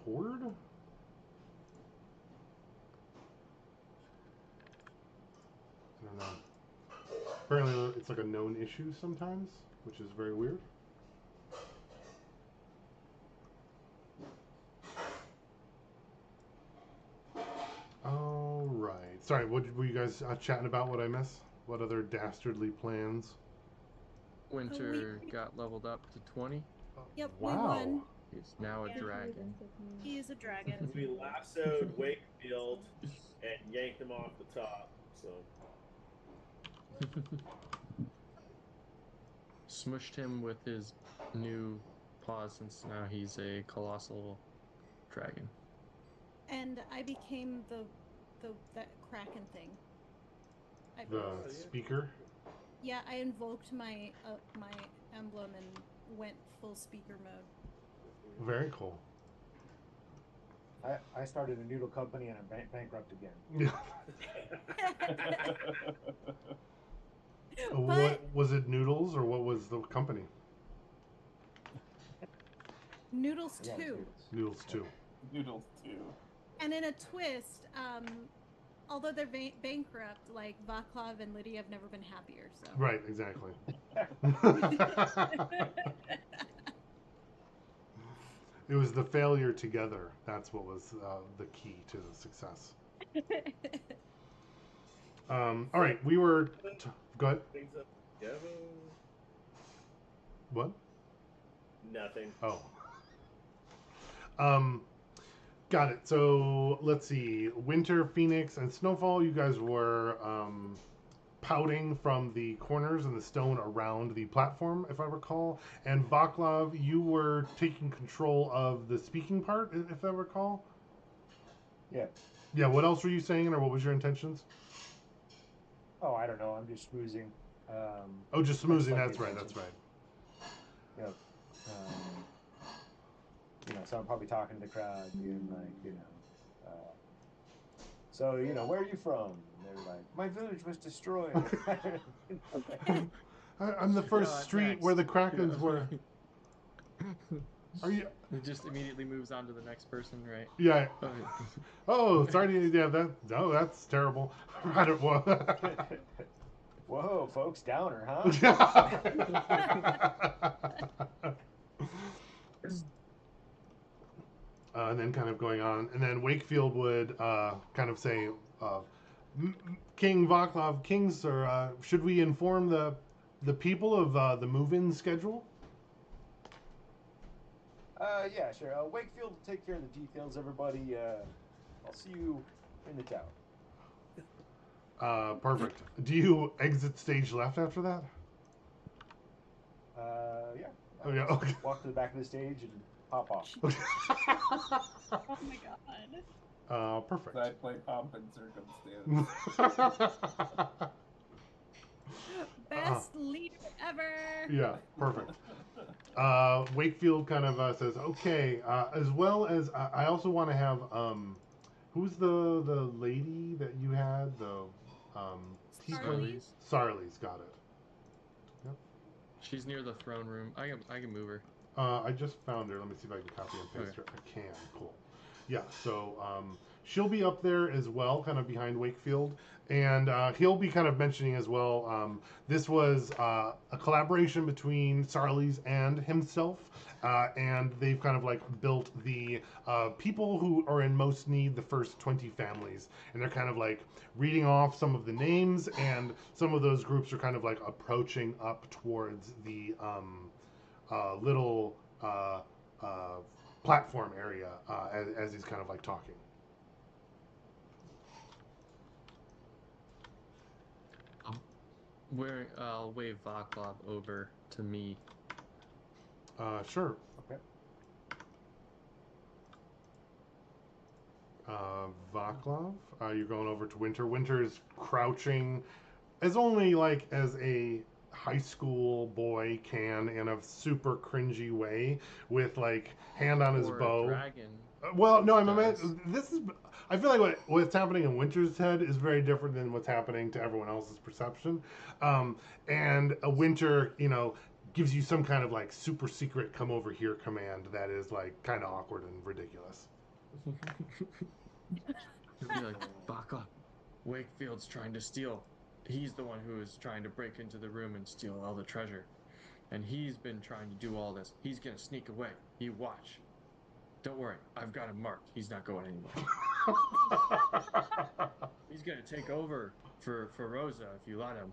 record? I don't know. Apparently, it's like a known issue sometimes, which is very weird. All right. Sorry, what were you guys chatting about? What I miss? What other dastardly plans? Winter got leveled up to 20. Yep, Wow. we won. He's now a Yeah. dragon. He is a dragon. We lassoed Wakefield and yanked him off the top. So Smushed him with his new paws since now he's a colossal dragon. And I became that kraken thing. The speaker? Yeah, I invoked my my emblem and went full speaker mode. Very cool. I started a noodle company and I'm bankrupt again. What was it? Noodles, or what was the company? Noodles Yeah, 2. Noodles 2. Noodles 2. And in a twist, although they're bankrupt, like Vaclav and Lydia have never been happier. So Right, exactly. It was the failure together. That's what was the key to the success. All right, we were. Go ahead. things up together. What? Nothing. Oh. Got it. So let's see. Winter, Phoenix, and Snowfall. You guys were pouting from the corners and the stone around the platform, if I recall. And Vaclav, you were taking control of the speaking part, if I recall. Yeah. Yeah. What else were you saying, or what was your intentions? Oh, I don't know. I'm just schmoozing. Oh, just smoozing. like That's the right. That's intention. right. Yep. So I'm probably talking to the crowd, being like, so, where are you from? And they're like, my village was destroyed. I'm the first street where the Krakens were. Are you? It just immediately moves on to the next person, right? Yeah. Oh, sorry. Yeah, that's terrible. I don't. Whoa, folks, downer, huh? And then kind of going on, and then Wakefield would kind of say, King Vaclav, King Sir, should we inform the people of the move-in schedule? Yeah, sure. Wakefield will take care of the details, everybody. I'll see you in the town. Perfect. Do you exit stage left after that? Yeah. Oh, yeah, okay. Walk to the back of the stage and hop off. Oh my god. Perfect. I play pomp and circumstance. Best leader ever. Yeah, perfect. Wakefield kind of says, okay, as well as I also want to have, who's the lady that you had? Sarley's. Sarley's, got it. Yep. She's near the throne room. I can move her. I just found her. Let me see if I can copy and paste her. I can. Cool. Yeah, so she'll be up there as well, kind of behind Wakefield. And he'll be kind of mentioning as well, this was a collaboration between Sarley's and himself. And they've kind of like built the people who are in most need, the first 20 families. And they're kind of like reading off some of the names, and some of those groups are kind of like approaching up towards the little platform area as he's kind of like talking. I'll wave Vaclav over to me. Sure. Okay. Vaclav, you're going over to Winter. Winter is crouching as only like as a high school boy can, in a super cringy way, with like hand on his Or a bow. dragon. Well, no, does. this is. I feel like what's happening in Winter's head is very different than what's happening to everyone else's perception. And a Winter, gives you some kind of like super secret come over here command that is like kind of awkward and ridiculous. He'll be like, back up. Wakefield's trying to steal. He's the one who is trying to break into the room and steal all the treasure. And he's been trying to do all this. He's gonna sneak away. You watch. Don't worry, I've got him marked. He's not going anywhere. He's gonna take over for Rosa if you let him,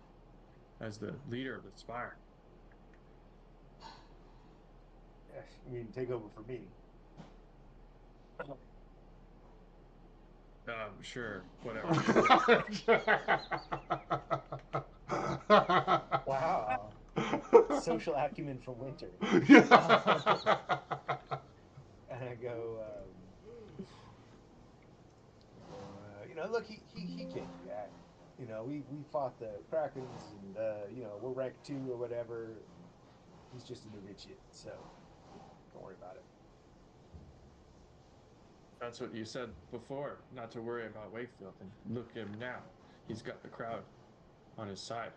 as the leader of the Spire. You mean take over for me? Sure, whatever. Wow. Social acumen from Winter. And I go, look, he can't do that. We fought the Krakens, and we're rank 2 or whatever. He's just a new idiot, so don't worry about it. That's what you said before, not to worry about Wakefield. And look at him now. He's got the crowd on his side.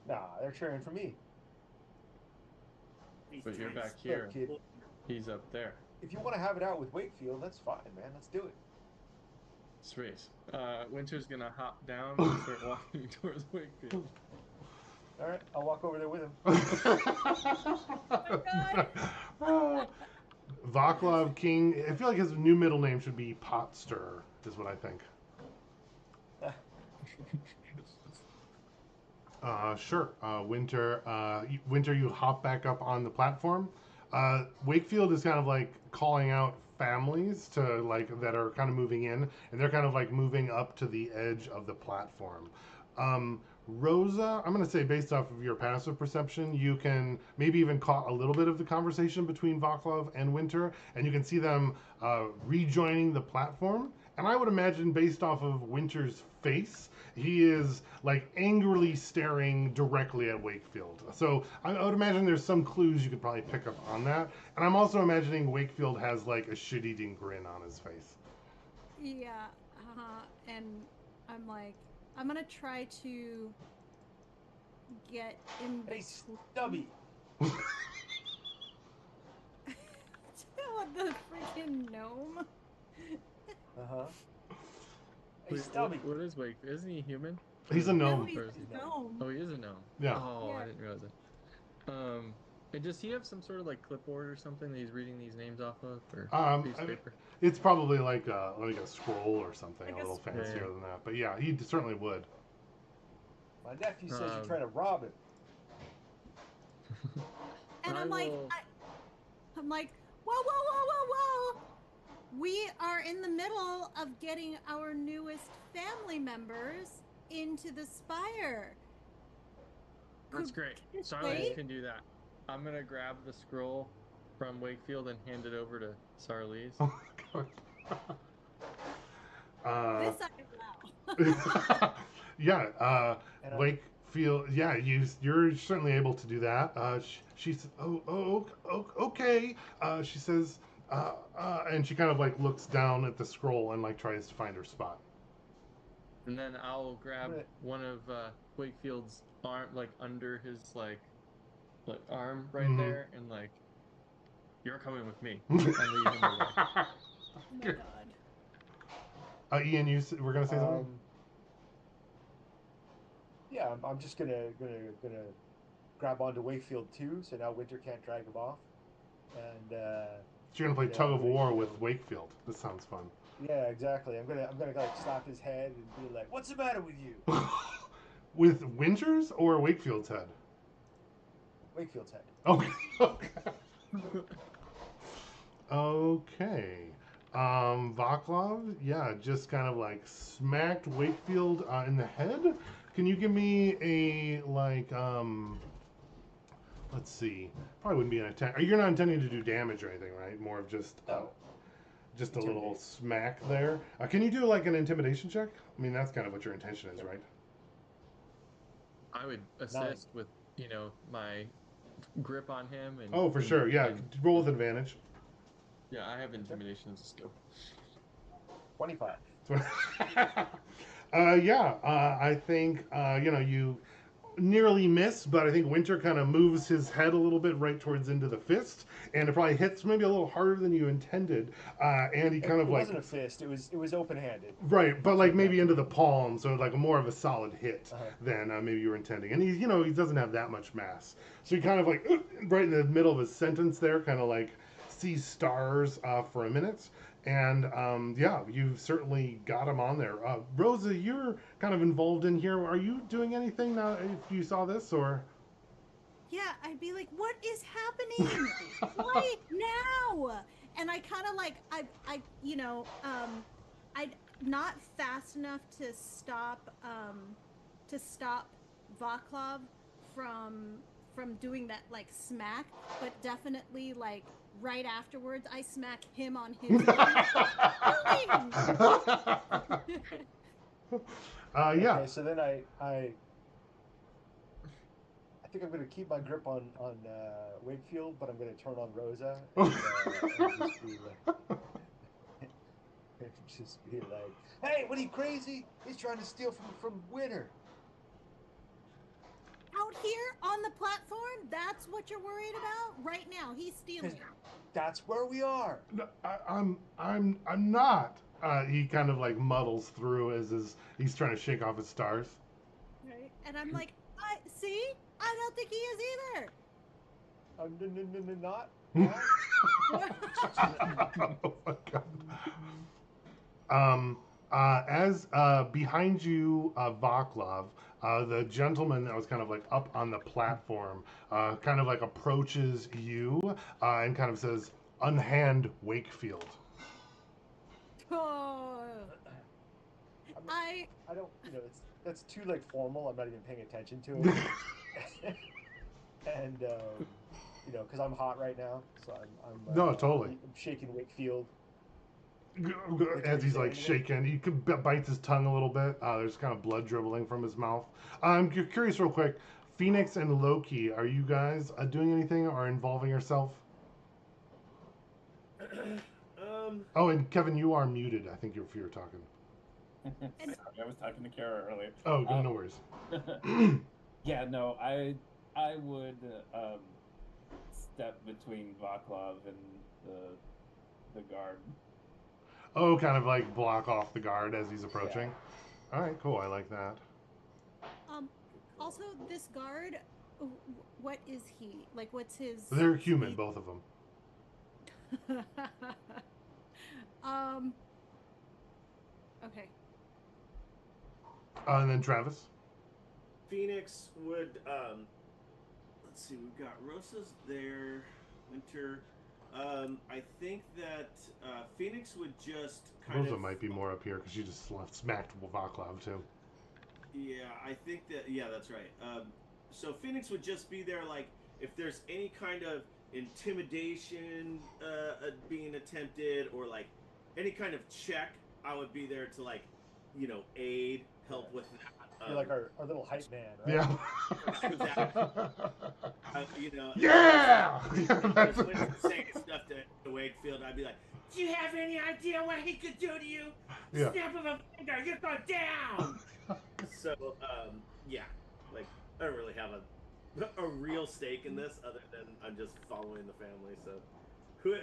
Nah, they're cheering for me. But you're back here. Look, kid, he's up there. if you want to have it out with Wakefield, that's fine, man. Let's do it. Sweet. Winter's gonna hop down and start walking towards Wakefield. All right, I'll walk over there with him. Vaclav King. I feel like his new middle name should be Potster, is what I think. Sure. Winter, you hop back up on the platform. Wakefield is kind of like calling out families to like that are kind of moving in, and they're kind of like moving up to the edge of the platform. Rosa, I'm going to say based off of your passive perception, you can maybe even caught a little bit of the conversation between Vaclav and Winter, and you can see them rejoining the platform. And I would imagine based off of Winter's face, he is like angrily staring directly at Wakefield. So I would imagine there's some clues you could probably pick up on that. And I'm also imagining Wakefield has like a shit-eating grin on his face. Yeah, and I'm like, I'm gonna try to get in. Hey, Stubby. What the freaking gnome? Uh-huh. Hey, Wait, Stubby. what is Wake? Isn't he human? He's a No, gnome. he's a gnome. Oh, he is a gnome. Yeah. Oh, Yeah. I didn't realize it. And does he have some sort of like clipboard or something that he's reading these names off of, or piece of paper? It's probably like a scroll or something, Like a a little scroll. fancier Yeah. than that. But yeah, he certainly would. My nephew says you're trying to rob him. And I I'm like, will- I'm like, whoa. We are in the middle of getting our newest family members into the Spire. That's Could- great. Wait. Sarlise can do that. I'm gonna grab the scroll from Wakefield and hand it over to Sarlise. Oh my god. This I allow. Yeah. And Wakefield. Yeah, you're certainly able to do that. She says, okay. She says, and she kind of like looks down at the scroll and like tries to find her spot. And then I'll grab Right. one of Wakefield's arm, like under his like arm right Mhm. there, and like, you're coming with me. And lead him away. Oh my god. Ian, we're gonna say something. Yeah, I'm just gonna grab onto Wakefield too, so now Winter can't drag him off. And So you're gonna play yeah, tug of war Wakefield. with Wakefield. This sounds fun. yeah, exactly. I'm gonna like slap his head and be like, "What's the matter with you?" With Winter's or Wakefield's head? Wakefield's head. Okay. Okay. Vaclav, yeah, just kind of like smacked Wakefield in the head. Can you give me a like let's see. Probably wouldn't be an attack. You're not intending to do damage or anything, right? More of just No. just a little Intimidate. smack there. Can you do like an intimidation check? I mean, that's kind of what your intention is, right? I would assist with, my grip on him. And Oh, for sure. Yeah, and- roll with advantage. yeah, I have intimidation as a skill. 25. I think you nearly miss, but I think Winter kind of moves his head a little bit right towards into the fist, and it probably hits maybe a little harder than you intended. And he kind of It like wasn't a fist. It was open handed. right, but like maybe into the palm, so like more of a solid hit Uh-huh. than maybe you were intending. And he's he doesn't have that much mass, so he kind of like right in the middle of his sentence there, kind of like sees stars for a minute. And yeah, you've certainly got him on there. Rosa, you're kind of involved in here. Are you doing anything now if you saw this or? Yeah, I'd be like, what is happening? Why now? And I kind of like, I'd not fast enough to stop Vaclav from doing that like smack, but definitely like right afterwards, I smack him on his. Yeah. Okay, so then I think I'm going to keep my grip on Wakefield, but I'm going to turn on Rosa and just be like, "Hey, what are you crazy? He's trying to steal from Winter." Out here on the platform, that's what you're worried about right now. He's stealing. That's where we are. No, I'm not. He kind of like muddles through as he's trying to shake off his stars. Right, and I'm like, see, I don't think he is either. Not. Oh my god. As behind you, Vaclav, the gentleman that was kind of like up on the platform, kind of like approaches you and kind of says, "Unhand Wakefield." Oh, I don't, that's too like formal. I'm not even paying attention to it. And because I'm hot right now, so I'm No, totally. I'm shaking Wakefield. As he's like shaking, he bites his tongue a little bit. There's kind of blood dribbling from his mouth. I'm curious, real quick. Phoenix and Loki, are you guys doing anything or involving yourself? Oh, and Kevin, you are muted. I think if you're talking. Sorry, I was talking to Kara earlier. Oh, no worries. Yeah, no, I would step between Vaclav and the guard. Oh, kind of like block off the guard as he's approaching. Yeah. All right, cool. I like that. Also, this guard, what is he? Like, what's his? They're human, both of them. Okay. And then Travis. Phoenix would let's see, we've got Rosa's there, Winter. I think that Phoenix would just kind Rosa of might be more up here because she just smacked Vaclav too. Yeah, I think that that's right. So Phoenix would just be there, like if there's any kind of intimidation being attempted or like any kind of check, I would be there to like aid, help with that. You're like our little hype man, right? Yeah. Yeah. When saying stuff to Wakefield, I'd be like, "Do you have any idea what he could do to you? Yeah. Snap of a finger, you're going down." So, yeah, like I don't really have a real stake in this, other than I'm just following the family. So,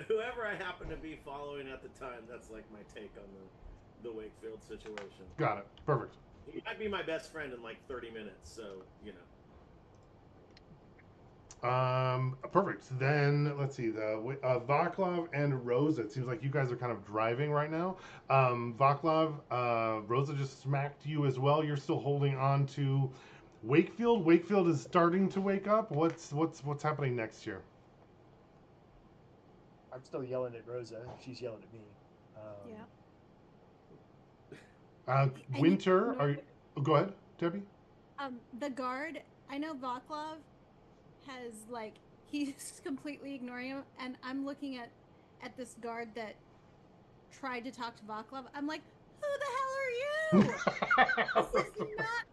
whoever I happen to be following at the time, that's like my take on the Wakefield situation. Got it. Perfect. He might be my best friend in like 30 minutes, so Perfect. Then let's see the Vaclav and Rosa. It seems like you guys are kind of driving right now. Vaclav, Rosa just smacked you as well. You're still holding on to Wakefield. Wakefield is starting to wake up. What's happening next year? I'm still yelling at Rosa. She's yelling at me. Yeah. Winter, go ahead, Debbie. The guard. I know Vaclav has like he's completely ignoring him, and I'm looking at this guard that tried to talk to Vaclav. I'm like, who the hell are you? This is not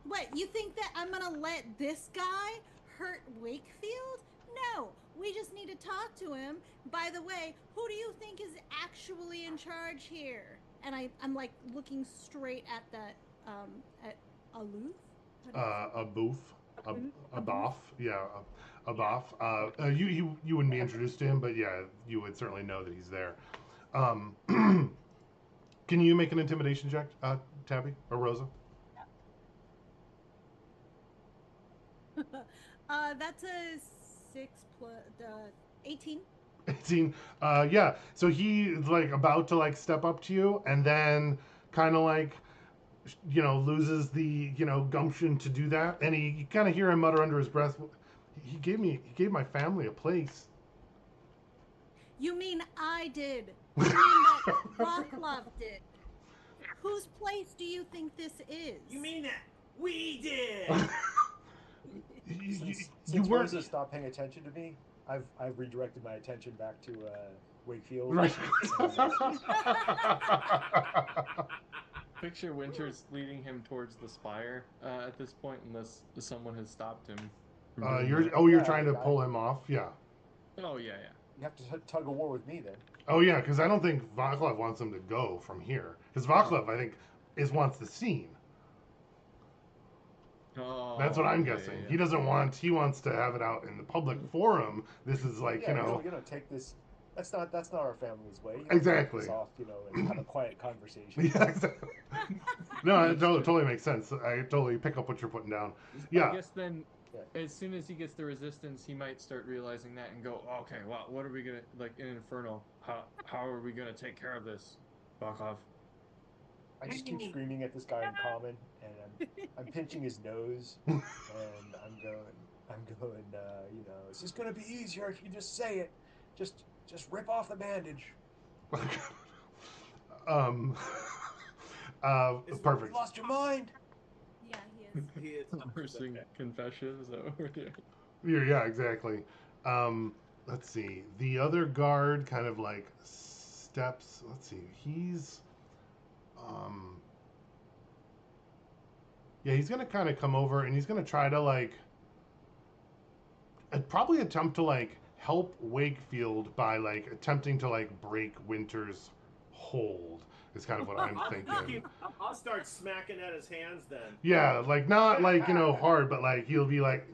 what you think that I'm gonna let this guy hurt Wakefield? No, we just need to talk to him. By the way, who do you think is actually in charge here? And I'm like looking straight at that at Aloof. A booth, a A boff, yeah, a boff. You wouldn't be introduced to him, but yeah, you would certainly know that he's there. Um, can you make an intimidation check, Tabby or Rosa? That's a 6 plus 18. 18. Yeah. So he's like about to like step up to you, and then kind of like loses the gumption to do that, and you kind of hear him mutter under his breath, he gave my family a place. You mean I did? You mean that Vaclav did? Whose place do you think this is? You mean that we did? Since weren't Rosa stopped paying attention to me, I've redirected my attention back to Wakefield. Right. Picture Winters leading him towards the spire at this point, unless someone has stopped him. You're trying to pull him off, yeah. Oh yeah. You have to tug a war with me then. Oh yeah, because I don't think Vaclav wants him to go from here, because Vaclav, I think, wants the scene. Oh, That's what I'm guessing. Yeah. He doesn't want. He wants to have it out in the public forum. This is like take this. That's not our family's way. Exactly. Take this off, and have a quiet conversation. Yeah, exactly. No, it totally makes sense. I totally pick up what you're putting down. Yeah. I guess then, as soon as he gets the resistance, he might start realizing that and go, okay, well, what are we gonna in Infernal? How are we gonna take care of this, Bakov? I just keep screaming at this guy in common, and I'm pinching his nose, and I'm going. It's just gonna be easier if you just say it. Just rip off the bandage. Perfect. You lost your mind. Yeah, he is. He is. Reversing confessions. Yeah, exactly. Let's see. The other guard kind of like steps. Let's see. He's he's gonna kind of come over, and he's gonna try to like probably attempt to like help Wakefield by like attempting to like break Winter's hold. Is kind of what I'm thinking. I'll start smacking at his hands then. Yeah, like not like hard, but like he'll be like,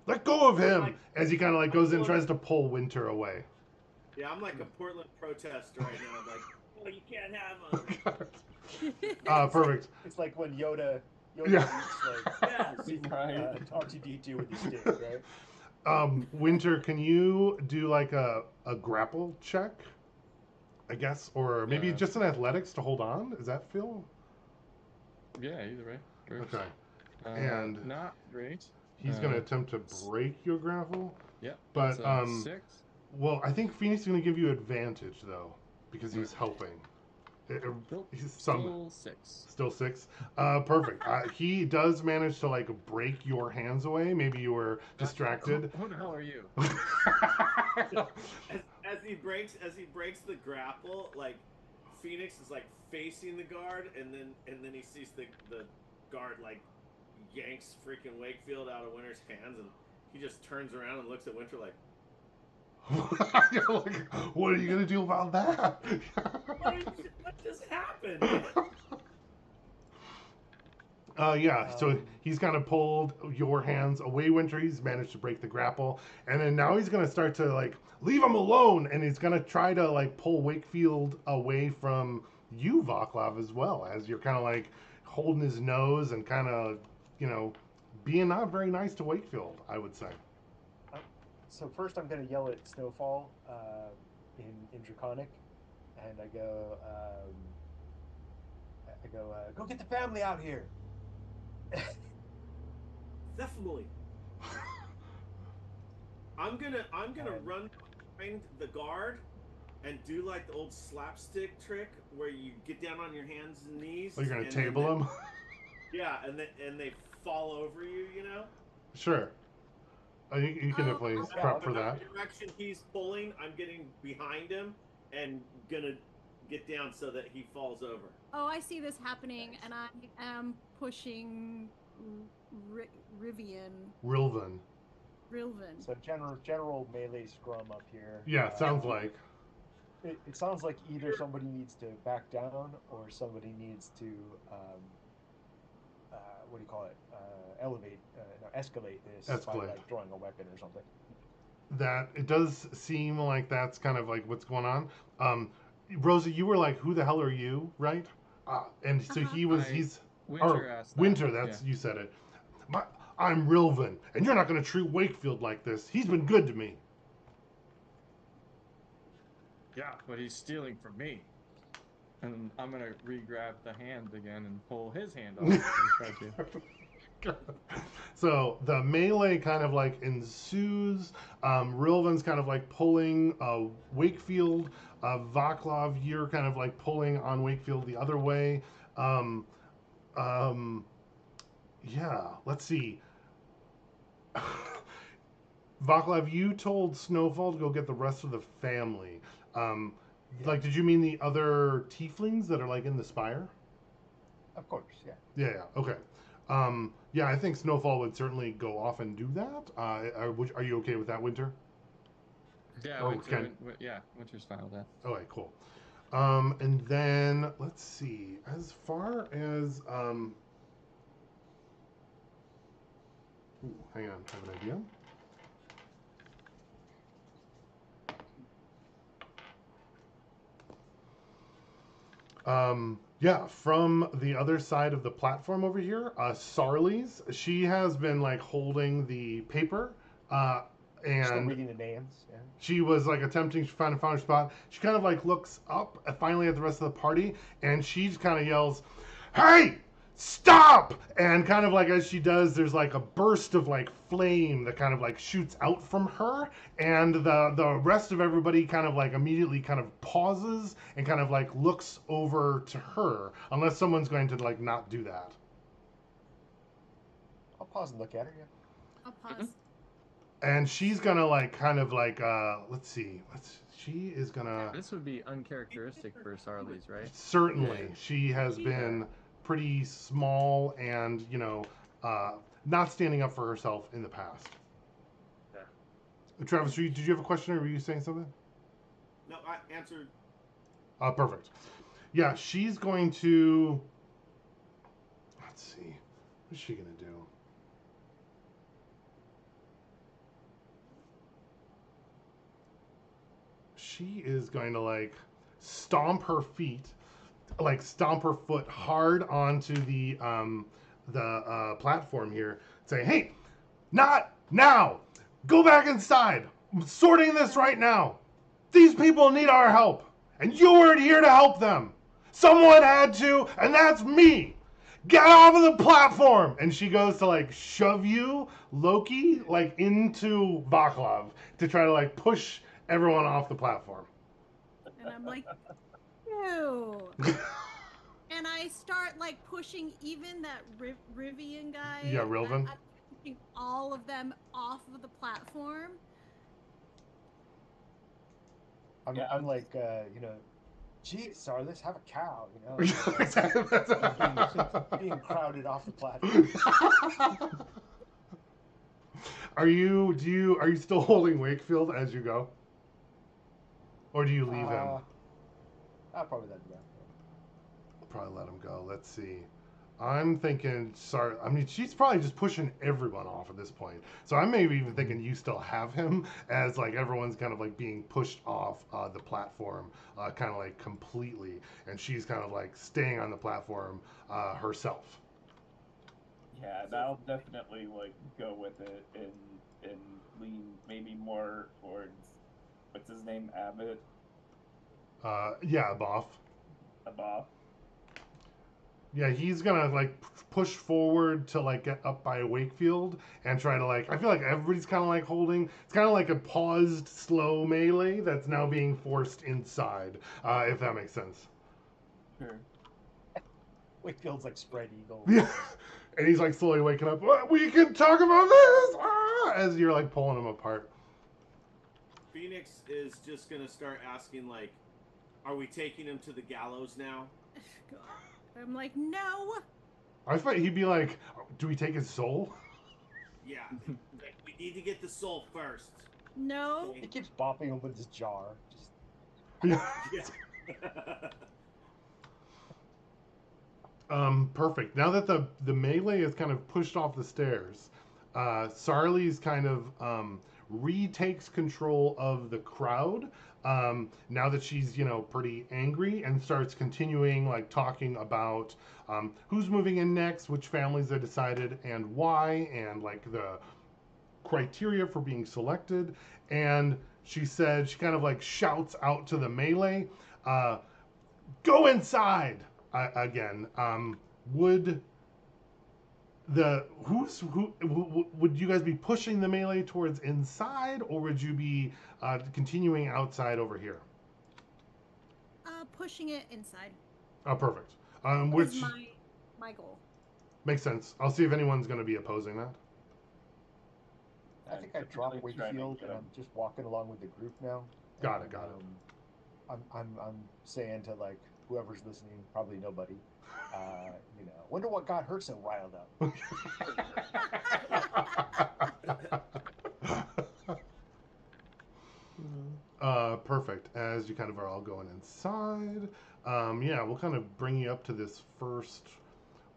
let go of him, as he kind of like goes in and tries to pull Winter away. Yeah, I'm like a Portland protester right now. I'm like, oh, you can't have him. Perfect. It's like when Yoda Yeah. eats like R2D2 with his stick, right? Winter, can you do like a grapple check? I guess, or maybe just an athletics to hold on. Does that feel? Yeah, either way. Works. Okay. And not great. He's going to attempt to break your grapple. Yeah. But 6. Well, I think Phoenix is going to give you advantage though, because he's helping. He's Still 6. Still 6. Perfect. He does manage to like break your hands away. Maybe you were distracted. Who the hell are you? As he breaks the grapple, like Phoenix is like facing the guard, and then he sees the guard like yanks freaking Wakefield out of Winter's hands, and he just turns around and looks at Winter like, what are you gonna do about that? what just happened? So he's kind of pulled your hands away, Winter. He's managed to break the grapple, and then now he's gonna start to like leave him alone, and he's gonna try to like pull Wakefield away from you, Vaclav, as well, as you're kind of like holding his nose and kind of being not very nice to Wakefield, I would say. So first I'm going to yell at Snowfall in Draconic, and I go, go get the family out here. Definitely. I'm gonna run behind the guard and do like the old slapstick trick where you get down on your hands and knees. Oh, you're gonna table him? Yeah, and they fall over you, Sure. You can definitely prep for that. The direction he's pulling, I'm getting behind him and gonna get down so that he falls over. Oh, I see this happening, and I am pushing Rilvan. So general melee scrum up here. Yeah, sounds like. It sounds like either somebody needs to back down or somebody needs to, escalate this by Escalate. like throwing a weapon or something. That it does seem like that's kind of like what's going on. Rosa, you were like, "Who the hell are you?" Right? And so Uh-huh. he's Winter or asked that. Winter. That's you said it. I'm Rilvan, and you're not going to treat Wakefield like this. He's been good to me. Yeah, but he's stealing from me. And I'm gonna re-grab the hand again and pull his hand off. And try to. So the melee kind of like ensues. Rilvan's kind of like pulling Wakefield. Vaclav, you're kind of like pulling on Wakefield the other way. Yeah, let's see. Vaclav, you told Snowfall to go get the rest of the family. Like, did you mean the other tieflings that are like in the spire? Of course, yeah. Yeah. Okay. Yeah, I think Snowfall would certainly go off and do that. Are you okay with that, Winter? Yeah, Or Winter's fine with that. Okay, cool. And then let's see. As far as ooh, hang on, I have an idea. Yeah, from the other side of the platform over here, Sarli's, she has been like holding the paper, Still and reading the names. Yeah. she was like attempting to find her spot. She kind of like looks up finally at the rest of the party, and she just kind of yells, "Hey! Stop!" And kind of like as she does, there's like a burst of like flame that kind of like shoots out from her, and the rest of everybody kind of like immediately kind of pauses and kind of like looks over to her, unless someone's going to like not do that. I'll pause and look at her. Yeah. I'll pause. And she's gonna like kind of like let's see, she is gonna This would be uncharacteristic for Sarli's, right? certainly she has been pretty small and not standing up for herself in the past. Yeah. Travis, did you have a question or were you saying something? No, I answered. Perfect. Yeah, she's going to. Let's see. What's she gonna do? She is going to like stomp her feet, like stomp her foot hard onto the platform here, saying, "Hey, not now! Go back inside! I'm sorting this right now! These people need our help! And you weren't here to help them! Someone had to, and that's me! Get off of the platform!" And she goes to like shove you, Loki, like into Vaclav to try to like push everyone off the platform. And I'm like, ew. And I start like pushing even that Rivian guy. Yeah, Rilvan. I'm pushing all of them off of the platform. I'm like, geez, Sar, let's have a cow, being crowded off the platform. Are you still holding Wakefield as you go? Or do you leave him? I'll probably let him go. Probably let him go. Let's see. I'm thinking, sorry, I mean, she's probably just pushing everyone off at this point. So I'm maybe even thinking you still have him as like everyone's kind of like being pushed off the platform, kind of like completely. And she's kind of like staying on the platform herself. Yeah, I'll definitely like go with it and lean maybe more towards what's his name, Abbott. Yeah, Boff. Above. Yeah, he's gonna like push forward to like get up by Wakefield and try to like. I feel like everybody's kind of like holding. It's kind of like a paused, slow melee that's now being forced inside. If that makes sense. Sure. Wakefield's like spread eagle. Yeah, and he's like slowly waking up. We can talk about this as you're like pulling him apart. Phoenix is just gonna start asking like, "Are we taking him to the gallows now?" God. I'm like, no. I thought he'd be like, "Do we take his soul?" Yeah, like, we need to get the soul first. No. He keeps bopping him with his jar. Just Yeah. Yeah. Perfect. Now that the melee is kind of pushed off the stairs, Sarli's kind of retakes control of the crowd. Now that she's pretty angry, and starts continuing like talking about who's moving in next, which families they decided, and why, and like the criteria for being selected. And she said, she kind of like shouts out to the melee, "Go inside!" Again. Would would you guys be pushing the melee towards inside, or would you be continuing outside over here? Pushing it inside. Oh, perfect. Is Which my goal. makes sense. I'll see if anyone's going to be opposing that. I think I dropped Wakefield and I'm just walking along with the group now. Got it. I'm saying to like whoever's listening, probably nobody. Wonder what got her so riled up. Perfect. As you kind of are all going inside, yeah, we'll kind of bring you up to this first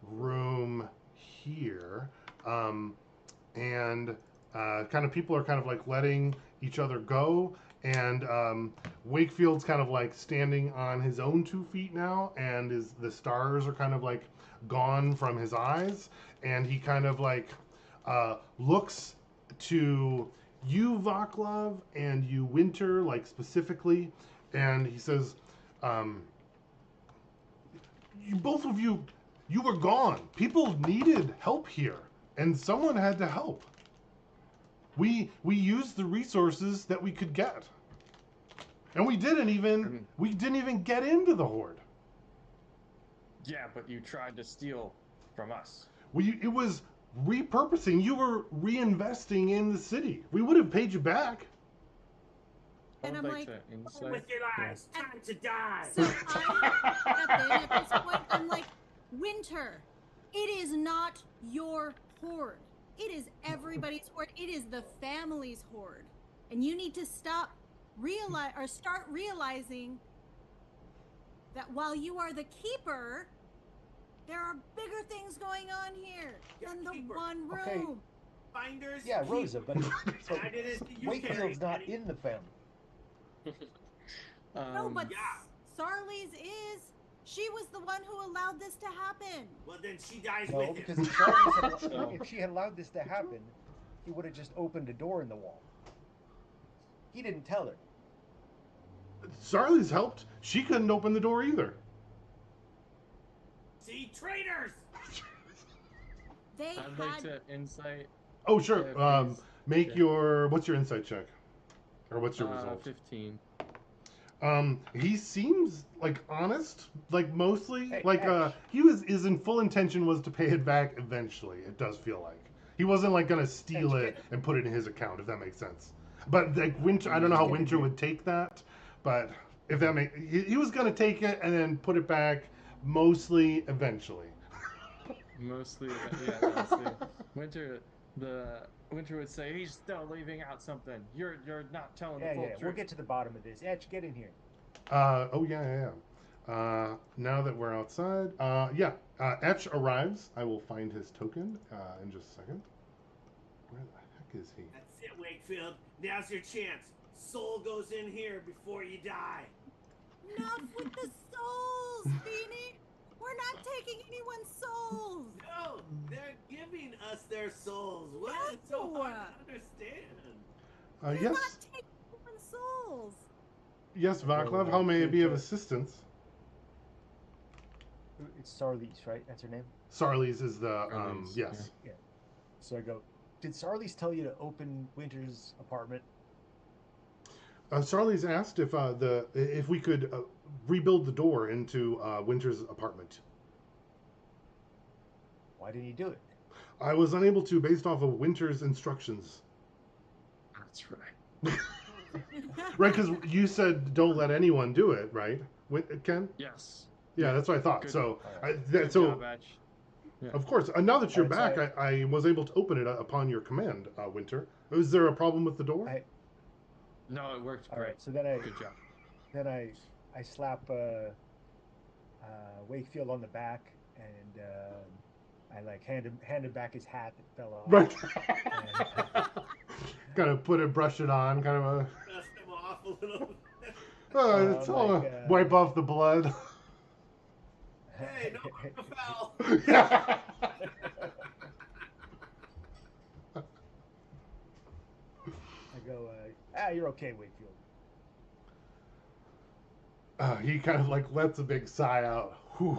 room here, and kind of people are kind of like letting each other go, and Wakefield's kind of like standing on his own 2 feet now, and the stars are kind of like gone from his eyes, and he kind of like looks to you, Vaclav, and you, Winter, like specifically, and he says, both of you were gone. People needed help here, and someone had to help. We used the resources that we could get, and we didn't even get into the horde. Yeah, but you tried to steal from us. It was repurposing. You were reinvesting in the city. We would have paid you back. And I'm like, with your lives, time to die. So at this point, I'm like, Winter, it is not your horde. It is everybody's horde. It is the family's horde. And you need to start realizing that while you are the keeper, there are bigger things going on here than the one room. Okay. Finders. Yeah, Rosa, but You Wakefield's not in the family. No, but Yeah. Sarli's is. She was the one who allowed this to happen. Well, then she dies No, with because him. if she had allowed this to happen, he would have just opened a door in the wall. He didn't tell her. Sarli's helped. She couldn't open the door either. See, traitors. They I'd like had. to insight. Oh, sure. Yeah, please. Make Yeah. what's your insight check? Or what's your result? 15. He seems like honest, like mostly, Hey, like Ash. his in full intention was to pay it back eventually. It does feel like he wasn't like gonna steal Ash, it and put it in his account, if that makes sense. But like Winter, I don't know how Winter would take that, but if that he was gonna take it and then put it back, mostly eventually. Mostly, yeah. Winter would say he's still leaving out something. You're not telling the full truth. We'll get to the bottom of this. Etch, get in here. Oh yeah. Now that we're outside, Etch arrives. I will find his token in just a second. Where the heck is he? That's it, Wakefield. Now's your chance. Soul goes in here before you die. Not with the souls, Beanie. We're not taking anyone's souls. No, they're giving us their souls. What? No. It's so hard to understand. We're Yes, not taking anyone's souls. yes, Vaclav. How may I be of assistance? It's Sarli's, right? That's her name? Sarli's is the Sarli's, yes. So I go, did Sarli's tell you to open Winter's apartment? Sarli's asked if we could rebuild the door into Winter's apartment. Why didn't you do it? I was unable to, based off of Winter's instructions. That's right. Right, because you said don't let anyone do it, right, Ken? Yes. Yeah, that's what I thought. Good. So, Good so job, Ash. Yeah. of course, now that you're Alright, back, I was able to open it upon your command, Winter. Is there a problem with the door? No, it worked All great. right, so then I Good job. then I slap Wakefield on the back and I like handed back his hat that fell off. Right. And, Kind of brush it on, kind of a. Dust him off a little bit. It's all like, wipe off the blood. Hey, no foul. Yeah. I go, you're okay, Wakefield. He kind of like lets a big sigh out. Whew.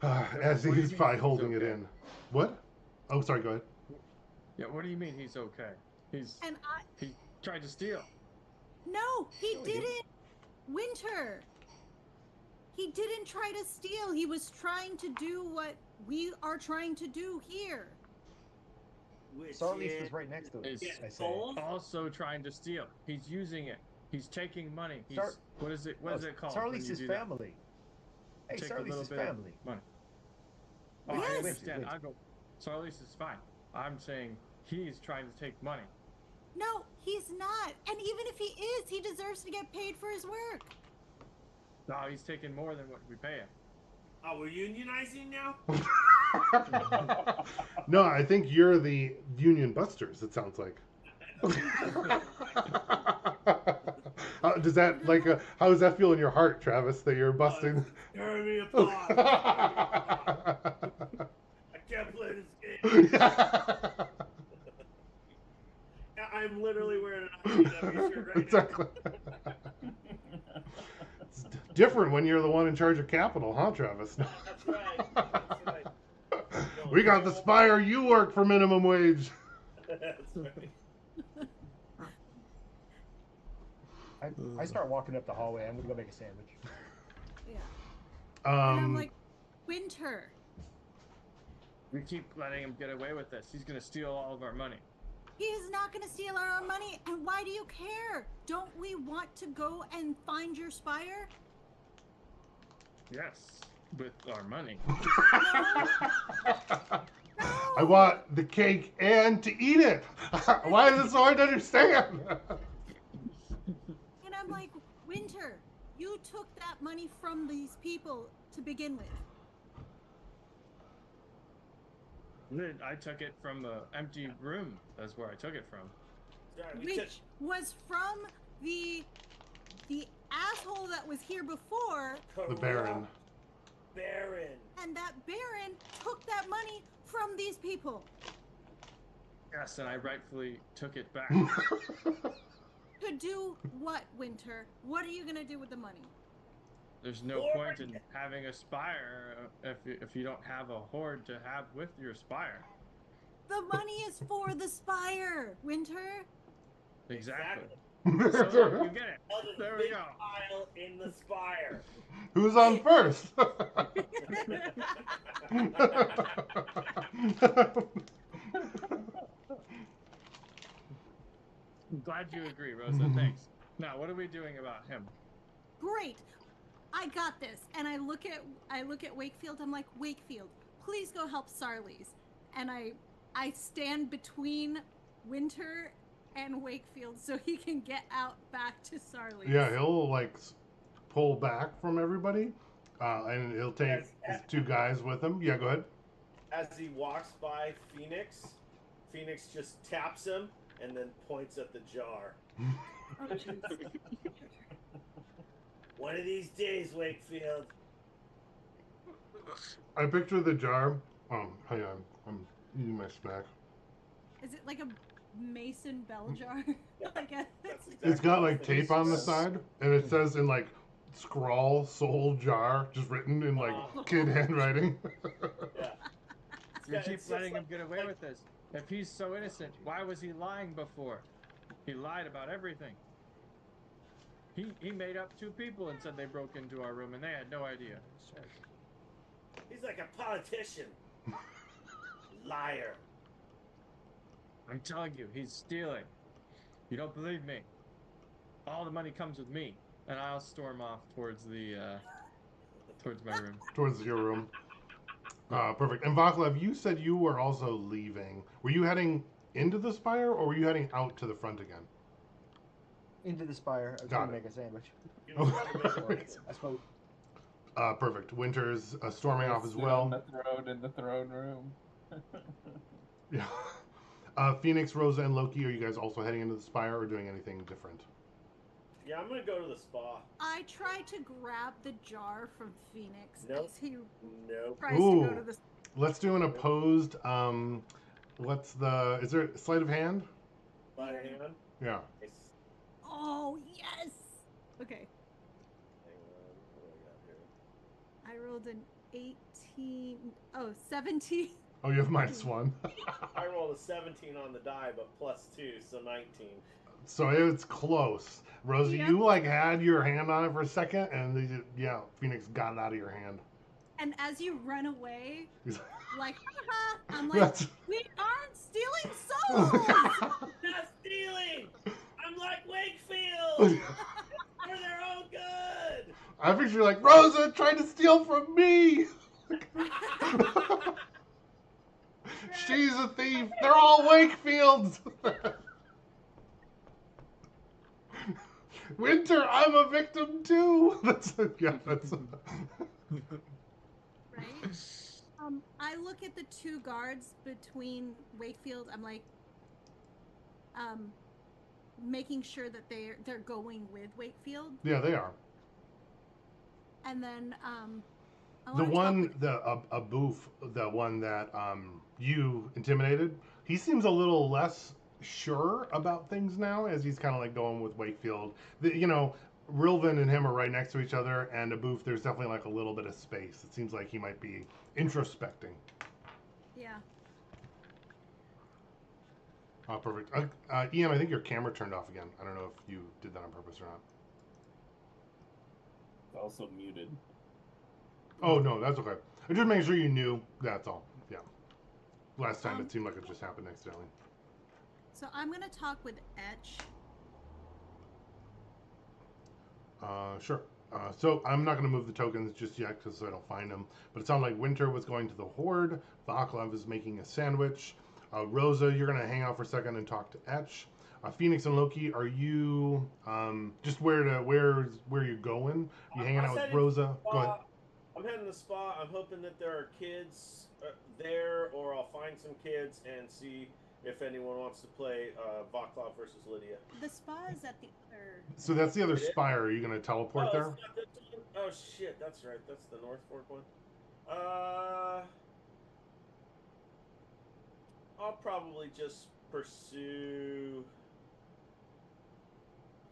As What do you he's mean probably he's holding it okay? in. What? Oh, sorry. Go ahead. Yeah, what do you mean he's okay? And He tried to steal. no, he No, he didn't. didn't. Winter. He didn't try to steal. He was trying to do what we are trying to do here. Which Sarlis is was right next to him. Is I say. gold? also trying to steal. He's using it. He's taking money. He's Sar- what is it? What is it called? when Sarlis you is do that? family. Hey, Take a Sarlis little is bit of family. money. Oh, Yes. I understand. Wait. I go. Sarlis is fine. I'm saying he's trying to take money. No, he's not. And even if he is, he deserves to get paid for his work. No, he's taking more than what we pay him. Oh, we're unionizing now? No, I think you're the Union Busters. It sounds like. Does that like? How does that feel in your heart, Travis? That you're busting. Tear me apart. I can't play this game. I'm literally wearing an IPW shirt right Exactly. It's different when you're the one in charge of capital, huh, Travis? now. That's right. That's right. We got the Spire. You work for minimum wage. That's right. I start walking up the hallway. I'm gonna go make a sandwich. Yeah. And I'm Um, like, Winter. We keep letting him get away with this. He's gonna steal all of our money. He is not going to steal our own money. And why do you care? Don't we want to go and find your spire? Yes, with our money. I want the cake and to eat it. Why is it so hard to understand? And I'm like, Winter, you took that money from these people to begin with. I took it from an empty room. That's where I took it from. Sorry, we Which took- was from the asshole that was here before, The Baron. Baron. and that Baron took that money from these people. Yes, and I rightfully took it back. To do what, Winter? What are you gonna do with the money? There's no point in having a spire if you don't have a horde to have with your spire. The money is for the spire, Winter. Exactly. So you get it. Other There we big go. pile in the spire. Who's on first? I'm glad you agree, Rosa. Thanks. Now, what are we doing about him? Great. I got this. And I look at Wakefield. I'm like, Wakefield, please go help Sarlis. And I stand between Winter and Wakefield so he can get out back to Sarlis. Yeah, he'll like pull back from everybody, and he'll take his two guys with him. Yeah, go ahead. As he walks by Phoenix, Phoenix just taps him and then points at the jar. Oh, jeez. One of these days, Wakefield. I picture the jar. Hang on, I'm eating my snack. Is it like a mason bell jar? I guess. That's It's got exactly like what tape it on the says. side, and it says in like scrawl soul jar, just written in like kid handwriting. Yeah. We Yeah, keep it's just letting him like- get away like- with this. If he's so innocent, why was he lying before? He lied about everything. He made up two people and said they broke into our room and they had no idea. He's like a politician. Liar. I'm telling you, he's stealing. You don't believe me? All the money comes with me, and I'll storm off towards my room. Towards your room. Perfect. And Vaclav, you said you were also leaving. Were you heading into the spire, or were you heading out to the front again? Into the spire. I was Got gonna it. make a sandwich. Oh. I suppose. Perfect. Winter's storming off as Sit well. on the throne in the throne room. Yeah. Phoenix, Rosa, and Loki, are you guys also heading into the spire or doing anything different? Yeah, I'm gonna go to the spa. I try to grab the jar from Phoenix Nope. as he Nope. tries to go to the. Let's do an opposed. Is there sleight of hand? By hand. Yeah. Nice. Oh yes. Okay. Hang on. What do I got here? I rolled an 18. Oh, 17. Oh, you have -1. I rolled a 17 on the die, but +2, so 19. So it's close. Rosa, Yep. you like had your hand on it for a second, and Phoenix got it out of your hand. And as you run away, He's like, haha, I'm like, That's- we aren't stealing souls. Not stealing! I'm like Wakefield! For their own good! I picture like Rosa trying to steal from me. She's a thief. They're all Wakefields. Winter, I'm a victim too. That's. Right? I look at the two guards between Wakefield. I'm like, making sure that they're going with Wakefield, Yeah, they are. and then I The wanna one, talk a boof, the one that you intimidated. He seems a little less sure about things now, as he's kind of like going with Wakefield. Rilvin and him are right next to each other, and a boof, there's definitely like a little bit of space. It seems like he might be introspecting. yeah. Oh, perfect. Ian, I think your camera turned off again. I don't know if you did that on purpose or not. It's also muted. Oh, no, that's okay. I just making sure you knew. That's all. Yeah. Last time Um, it seemed like it just happened accidentally. So I'm gonna talk with Etch. Sure. So I'm not going to move the tokens just yet because I don't find them. But it sounded like Winter was going to the Horde. Vaclav is making a sandwich. Rosa, you're going to hang out for a second and talk to Etch. Phoenix and Loki, are you just where you going? You hanging out with Rosa? Go ahead. I'm heading to the spa. I'm hoping that there are kids there, or I'll find some kids and see if anyone wants to play Vaclav versus Lydia. The spa is at the other. So that's the other spire. Are you going to teleport there? It's not this one? Oh shit, that's right. That's the North Fork one. I'll probably just pursue.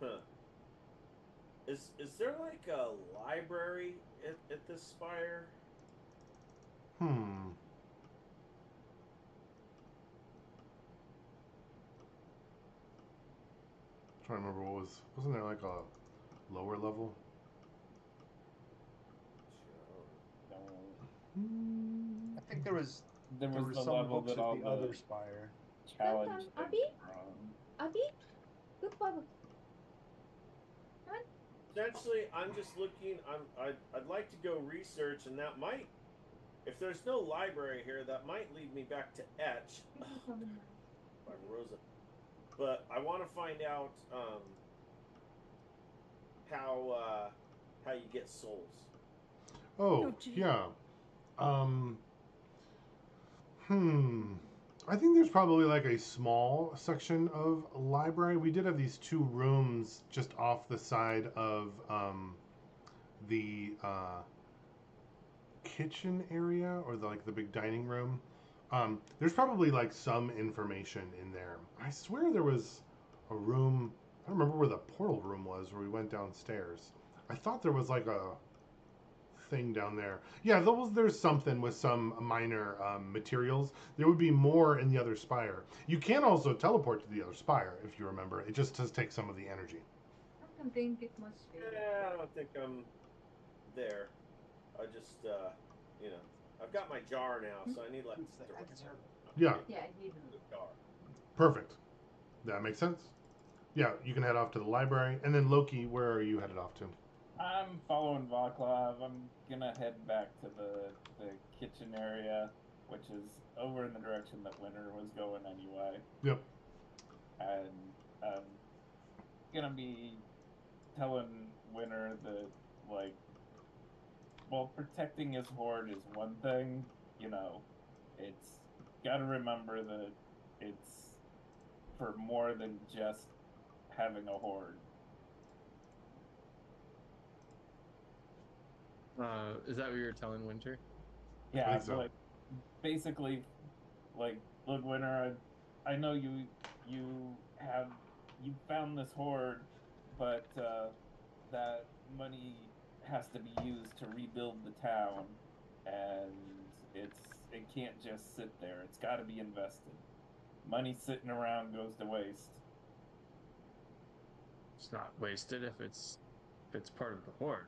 Huh. Is there like a library at this spire? Trying to remember wasn't there like a lower level? I think there was There was the some level books that at all the the other spire. challenge Abby? things were on. Abby? Good Baba. Essentially, I'm just looking. I'd like to go research, and that might, if there's no library here, that might lead me back to Etch. By Rosa. But I want to find out how you get souls. Oh, gee. yeah. I think there's probably like a small section of library. We did have these two rooms just off the side of the kitchen area, or the big dining room. There's probably like some information in there. I swear there was a room. I don't remember where the portal room was where we went downstairs. I thought there was like a thing down there. Yeah, there's something with some minor materials. There would be more in the other spire. You can also teleport to the other spire if you remember. It just does take some of the energy. I don't think it must be. Yeah, I don't think I'm there. I just I've got my jar now, so I need like Yeah, Yeah, he did. jar. perfect. That makes sense. Yeah, you can head off to the library. And then Loki, where are you headed off to? I'm following Vaclav. I'm gonna head back to the kitchen area, which is over in the direction that Winter was going anyway. Yep. And I'm gonna be telling Winter that, like, while protecting his horde is one thing, you know, it's got to remember that it's for more than just having a horde. Is that what you were telling Winter? Yeah, think so. like basically, like, look, Winter, I know you found this horde, but that money has to be used to rebuild the town, and it can't just sit there. It's got to be invested. Money sitting around goes to waste. It's not wasted if it's part of the horde.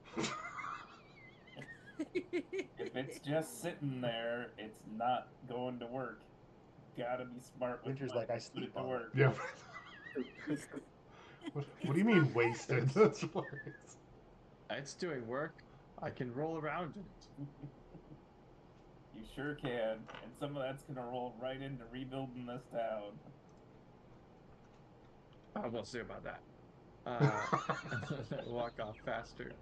If it's just sitting there, it's not going to work. Gotta be smart with Winter's money like, I to put sleep it to on work. Yeah. What do you mean wasted? That's what It's doing work. I can roll around in it. You sure can, and some of that's gonna roll right into rebuilding this town. Oh, we'll see about that. Walk off faster.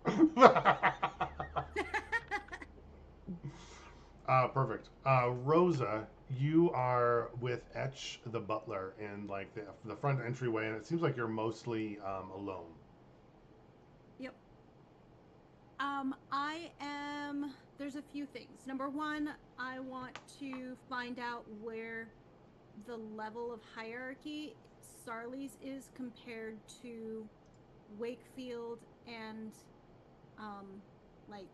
Perfect. Rosa, you are with Etch the butler in like the front entryway, and it seems like you're mostly alone. Yep. There's a few things. Number one, I want to find out where the level of hierarchy Sarli's is compared to Wakefield and, like,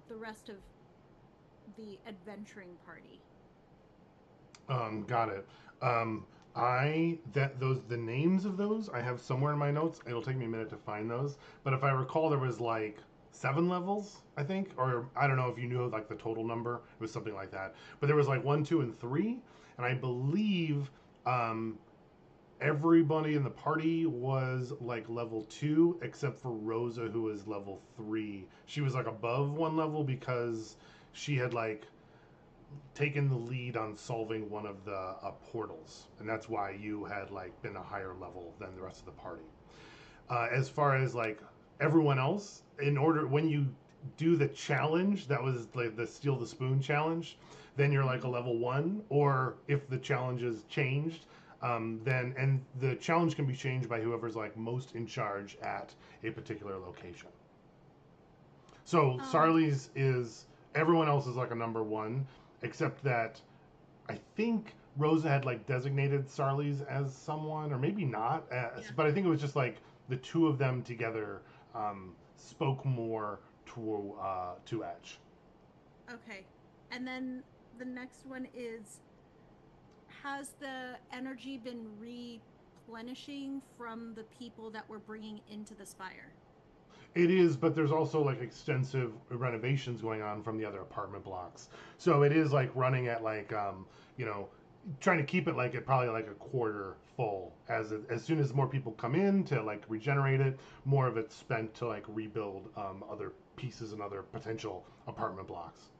the rest of the adventuring party. Got it. The names of those I have somewhere in my notes. It'll take me a minute to find those, but if I recall, there was like 7 levels, I think, or I don't know if you knew like the total number. It was something like that. But there was like 1, 2, and 3, and I believe everybody in the party was like level 2 except for Rosa, who was level 3. She was like above 1 level because she had like taken the lead on solving one of the portals, and that's why you had like been a higher level than the rest of the party. As far as like everyone else, in order when you do the challenge, that was like the steal the spoon challenge, then you're like a level 1, or if the challenge is changed, then and the challenge can be changed by whoever's like most in charge at a particular location. So Sarli's is everyone else is like a number 1, except that I think Rosa had like designated Sarli's as someone, or maybe not. But I think it was just like the two of them together spoke more to Edge. Okay. And then the next one is, has the energy been replenishing from the people that we're bringing into the spire? It is, but there's also like extensive renovations going on from the other apartment blocks. So it is like running at like trying to keep it like at probably like a quarter full. As soon as more people come in to like regenerate it, more of it's spent to like rebuild other pieces and other potential apartment blocks.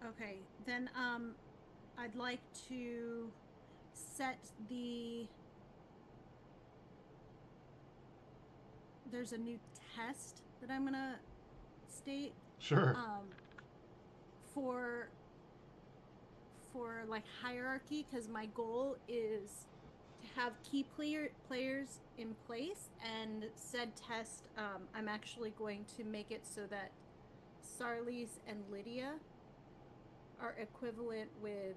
Okay, then I'd like to set there's a new test that I'm gonna state. Sure. For like hierarchy, because my goal is to have key players in place, and said test, I'm actually going to make it so that Sarlis and Lydia are equivalent with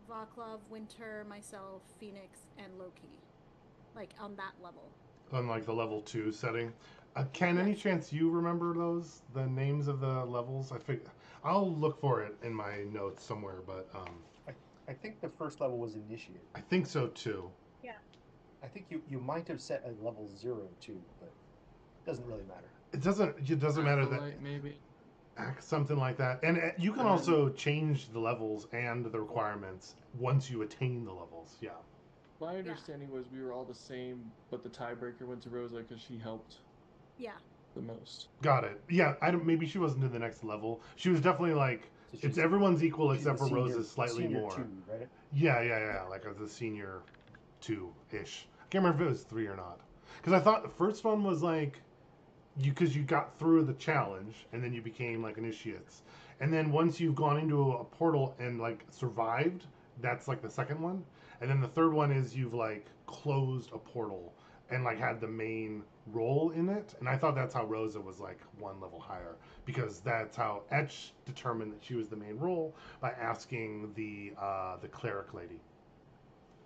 Vaclav, Winter, myself, Phoenix, and Loki, like on that level. On like the level 2 setting. Ken, any chance you remember the names of the levels? I'll look for it in my notes somewhere, but I think the first level was initiate. I think so too. Yeah. I think you might have set a level 0 too, but it doesn't really matter. It doesn't matter that maybe something like that, and you can also change the levels and the requirements once you attain the levels. Yeah. My understanding was we were all the same, but the tiebreaker went to Rosa because she helped. Yeah. The most. Got it. Yeah, maybe she wasn't in the next level. She was definitely like it's everyone's equal except for Rosa's slightly more. 2, right? Yeah, like the senior 2-ish. I can't remember if it was 3 or not. Because I thought the first one was like because you got through the challenge and then you became like initiates, and then once you've gone into a portal and like survived, that's like the second one, and then the third one is you've like closed a portal and like had the main role in it. And I thought that's how Rosa was like one level higher, because that's how Etch determined that she was the main role by asking the cleric lady,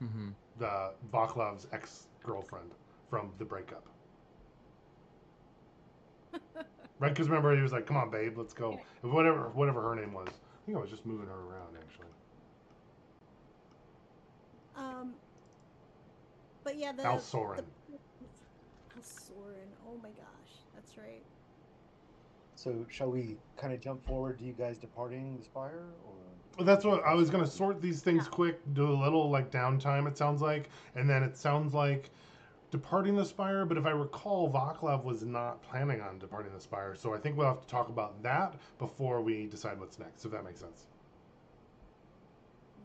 Mm-hmm. the Vaclav's ex-girlfriend from the breakup. Right, because remember he was like, "Come on, babe, let's go." Whatever her name was. I think I was just moving her around actually. But yeah, the Alsorin. Alsorin. Oh my gosh, that's right. So shall we kind of jump forward to you guys departing the spire, or? Well, that's what I was gonna sort these things quick, do a little like downtime. It sounds like, and then it sounds like departing the spire. But if I recall, Vaclav was not planning on departing the spire, so I think we'll have to talk about that before we decide what's next. If that makes sense.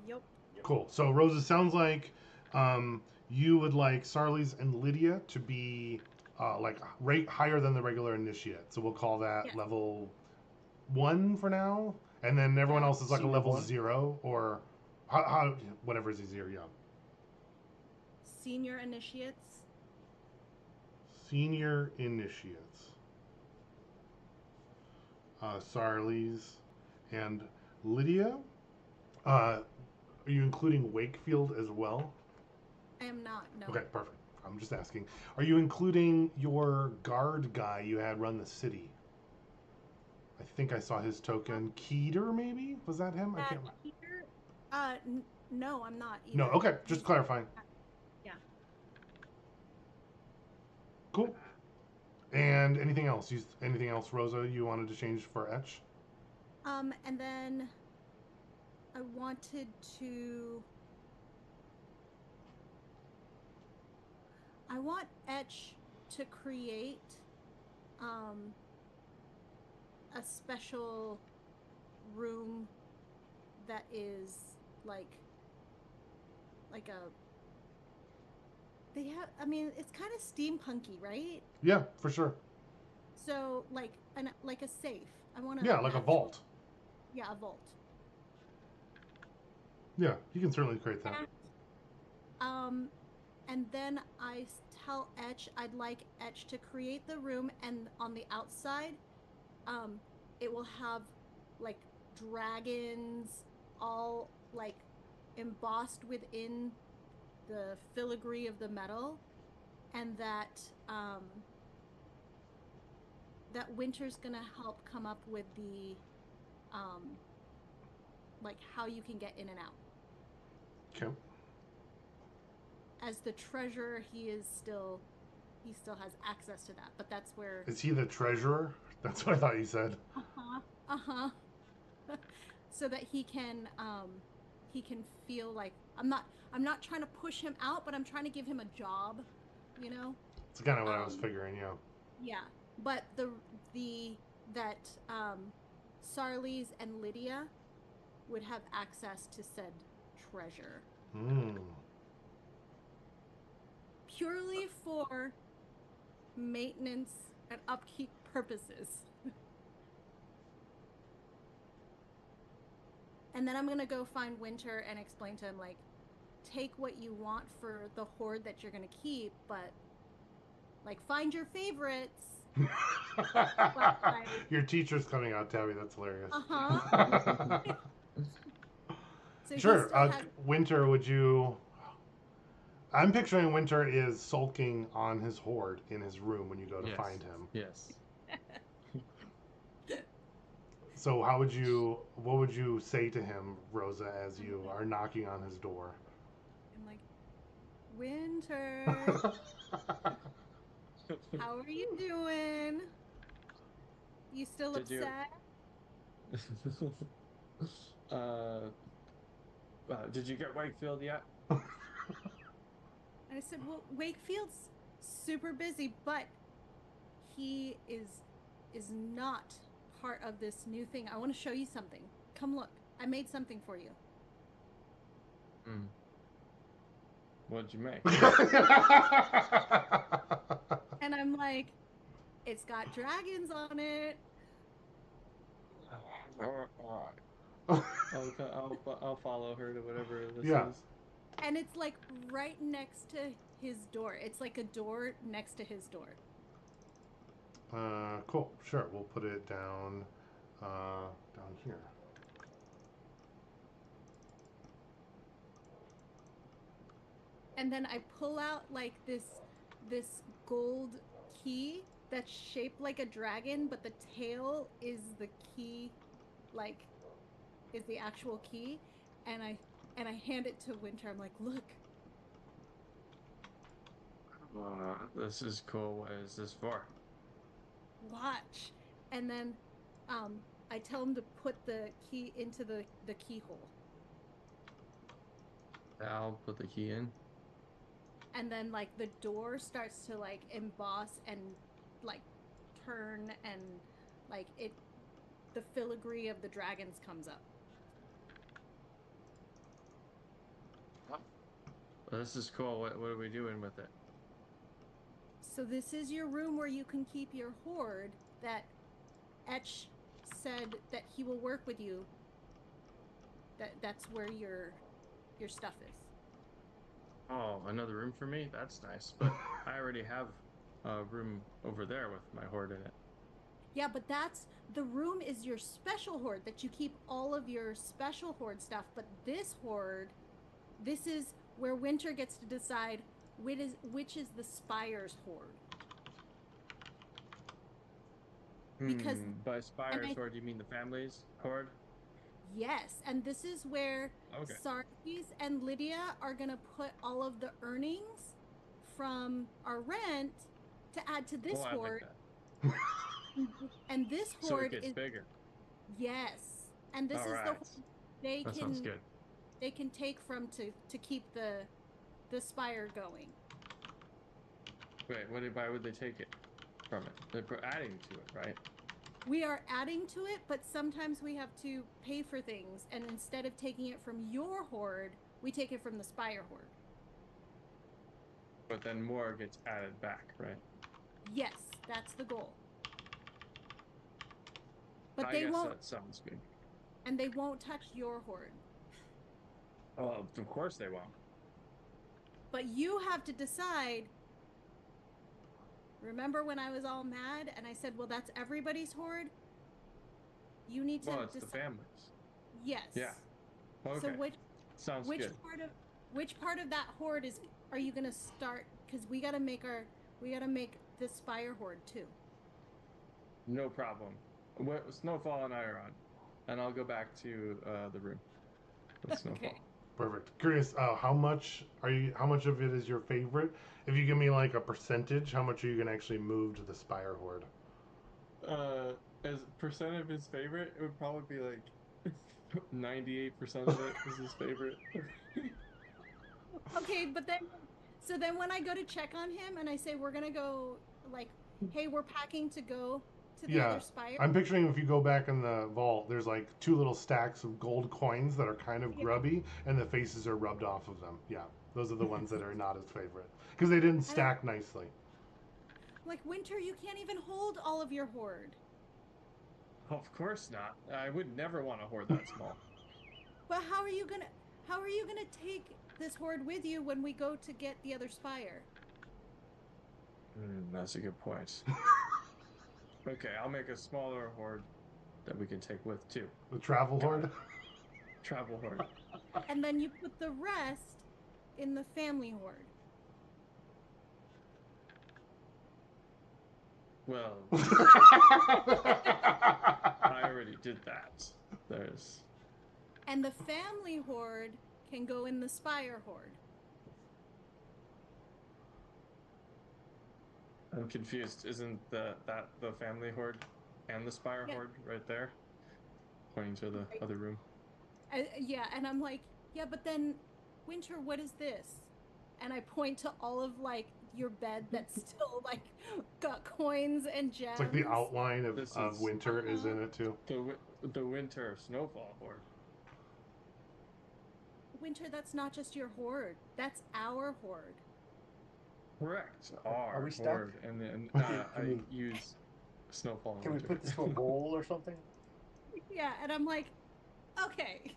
Yep. Cool. So Rosa, sounds like you would like Sarlis and Lydia to be like rate higher than the regular initiate. So we'll call that Yes. level 1 for now, and then everyone Yeah. else is like a Senior level 1? 0, or how whatever is easier. Yeah. Senior initiates. Senior initiates. Sarlis and Lydia. Are you including Wakefield as well? I am not. No. Okay, perfect. I'm just asking. Are you including your guard guy you had run the city? I think I saw his token. Keeter, maybe? Was that him? I can't remember. Peter? No, I'm not either. No, okay, just clarifying. Yeah. Cool. And anything else? Anything else, Rosa, you wanted to change for Etch? And then I wanted to. I want Etch to create a special room that is like a they have I mean it's kind of steampunky, right? Yeah, for sure. So like a safe. I want to Yeah, like a vault. Yeah, a vault. Yeah, you can certainly create that. And then I tell Etch I'd like Etch to create the room, and on the outside, it will have like dragons all like embossed within the filigree of the metal, and that Winter's gonna help come up with the like how you can get in and out. Okay. As the treasurer, he still has access to that, but that's where. Is he the treasurer? That's what I thought you said. So that he can feel like I'm not trying to push him out, but I'm trying to give him a job, you know. It's kind of what I was figuring. Yeah. Yeah, but that Sarlis and Lydia would have access to said treasure. Purely for maintenance and upkeep purposes. And then I'm gonna go find Winter and explain to him, like, take what you want for the hoard that you're gonna keep, but like find your favorites. Your teacher's coming out, Tabby. That's hilarious. So sure. Winter, would you? I'm picturing Winter is sulking on his hoard in his room when you go to find him. Yes. So what would you say to him, Rosa, as you are knocking on his door? I'm like, Winter, how are you doing? You still upset? Did you get Wakefield yet? I said, well, Wakefield's super busy, but he is not part of this new thing. I want to show you something. Come look. I made something for you. What'd you make? And I'm like, It's got dragons on it. I'll follow her to whatever this Yeah. is. And it's like right next to his door. It's like a door next to his door. Cool. Sure. We'll put it down here. And then I pull out like this gold key that's shaped like a dragon, but the tail is the key, like is the actual key, and I hand it to Winter. I'm like, look. This is cool. What is this for? Watch. And then I tell him to put the key into the keyhole. I'll put the key in. And then like the door starts to like emboss and like turn, and like the filigree of the dragons comes up. Well, this is cool. What are we doing with it? So this is your room where you can keep your hoard that Etch said that he will work with you. That's where your stuff is. Oh, another room for me? That's nice. But I already have a room over there with my hoard in it. Yeah, but the room is your special hoard that you keep all of your special hoard stuff. But this hoard, this is where Winter gets to decide which is the Spire's hoard. Because by Spire's hoard, you mean the family's hoard? Yes, and this is where Sarkis and Lydia are going to put all of the earnings from our rent to add to this hoard. I like that. And this So hoard it gets is bigger. Yes. And this is the hoard that sounds good. They can take from to keep the Spire going. Wait, why would they take it from it? They're adding to it, right? We are adding to it, but sometimes we have to pay for things, and instead of taking it from your hoard, we take it from the Spire hoard. But then more gets added back, right? Yes, that's the goal. But I guess that sounds good. And they won't touch your hoard. Oh, of course they won't. But you have to decide. Remember when I was all mad and I said, well, that's everybody's hoard? You need to Well, it's the family's. Yes. Yeah. Okay. So Sounds good. Which part of that hoard are you going to start? Because we got to make this Spire hoard too. No problem. Snowfall and I are on. And I'll go back to the room with Snowfall. Okay. Perfect. Curious, how much of it is your favorite? If you give me like a percentage, how much are you gonna actually move to the Spire hoard? As percent of his favorite, it would probably be like 98% of it is his favorite. Okay, but then when I go to check on him and I say we're gonna go, like, hey, we're packing to go to the other Spire. I'm picturing if you go back in the vault, there's like 2 little stacks of gold coins that are kind of grubby, and the faces are rubbed off of them. Yeah, those are the ones that are not his favorite because they didn't stack nicely. Like, Winter, you can't even hold all of your hoard. Of course not. I would never want a hoard that small. But how are you gonna take this hoard with you when we go to get the other Spire? That's a good point. Okay, I'll make a smaller hoard that we can take with too. The travel hoard? Travel hoard. And then you put the rest in the family hoard. Well, I already did that. And the family hoard can go in the Spire hoard. I'm confused. Isn't that the family hoard and the Spire hoard right there? Pointing to the other room. Yeah, and I'm like, yeah, but then, Winter, what is this? And I point to all of, like, your bed that's still, like, got coins and gems. It's like the outline of Winter is in it, too. The Winter Snowfall hoard. Winter, that's not just your hoard. That's our hoard. Correct. Are we stuck? Horde, and then I we- use Snowfall. Can we Winter. put this to a roll or something? Yeah, and I'm like, okay.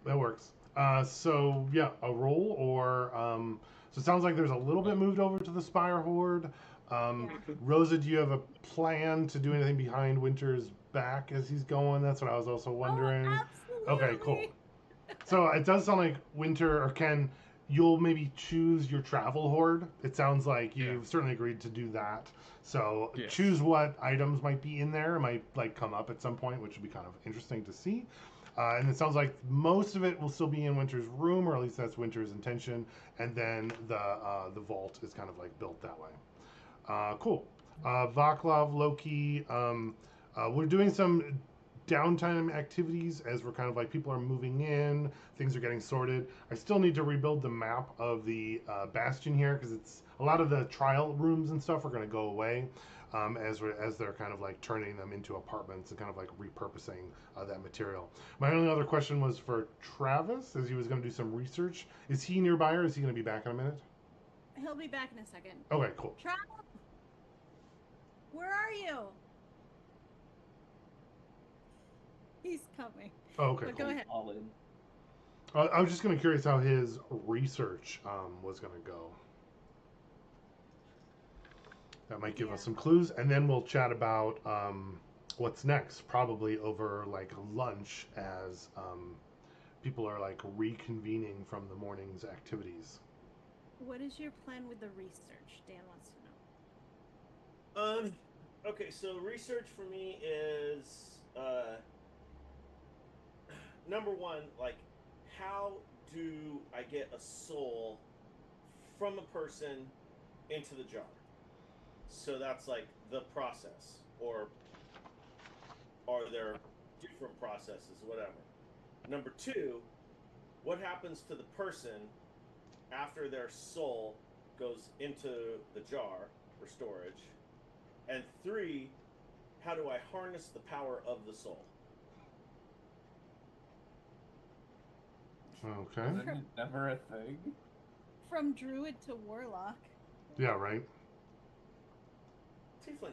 That works. So yeah, a roll or so it sounds like there's a little bit moved over to the Spire Horde. Yeah. Rosa, do you have a plan to do anything behind Winter's back as he's going? That's what I was also wondering. Oh, absolutely. Okay, cool. So it does sound like Winter or Ken, you'll maybe choose your travel horde. It sounds like you've certainly agreed to do that. So Yes. choose what items might be in there. It might like come up at some point, which would be kind of interesting to see. And it sounds like most of it will still be in Winter's room, or at least that's Winter's intention. And then the vault is kind of like built that way. Cool. Vaclav, Loki, we're doing some downtime activities as we're kind of like people are moving in, things are getting sorted. I still need to rebuild the map of the bastion here because it's a lot of the trial rooms and stuff are going to go away as they're kind of like turning them into apartments and kind of like repurposing that material. My only other question was for Travis, as he was going to do some research. Is he nearby or is he going to be back in a minute? He'll be back in a second. Okay, cool. Travel, where are you? He's coming. Oh, okay, But cool. go ahead. All in. I was just kind of curious how his research was going to go. That might give us some clues, and then we'll chat about what's next, probably over like lunch as people are like reconvening from the morning's activities. What is your plan with the research? Dan wants to know. Okay, so research for me is number one, like, how do I get a soul from a person into the jar? So that's like the process, or are there different processes, whatever. Number two, what happens to the person after their soul goes into the jar for storage? And three, how do I harness the power of the soul? Okay. Isn't it never a thing? From druid to warlock. Yeah, right. Tiefling.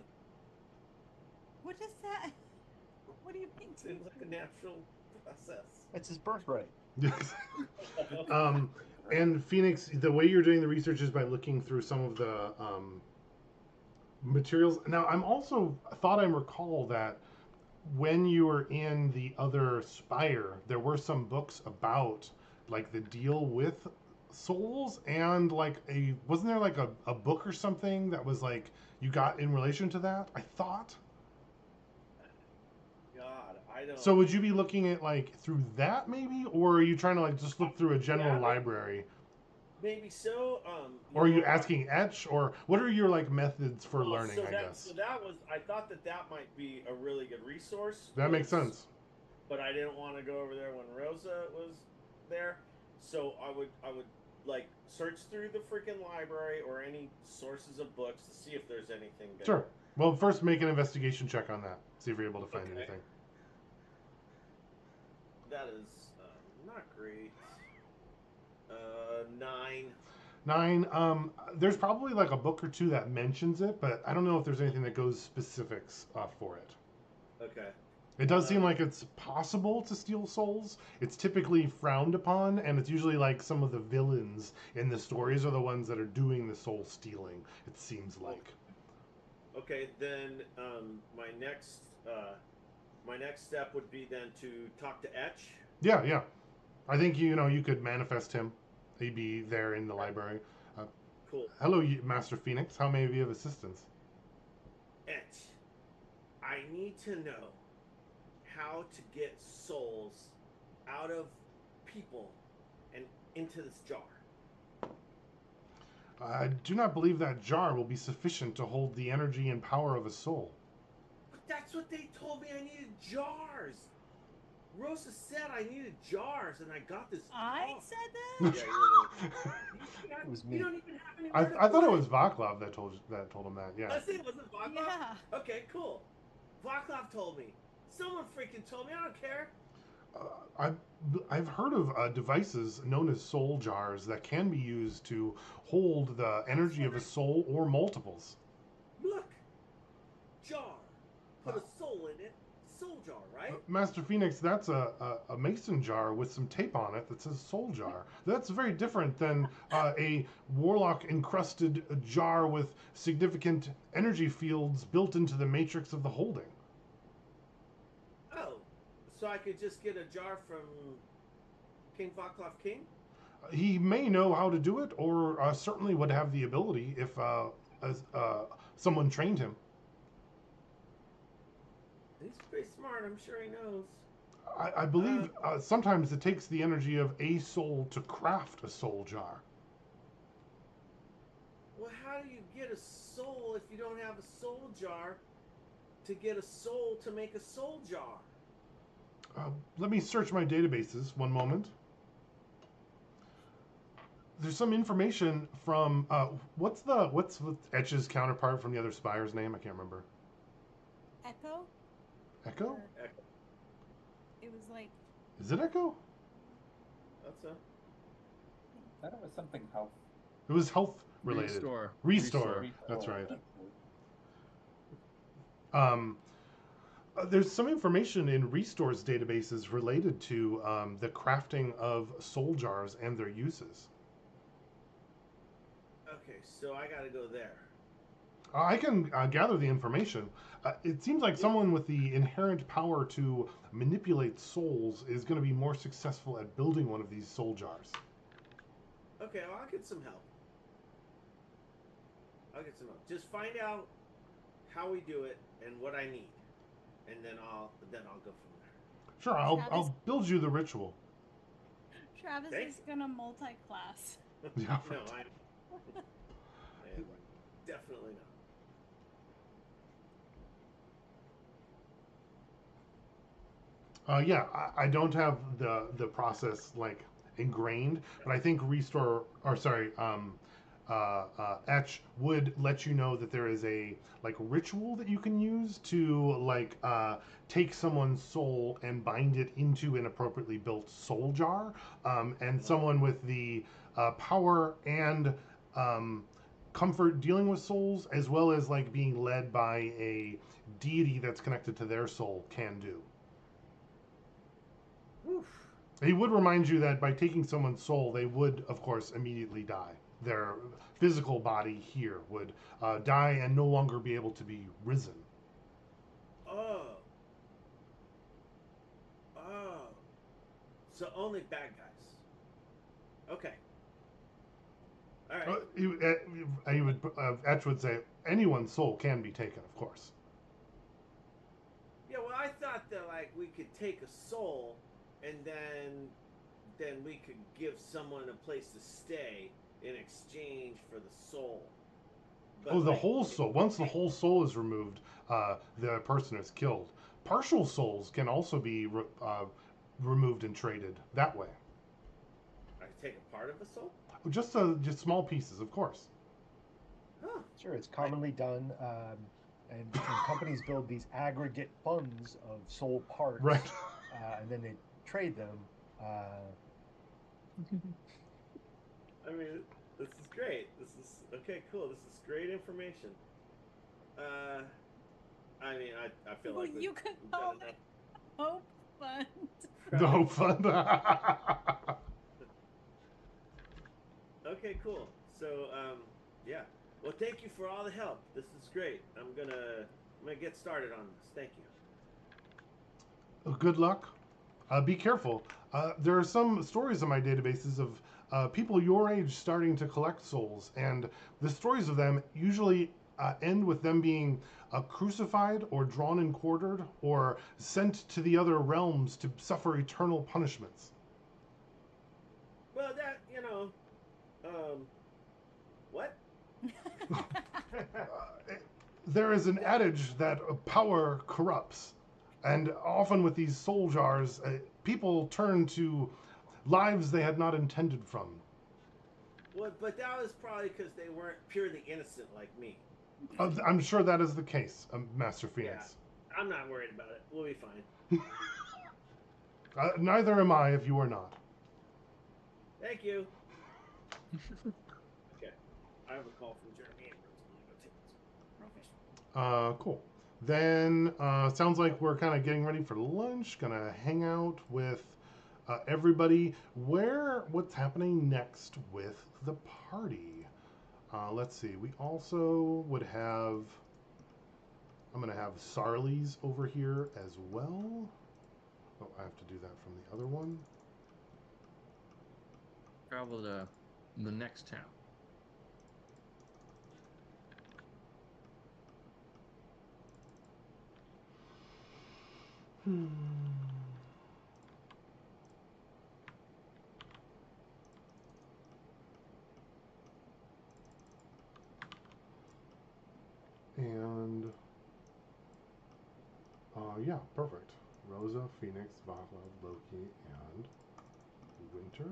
What is that? What do you mean? Seems like a natural process. It's his birthright. Yes. And Phoenix, the way you're doing the research is by looking through some of the materials. Now, I'm also thought I recall that when you were in the other Spire, there were some books about like the deal with souls, and like wasn't there like a book or something that was like you got in relation to that? I thought. God, I don't. So would you be looking at like through that maybe, or are you trying to like just look through a general Yeah, library? Maybe so. Or are you know, asking Etch, or what are your like methods for learning? So I that, guess So that was. I thought that might be a really good resource. that makes sense. But I didn't want to go over there when Rosa was there, so I would like search through the freaking library or any sources of books to see if there's anything good. Sure. Well, first make an investigation check on that. See if you're able to find Okay. anything. That is not great. 9. 9. There's probably like a book or two that mentions it, but I don't know if there's anything that goes specifics for it. Okay. It does seem like it's possible to steal souls. It's typically frowned upon, and it's usually like some of the villains in the stories are the ones that are doing the soul stealing. It seems like. Okay, then my next step would be then to talk to Etch. Yeah. I think you could manifest him. He'd be there in the library. Cool. Hello, Master Phoenix. How may I be of assistance? Etch, I need to know how to get souls out of people and into this jar. I do not believe that jar will be sufficient to hold the energy and power of a soul. But that's what they told me. I needed jars. Rosa said I needed jars, and I got this. I Oh. said that? Yeah, It was you me. don't even have any. I thought it was Vaclav that told him that. Yeah. I think it wasn't Vaclav. Yeah. Okay, cool. Vaclav told me. Someone freaking told me. I don't care. I've I've heard of devices known as soul jars that can be used to hold the energy of a soul or multiples. Look, jar. Put a soul in it. Soul jar, right? Master Phoenix, that's a mason jar with some tape on it that says soul jar. That's very different than a warlock encrusted jar with significant energy fields built into the matrix of the holding. Oh, so I could just get a jar from King Vaclav King? He may know how to do it, or certainly would have the ability if someone trained him. He's pretty smart. I'm sure he knows. I believe sometimes it takes the energy of a soul to craft a soul jar. Well, how do you get a soul if you don't have a soul jar to get a soul to make a soul jar? Let me search my databases. One moment. There's some information from what's Etch's counterpart from the other Spire's name? I can't remember. Echo? Echo? Or it was like Is it Echo? That's a. That was something health. It was health related. Restore. Restore. That's right. There's some information in Restore's databases related to the crafting of soul jars and their uses. Okay, so I gotta go there. I can gather the information. It seems like someone with the inherent power to manipulate souls is going to be more successful at building one of these soul jars. Okay, well, I'll get some help. I'll get some help. Just find out how we do it and what I need, and then I'll go from there. Sure, I'll build you the ritual. Travis Thanks. is gonna multi-class. Yeah. No, I am definitely not. Yeah, I don't have the process like ingrained, but I think Restore or sorry, Etch would let you know that there is a like ritual that you can use to like take someone's soul and bind it into an appropriately built soul jar, and someone with the power and comfort dealing with souls, as well as like being led by a deity that's connected to their soul, can do. Oof. He would remind you that by taking someone's soul, they would, of course, immediately die. Their physical body here would die and no longer be able to be risen. Oh. Oh. So only bad guys. Okay. All right. He would, Etch would say, anyone's soul can be taken, of course. Yeah, well, I thought that like we could take a soul, and then we could give someone a place to stay in exchange for the soul. But, Oh, the like, whole soul. Once the whole soul is removed, the person is killed. Partial souls can also be removed and traded that way. I could take a part of a soul. Just small pieces, of course. Huh. Sure, it's commonly done, and companies build these aggregate funds of soul parts, Right. And then they trade them. I mean, this is great. This is okay. Cool. This is great information. I mean, I feel Well, like you we've could done hope, enough. hope fund. The Hope Fund. Okay, cool. So, yeah. Well, thank you for all the help. This is great. I'm gonna get started on this. Thank you. Good luck. Be careful. There are some stories in my databases of people your age starting to collect souls, and the stories of them usually end with them being crucified or drawn and quartered or sent to the other realms to suffer eternal punishments. Well, that what? There is an adage that power corrupts, and often with these soul jars, people turn to lives they had not intended from. Well, but that was probably because they weren't purely innocent like me. I'm sure that is the case, Master Phoenix. Yeah, I'm not worried about it. We'll be fine. Neither am I if you are not. Thank you. Okay. I have a call from Jeremy Abrams. I'm gonna go take this. Cool. Then sounds like we're kind of getting ready for lunch. Gonna hang out with everybody. What's happening next with the party? Let's see. We also would have. I'm gonna have Sarli's over here as well. Oh, I have to do that from the other one. Travel to the next town. And yeah, perfect. Rosa, Phoenix, Vaclav, Loki, and Winter.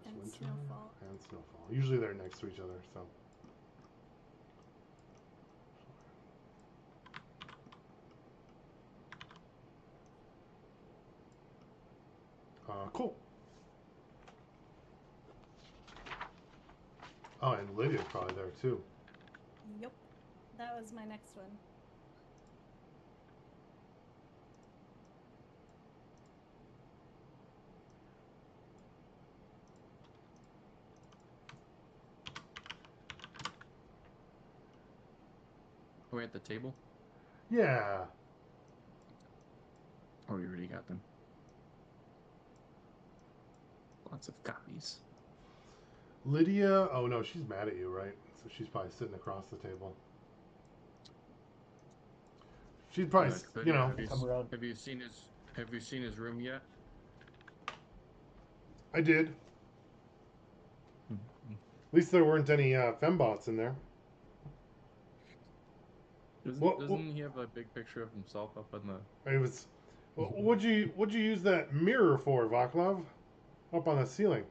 And Winter Snowfall. and Snowfall. Usually they're next to each other, so. Cool. Oh, and Lydia's probably there too. Yep. That was my next one. Are we at the table? Yeah. Oh, we already got them. Lots of copies. Lydia, oh no, she's mad at you, right? So she's probably sitting across the table. She's probably, Lydia, you know. Come around. Have you seen his room yet? I did. At least there weren't any fembots in there. Doesn't he have a big picture of himself up on the? It was. What'd you use that mirror for, Vaclav? Up on the ceiling.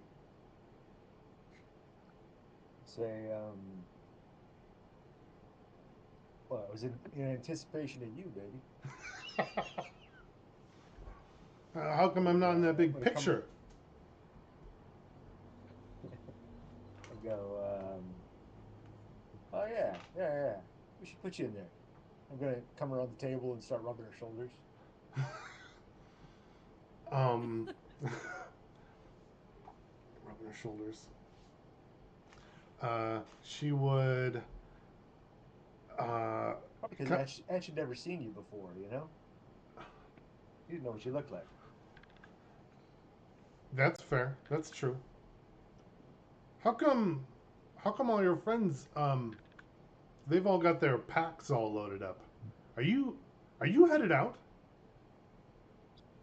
Say, well, it was in anticipation of you, baby. How come I'm not in that big Wanna come- picture? I go, oh yeah. We should put you in there. I'm gonna come around the table and start rubbing her shoulders. Rubbing her shoulders. She would. Because Ash had never seen you before, you know? You didn't know what you looked like. That's fair. That's true. How come all your friends they've all got their packs all loaded up? Are you headed out?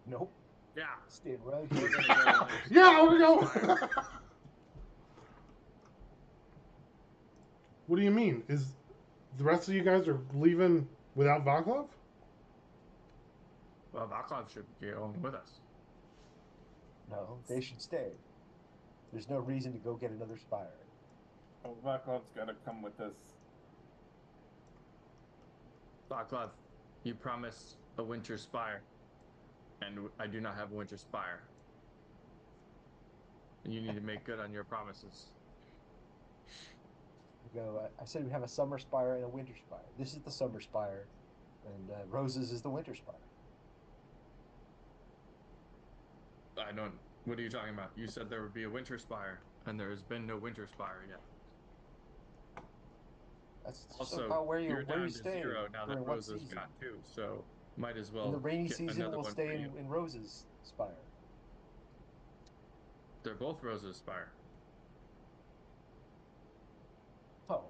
Nope. Yeah. Staying right here. Yeah, we go. What do you mean? Is the rest of you guys are leaving without Vaclav? Well, Vaclav should be going with us. No, they should stay. There's no reason to go get another spire. Oh, Vaclav's gotta come with us. Vaclav, you promised a winter spire, and I do not have a winter spire. You need to make good on your promises. I go, I said we have a summer spire and a winter spire. This is the summer spire, and Rose's is the winter spire. I don't. What are you talking about? You said there would be a winter spire, and there has been no winter spire yet. That's Also, about where you're you down to stay zero now that during what Rose has season. got two, so might as well. In the rainy get season, another we'll one stay for you. in Rose's spire. They're both Rose's spire. Oh,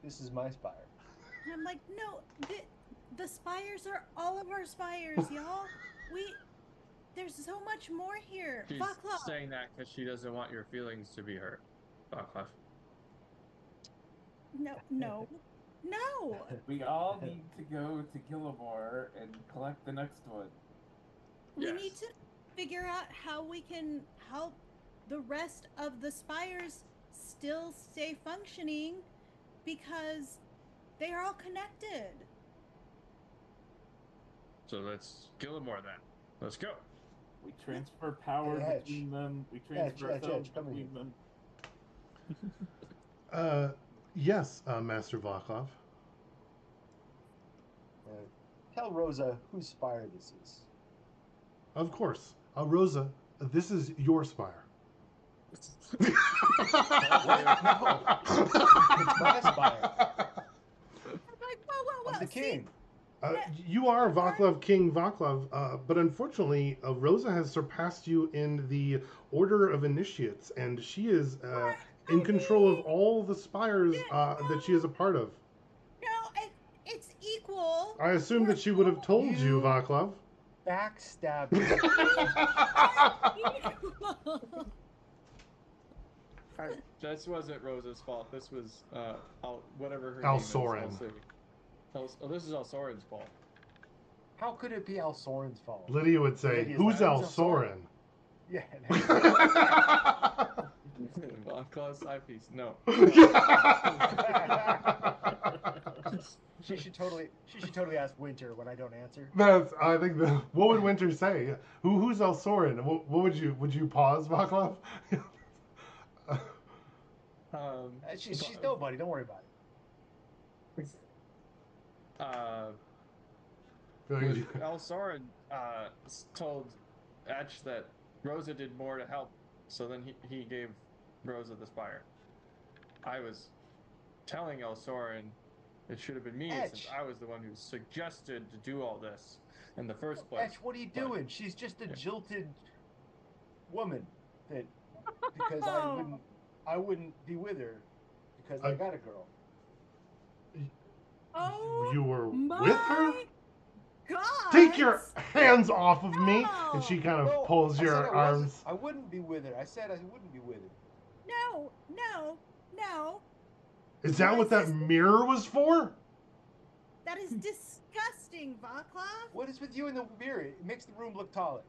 this is my spire. And I'm like, no, the spires are all of our spires, y'all. There's so much more here. She's Vaclav. saying that because she doesn't want your feelings to be hurt. Vaclav. No. We all need to go to Gillimore and collect the next one. We Yes. need to figure out how we can help the rest of the spires still stay functioning because they are all connected. So let's Gillimore then. Let's go. We transfer power Hey, Edge. between them. We transfer Edge, ourselves come in between them. Yes, Master Vaclav. Tell Rosa whose spire this is. Of course. Rosa, this is your spire. It's my spire. I'm like, whoa. I'm the king. You are Vaclav, King Vaclav, but unfortunately, Rosa has surpassed you in the Order of Initiates, and she is in control of all the spires that she is a part of. No, it's equal. I assume that she would have told you, Vaclav. Backstab. This wasn't Rosa's fault. This was whatever her Alsorin. name is. This is Alsorin's fault. How could it be Alsorin's fault? Lydia would say, Lydia's "Who's like, Alsorin?" Yeah. Vaclav's eyepiece. No. She should totally ask Winter when I don't answer. I think what would Winter say? Who's Alsorin? What would you pause, Vaclav? She's nobody. Don't worry about it. Alsorin told Etch that Rosa did more to help, so then he gave Rosa the spire. I was telling Alsorin it should have been me, since I was the one who suggested to do all this in the first place. Etch, what are you doing? She's just a jilted woman that because I wouldn't be with her because I got a girl. Oh, you were my with her? God! Take your hands off of me! No. And she kind of pulls your arms. I wouldn't be with her. I said I wouldn't be with her. No. Is that what that mirror was for? That is disgusting, Vaclav. What is with you in the mirror? It makes the room look taller.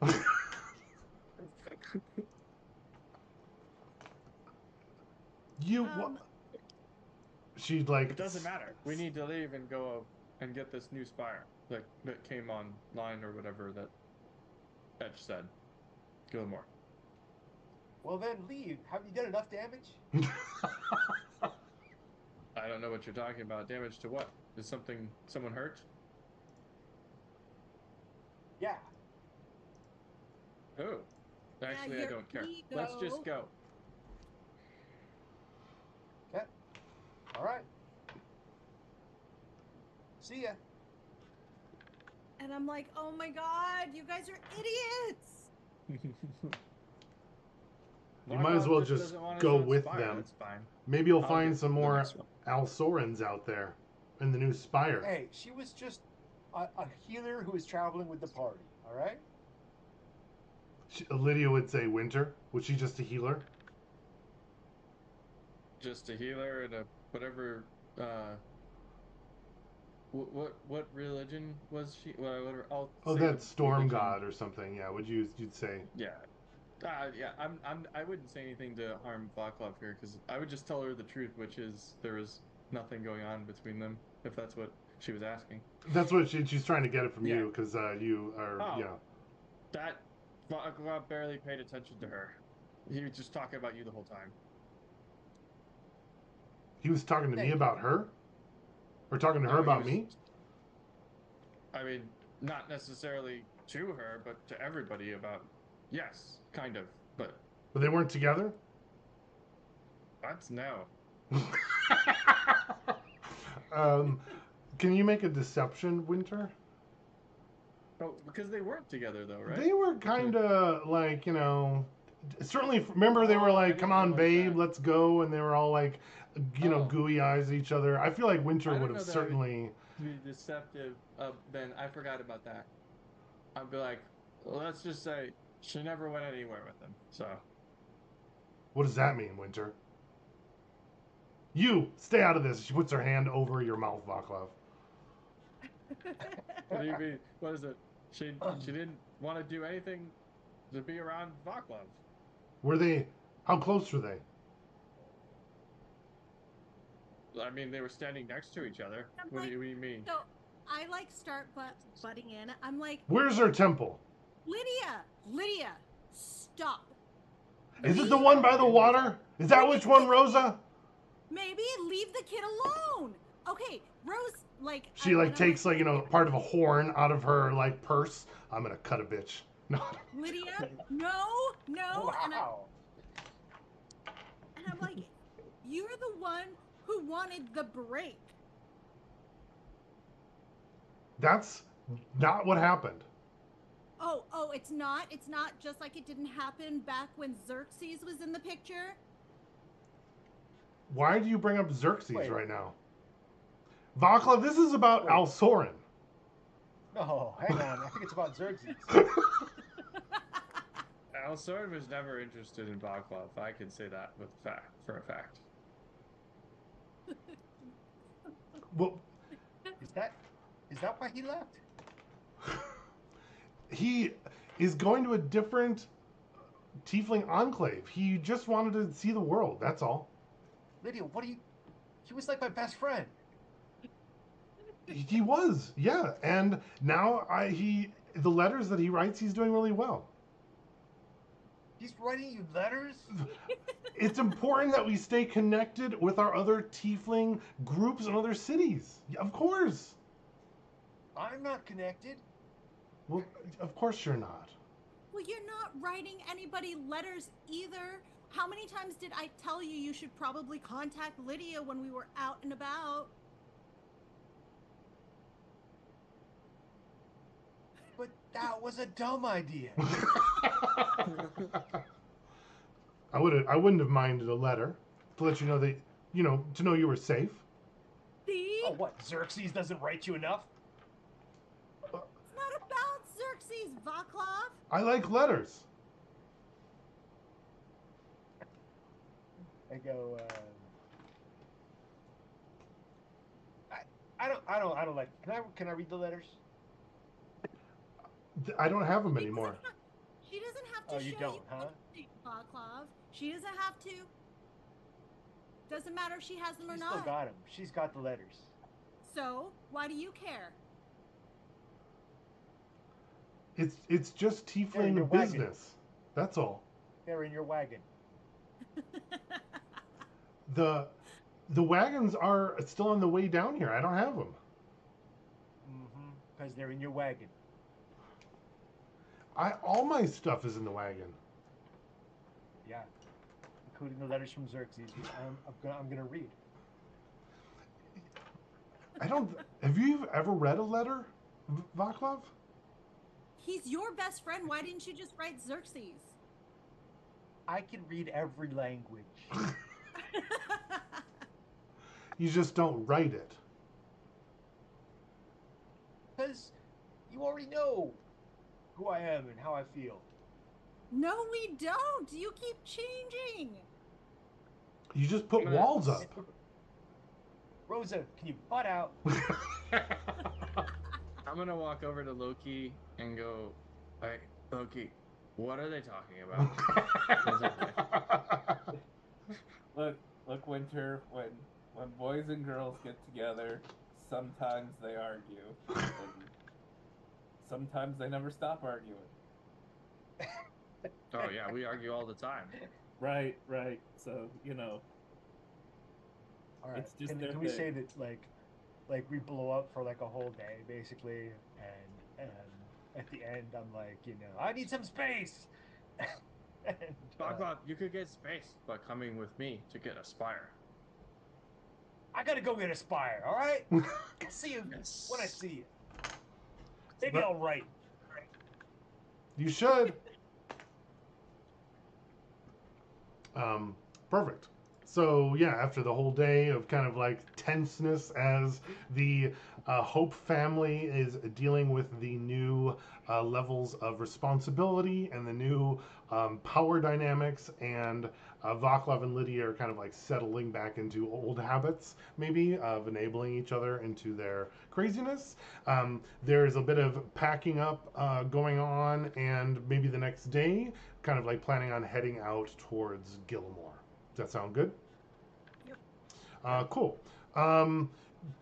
She'd like. It doesn't matter. We need to leave and go and get this new spire that came online or whatever that Etch said. Gilmore. Well then, leave. Have you done enough damage? I don't know what you're talking about. Damage to what? Is someone hurt? Yeah. Oh. Actually, I don't care. Let's just go. Okay. All right. See ya. And I'm like, oh my God, you guys are idiots. You might as well just go with spire. them. That's fine. Maybe you'll find some more Alsorins out there in the new spire. Hey, she was just a healer who was traveling with the party. All right. Lydia would say Winter. Was she just a healer? Just a healer and a whatever. What religion was she? Whatever. That's Storm God or something. Yeah. You'd say? Yeah. Yeah. I wouldn't say anything to harm Vaclav here because I would just tell her the truth, which is there was nothing going on between them. If that's what she was asking. That's what she's trying to get it from you because you are. That Vaclav barely paid attention to her. He was just talking about you the whole time. He was talking to me about her? Or talking to her about me? I mean, not necessarily to her, but to everybody about... Yes, kind of, but... But they weren't together? What? No. Can you make a deception, Winter? Oh, because they weren't together, though, right? They were kind of like, certainly, remember they were like, come on, babe, let's go. And they were all like, gooey eyes at each other. I feel like Winter would have certainly... be deceptive. Then I forgot about that. I'd be like, let's just say she never went anywhere with him, so... What does that mean, Winter? You, stay out of this. She puts her hand over your mouth, Vaclav. What do you mean? What is it? She didn't want to do anything to be around Vaclav. Were they... How close were they? I mean, they were standing next to each other. What do you mean? So I start butting in. I'm like... Where's her temple? Lydia, stop. Is it the one by the water? Is that which one, Rosa? Maybe leave the kid alone. Okay, Rose, like She like takes like part of a horn out of her like purse. I'm gonna cut a bitch. No. Lydia, no, Wow. and I'm like, you're the one who wanted the break. That's not what happened. Oh, it's not just like it didn't happen back when Xerxes was in the picture. Why do you bring up Xerxes Wait. right now? Vaclav, this is about Wait. Alsorin. No, hang on. I think it's about Xerxes. Alsord was never interested in Vaclav. I can say that for a fact. Well, Is that why he left? he is going to a different tiefling enclave. He just wanted to see the world. That's all. Lydia, he was like my best friend. He was, yeah. And now the letters that he writes, he's doing really well. He's writing you letters? It's important that we stay connected with our other tiefling groups and other cities. Of course. I'm not connected. Well, of course you're not. Well, you're not writing anybody letters either. How many times did I tell you should probably contact Lydia when we were out and about? But that was a dumb idea. I wouldn't have minded a letter to let you know that, to know you were safe. See? Oh, what? Xerxes doesn't write you enough? It's not about Xerxes, Vaclav. I like letters. I go, I don't like. Can I read the letters? I don't have them anymore. She doesn't have to Oh, show you don't, huh? Vaclav. She doesn't have to. Doesn't matter if she has them or She's not. still got them. She's got the letters. So why do you care? It's just They're in tiefling your wagon. business. That's all. They're in your wagon. The wagons are still on the way down here. I don't have them. Mm-hmm. Because they're in your wagon. All my stuff is in the wagon. Yeah. Including the letters from Xerxes, which I'm gonna read. Have you ever read a letter, Vaclav? He's your best friend. Why didn't you just write Xerxes? I can read every language. You just don't write it. Because you already know who I am and how I feel. No, we don't. You keep changing. You just put walls up. Rosa, can you butt out? I'm gonna walk over to Loki and go, "Hey, Loki, what are they talking about?" Look, Winter. When boys and girls get together, sometimes they argue, and sometimes they never stop arguing. Oh yeah, we argue all the time. Right. So All right. It's just their can we thing. say that like we blow up for like a whole day basically, and at the end I'm like, I need some space. and, Vaclav, you could get space by coming with me to get a spire. I gotta go get a spire. All right. I'll see you Yes. when I see you. Maybe I'll write. You should. Perfect. So yeah, after the whole day of kind of like tenseness as the Hope family is dealing with the new levels of responsibility and the new power dynamics, and Vaclav and Lydia are kind of like settling back into old habits, maybe, of enabling each other into their craziness. There's a bit of packing up going on, and maybe the next day, kind of like planning on heading out towards Gilmore. Does that sound good? Yep. Cool.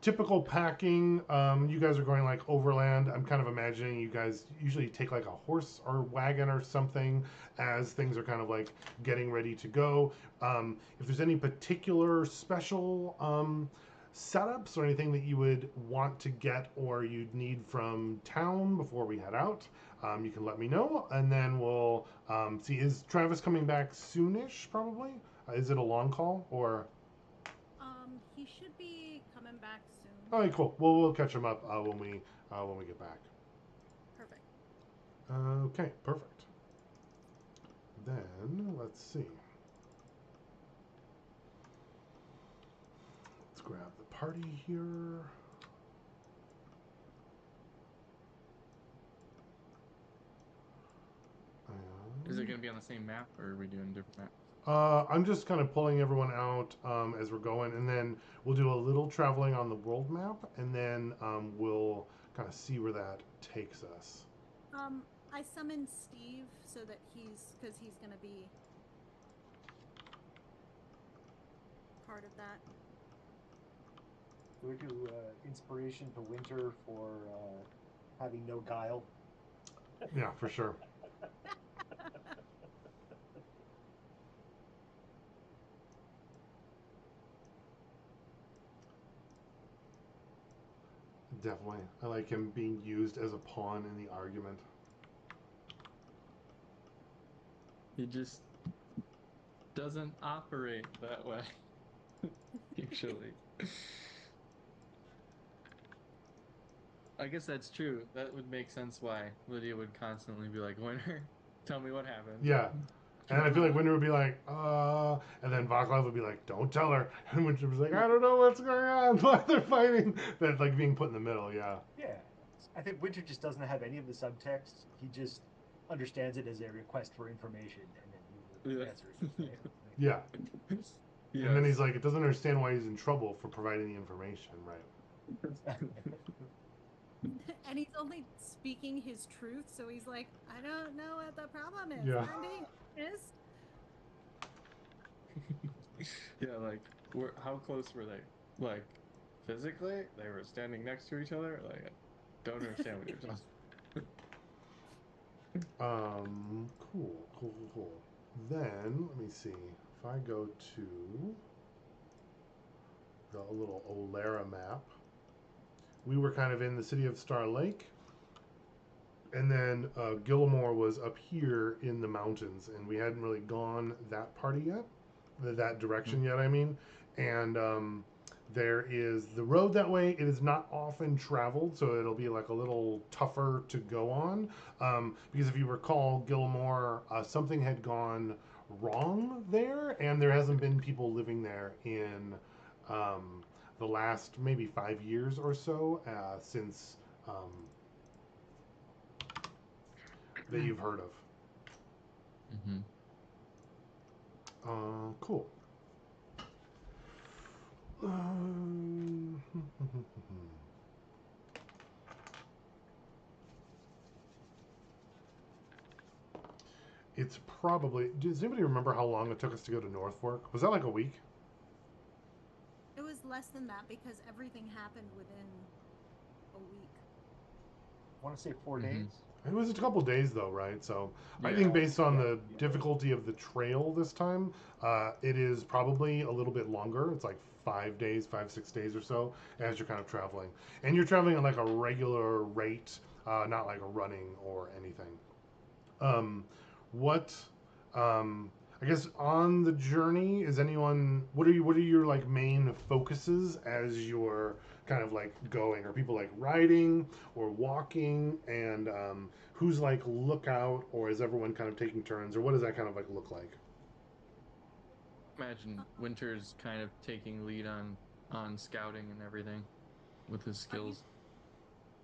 typical packing, you guys are going like overland. I'm kind of imagining you guys usually take like a horse or wagon or something as things are kind of like getting ready to go. If there's any particular special setups or anything that you would want to get or you'd need from town before we head out, you can let me know, and then we'll see. Is Travis coming back soonish? Probably. Is it a long call or? He should be coming back soon. All right, cool. Well, we'll catch him up when we get back. Perfect. Okay, perfect. Then let's see. Let's grab the party here. Is it going to be on the same map, or are we doing different maps? I'm just kind of pulling everyone out as we're going, and then we'll do a little traveling on the world map, and then we'll kind of see where that takes us. I summoned Steve so that because he's gonna be part of that. Do we do inspiration to Winter for having no guile? Yeah, for sure. Definitely. I like him being used as a pawn in the argument. He just doesn't operate that way, usually. I guess that's true. That would make sense why Lydia would constantly be like, Winter, tell me what happened. Yeah. And I feel like Winter would be like, and then Vaclav would be like, don't tell her. And Winter was like, I don't know what's going on. Why they're fighting. That like being put in the middle, yeah. Yeah. I think Winter just doesn't have any of the subtext. He just understands it as a request for information, and then he will answer it. Yeah. Yes. And then he's like, it doesn't understand why he's in trouble for providing the information, right? And he's only speaking his truth, so he's like, I don't know what the problem is. Yeah. I'm being honest. Yeah, like, how close were they? Like, physically? They were standing next to each other? Like, I don't understand what you're talking Cool. Then, let me see. If I go to the little Olara map, we were kind of in the city of Star Lake. And then Gilmore was up here in the mountains, and we hadn't really gone that party yet, that direction yet, I mean. And there is the road that way. It is not often traveled, so it'll be like a little tougher to go on. Because if you recall, Gilmore, something had gone wrong there, and there hasn't been people living there in the last maybe 5 years or so since. That you've heard of. Cool. It's probably. Does anybody remember how long it took us to go to Northfork? Was that like a week? It was less than that because everything happened within a week. I want to say 4 days. It was a couple days though, right? So I Yeah. think based on the difficulty of the trail this time, it is probably a little bit longer. It's like 5 days, 5, 6 days or so as you're kind of traveling. And you're traveling at like a regular rate, not like a running or anything. What I guess on the journey is anyone what are your like main focuses as you're kind of like going? Are people like riding or walking, and who's like lookout, or is everyone kind of taking turns, or what does that kind of like look like? Imagine Winter's kind of taking lead on scouting and everything with his skills.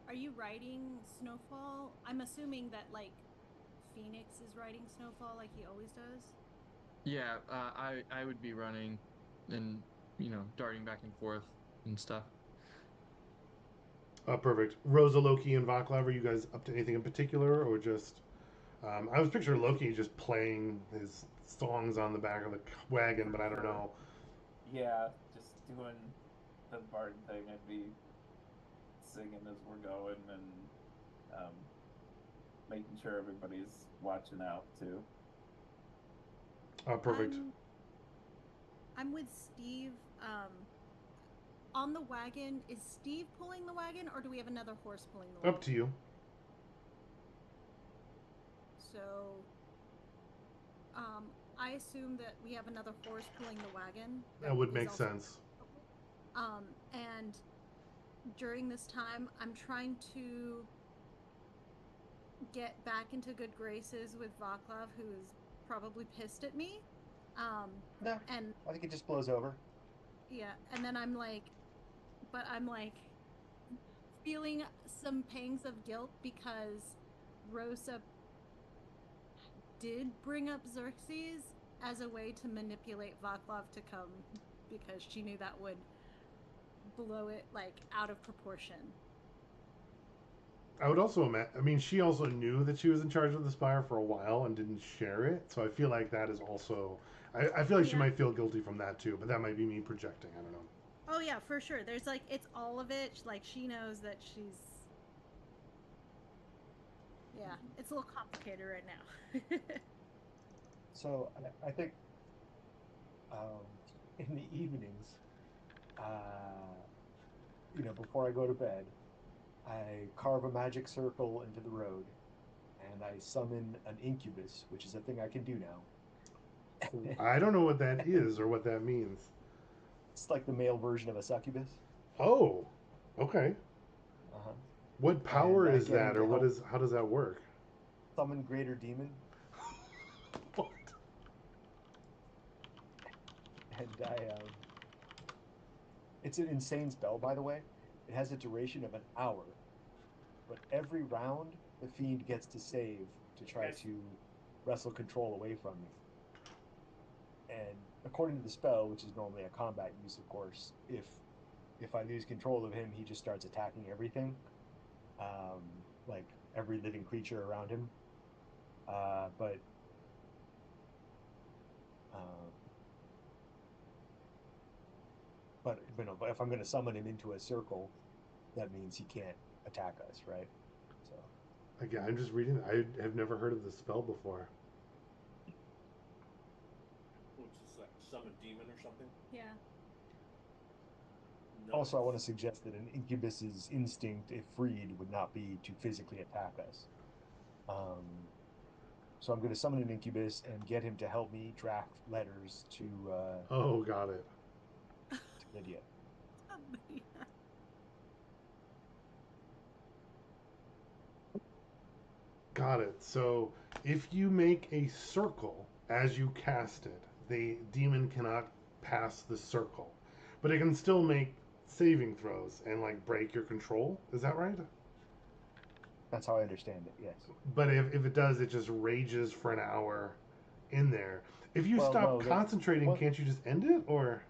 Are you riding Snowfall? I'm assuming that like Phoenix is riding Snowfall like he always does. Yeah, I would be running and, darting back and forth and stuff. Perfect. Rosa, Loki, and Vaclav, are you guys up to anything in particular, or just? I was picturing Loki just playing his songs on the back of the wagon, but I don't know. Yeah, just doing the bard thing, I'd be singing as we're going and making sure everybody's watching out too. Oh, perfect. I'm with Steve. On the wagon, is Steve pulling the wagon, or do we have another horse pulling the wagon? Up to you. So, I assume that we have another horse pulling the wagon. That would is make also- sense. And during this time, I'm trying to get back into good graces with Vaclav, who is probably pissed at me. No, And I think it just blows over. yeah, and then I'm like feeling some pangs of guilt because Rosa did bring up Xerxes as a way to manipulate Vaclav to come because she knew that would blow it like out of proportion. I would also imagine. I mean, she also knew that she was in charge of the spire for a while and didn't share it. So I feel like that is also. I feel like she Yeah. might feel guilty from that too, but that might be me projecting. I don't know. Oh yeah, for sure. There's like it's all of it. Like she knows that she's. Yeah, it's a little complicated right now. So I think in the evenings, before I go to bed, I carve a magic circle into the road, and I summon an incubus, which is a thing I can do now. I don't know what that is or what that means. It's like the male version of a succubus. Oh, okay. Uh-huh. What power And I is get him that, to or what help is? How does that work? Summon greater demon, What? and it's an insane spell, by the way. It has a duration of an hour, but every round the fiend gets to save to try Yes. to wrestle control away from me. And according to the spell, which is normally a combat use, of course, if I lose control of him, he just starts attacking everything, like every living creature around him. But if I'm going to summon him into a circle, that means he can't attack us, right? So Again, I'm just reading. I have never heard of this spell before. Which is like summon demon or something. Yeah. No. also, I want to suggest that an incubus's instinct, if freed, would not be to physically attack us. So I'm going to summon an incubus and get him to help me draft letters to Oh, got it. Lydia. Got it. So if you make a circle as you cast it, the demon cannot pass the circle, but it can still make saving throws and like break your control. Is that right? That's how I understand it. Yes. But if it does, it just rages for an hour in there. If you Well, stop no, concentrating, what- can't you just end it? Or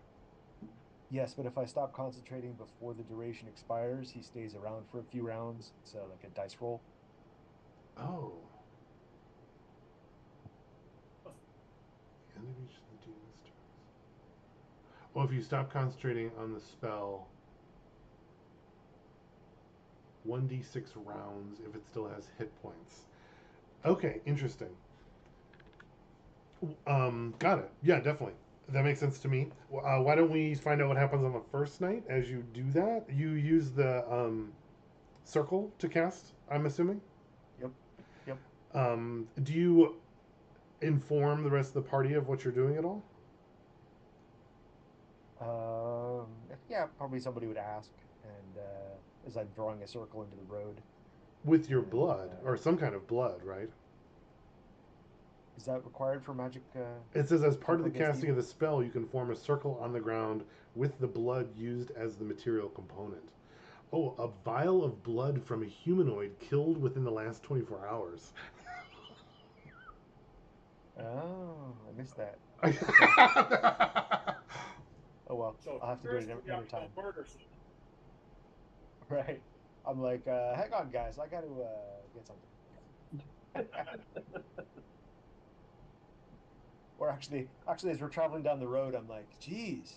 Yes, but if I stop concentrating before the duration expires, he stays around for a few rounds. So like a dice roll. oh, end of each of the demon's turns. Well, if you stop concentrating on the spell, 1d6 rounds if it still has hit points. Okay, interesting. Got it. Yeah, definitely. That makes sense to me. Why don't we find out what happens on the first night as you do that? You use the circle to cast, I'm assuming? Yep. Do you inform the rest of the party of what you're doing at all? Yeah, probably somebody would ask, and as I'm drawing a circle into the road. With your blood, or some kind of blood, right? Is that required for magic? It says, as part of the Circle against casting of the spell, you can form a circle on the ground with the blood used as the material component. Oh, a vial of blood from a humanoid killed within the last 24 hours. Oh, I missed that. I Oh well, So I'll have to do it first we another got time. murder something. Right. I'm like, hang on, guys, I got to get something. Or actually, as we're traveling down the road, I'm like, geez,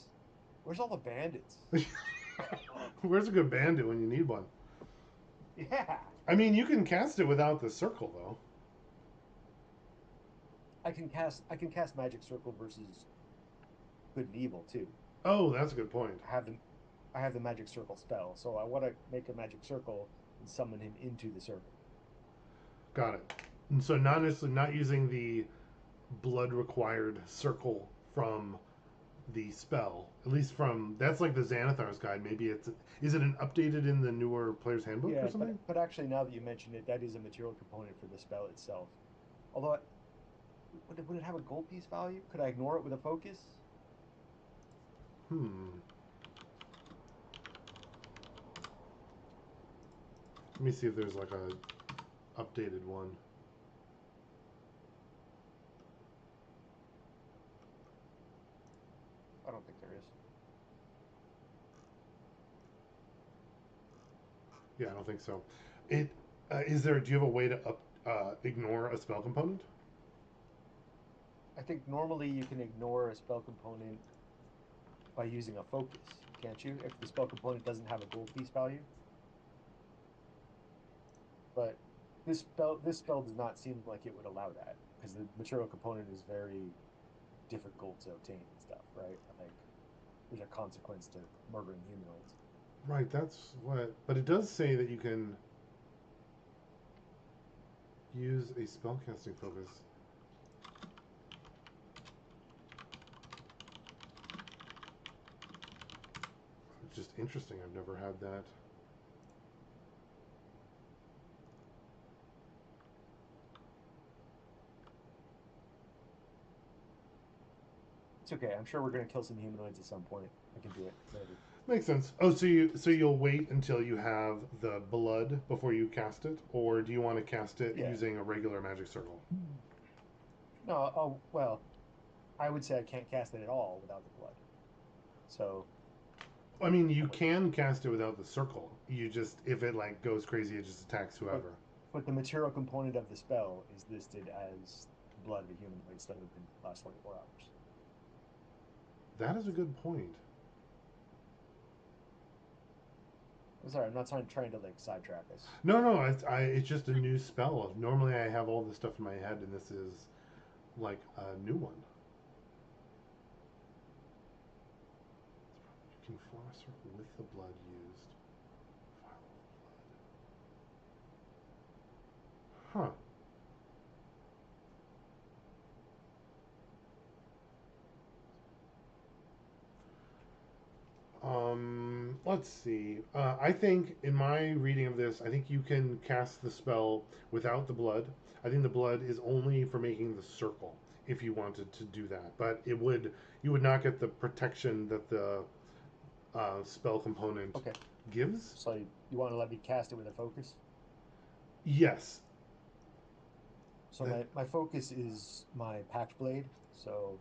where's all the bandits? Where's a good bandit when you need one? Yeah. I mean, you can cast it without the circle, though. I can cast Magic Circle versus Good and Evil too. Oh, that's a good point. I have the Magic Circle spell, so I want to make a Magic Circle and summon him into the circle. Got it. And so not necessarily not using the blood required circle from the spell. At least from that's like the Xanathar's guide. Maybe is it an updated in the newer player's handbook Yeah, or something? but actually, now that you mention it, that is a material component for the spell itself. Although, would it have a gold piece value? Could I ignore it with a focus? Let me see if there's like a updated one. I don't think there is. Yeah, I don't think so. It is there. Do you have a way to ignore a spell component? I think normally you can ignore a spell component by using a focus, can't you? If the spell component doesn't have a gold piece value. But this spell does not seem like it would allow that because the material component is very difficult to obtain and stuff, right? Like there's a consequence to murdering humanoids. Right, that's what. But it does say that you can use a spellcasting focus. It's just interesting. I've never had that. It's okay. I'm sure we're gonna kill some humanoids at some point. I can do it later. Makes sense. Oh, so you'll wait until you have the blood before you cast it, or do you want to cast it Yeah. using a regular magic circle? No, oh well, I would say I can't cast it at all without the blood. So I mean, you can cast it without the circle. You just if it like goes crazy, it just attacks whoever. but the material component of the spell is listed as blood of a humanoid stuck within the last 24 hours. That is a good point. I'm sorry, I'm not trying to like sidetrack us. No, it's just a new spell. Normally, I have all this stuff in my head, and this is like a new one. You can form a circle with the blood used. Follow the blood. Huh. Let's see. I think in my reading of this, I think you can cast the spell without the blood. I think the blood is only for making the circle if you wanted to do that. But you would not get the protection that the spell component gives. So you want to let me cast it with a focus? Yes. So my focus is my pact blade. So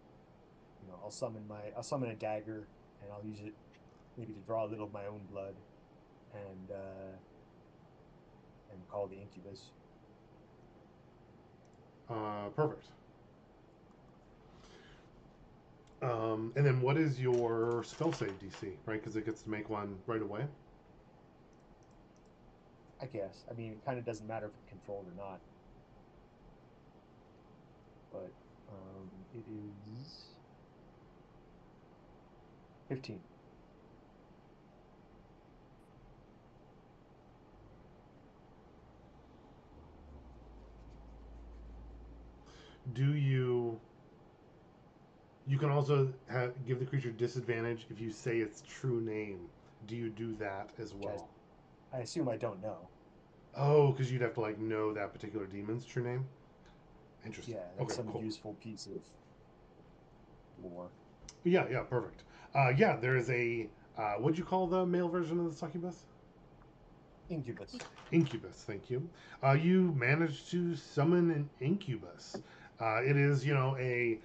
I'll summon a dagger and I'll use it maybe to draw a little of my own blood and call the incubus. Perfect. And then what is your spell save DC, right? Because it gets to make one right away. I guess. I mean, it kind of doesn't matter if it's controlled or not. But it is 15. You can also give the creature disadvantage if you say its true name. Do you do that as well? I assume I don't know. Oh, because you'd have to like know that particular demon's true name. Interesting. Yeah, that's some useful piece of lore. Yeah, perfect. There is a what'd you call the male version of the succubus? Incubus. Incubus, thank you. You managed to summon an incubus. It is, a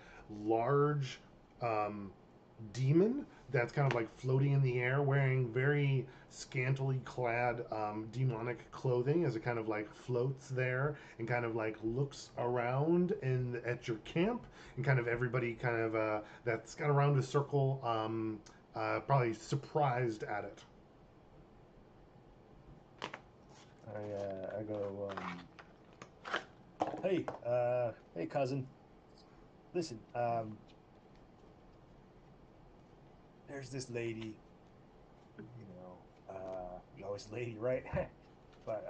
large demon that's kind of like floating in the air, wearing very scantily clad demonic clothing as it kind of like floats there and kind of like looks around at your camp, and kind of everybody kind of that's got around a circle, probably surprised at it. I go, hey, hey, cousin. Listen, there's this lady, you always lady, right? But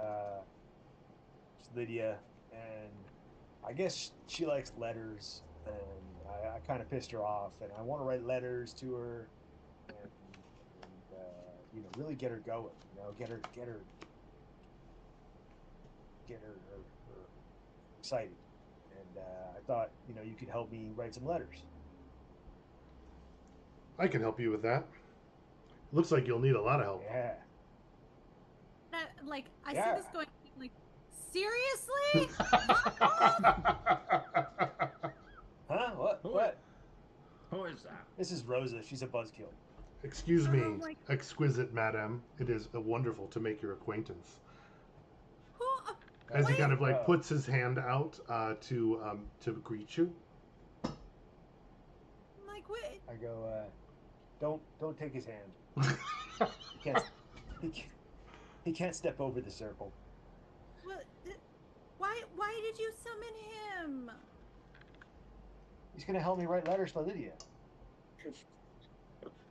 it's Lydia, and I guess she likes letters, and I kind of pissed her off, and I want to write letters to her, and really get her going, get her excited, and I thought, you could help me write some letters. I can help you with that. Looks like you'll need a lot of help. Yeah. I Yeah. see this going, like, seriously? Huh? What? Who- What? Who is that? This is Rosa. She's a buzzkill. Excuse me, Oh my- exquisite madam. It is wonderful to make your acquaintance. Who? As he Wait. kind of like Oh. puts his hand out to greet you. Like, wait. I go, don't take his hand. He can't step over the circle. What? Why did you summon him? He's gonna help me write letters to Lydia.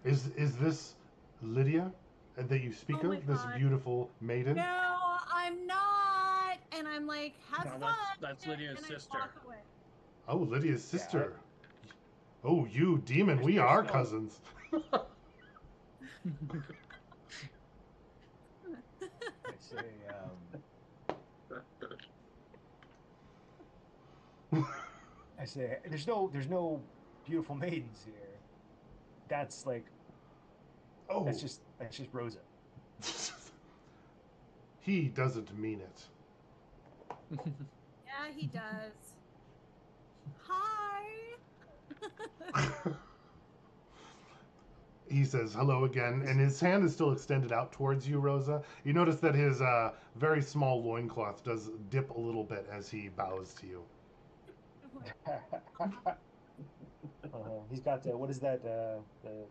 Is this Lydia that you speak Oh my of? This God. beautiful maiden? No, I'm not. And I'm like, have No, fun. that's Lydia's and sister. I walk away. Oh, Lydia's sister. Oh, you demon! We There's are no- cousins. I say, there's no beautiful maidens here. That's like, Oh, that's just Rosa. he doesn't mean it. Yeah, he does. Hi. He says hello again, and his hand is still extended out towards you, Rosa. You notice that his very small loincloth does dip a little bit as he bows to you. He's got what is that? The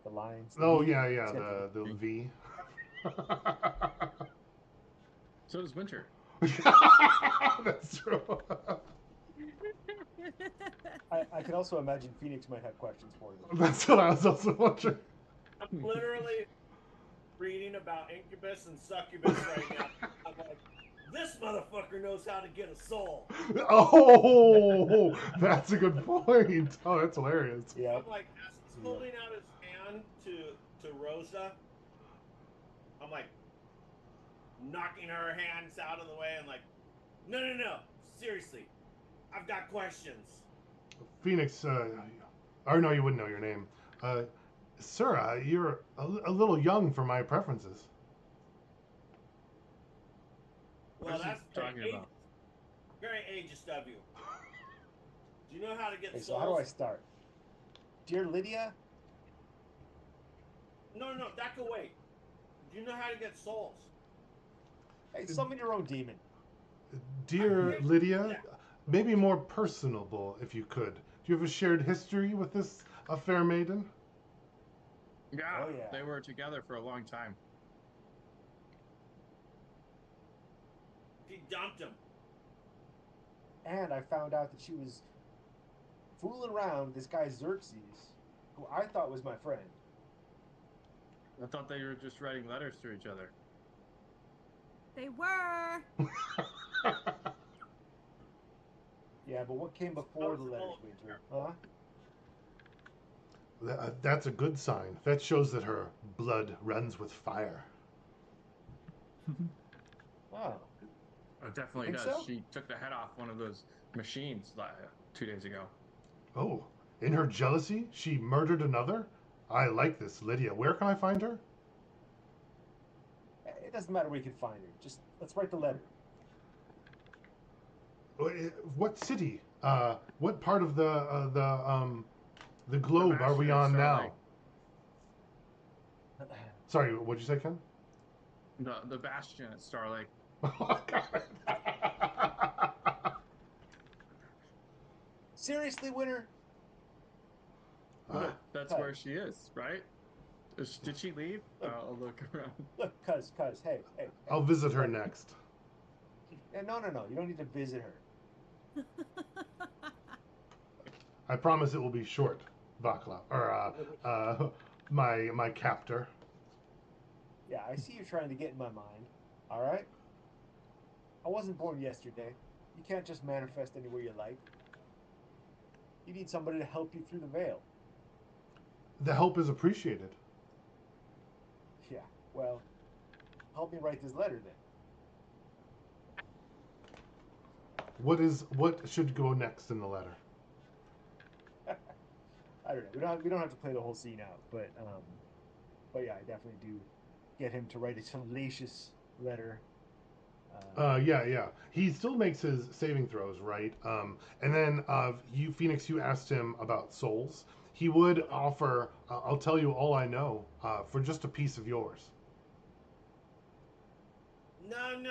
lines. The Oh, V? yeah, He's got the V. So does Winter. That's true. I could also imagine Phoenix might have questions for you. That's what I was also wondering. I'm literally reading about incubus and succubus right now. I'm like, this motherfucker knows how to get a soul. Oh, that's a good point. Oh, that's hilarious. Yeah. I'm like, as he's holding out his hand to Rosa, I'm like, knocking her hands out of the way and like, no, seriously, I've got questions. Phoenix, or no, you wouldn't know your name. Sir, you're a little young for my preferences. Well, What is he that's talking very about? very ageist of you. Do you know how to get Okay, so souls? how do I start? Dear Lydia, No, that could wait. Do you know how to get souls? hey, summon your own demon. Dear Lydia, maybe more personable if you could. Do you have a shared history with this fair maiden? Yeah, Oh, yeah. they were together for a long time. She dumped him. And I found out that she was fooling around with this guy Xerxes, who I thought was my friend. I thought they were just writing letters to each other. They were. Yeah, but what came before the letters, Winter? Huh? That's a good sign. That shows that her blood runs with fire. Oh. It definitely Think does. so? She took the head off one of those machines 2 days ago. Oh, in her jealousy, she murdered another? I like this, Lydia. Where can I find her? It doesn't matter where you can find her. Just let's write the letter. What city? What part of the globe are we on now? Sorry, what'd you say, Ken? The Bastion at Star Lake. Oh, God. Seriously, Winter? Look, that's Cut. where she is, right? Did she leave? Look. I'll look around. Look, cuz, hey. I'll visit her next. Yeah, no. You don't need to visit her. I promise it will be short, Vaclav. Or, my captor. Yeah, I see you're trying to get in my mind. All right? I wasn't born yesterday. You can't just manifest anywhere you like. You need somebody to help you through the veil. The help is appreciated. Yeah, well, help me write this letter then. What should go next in the letter? I don't know. We don't have to play the whole scene out, but yeah, I definitely do get him to write a salacious letter. Yeah. He still makes his saving throws, right? And then you, Phoenix, you asked him about souls. He would offer. I'll tell you all I know for just a piece of yours. No. I know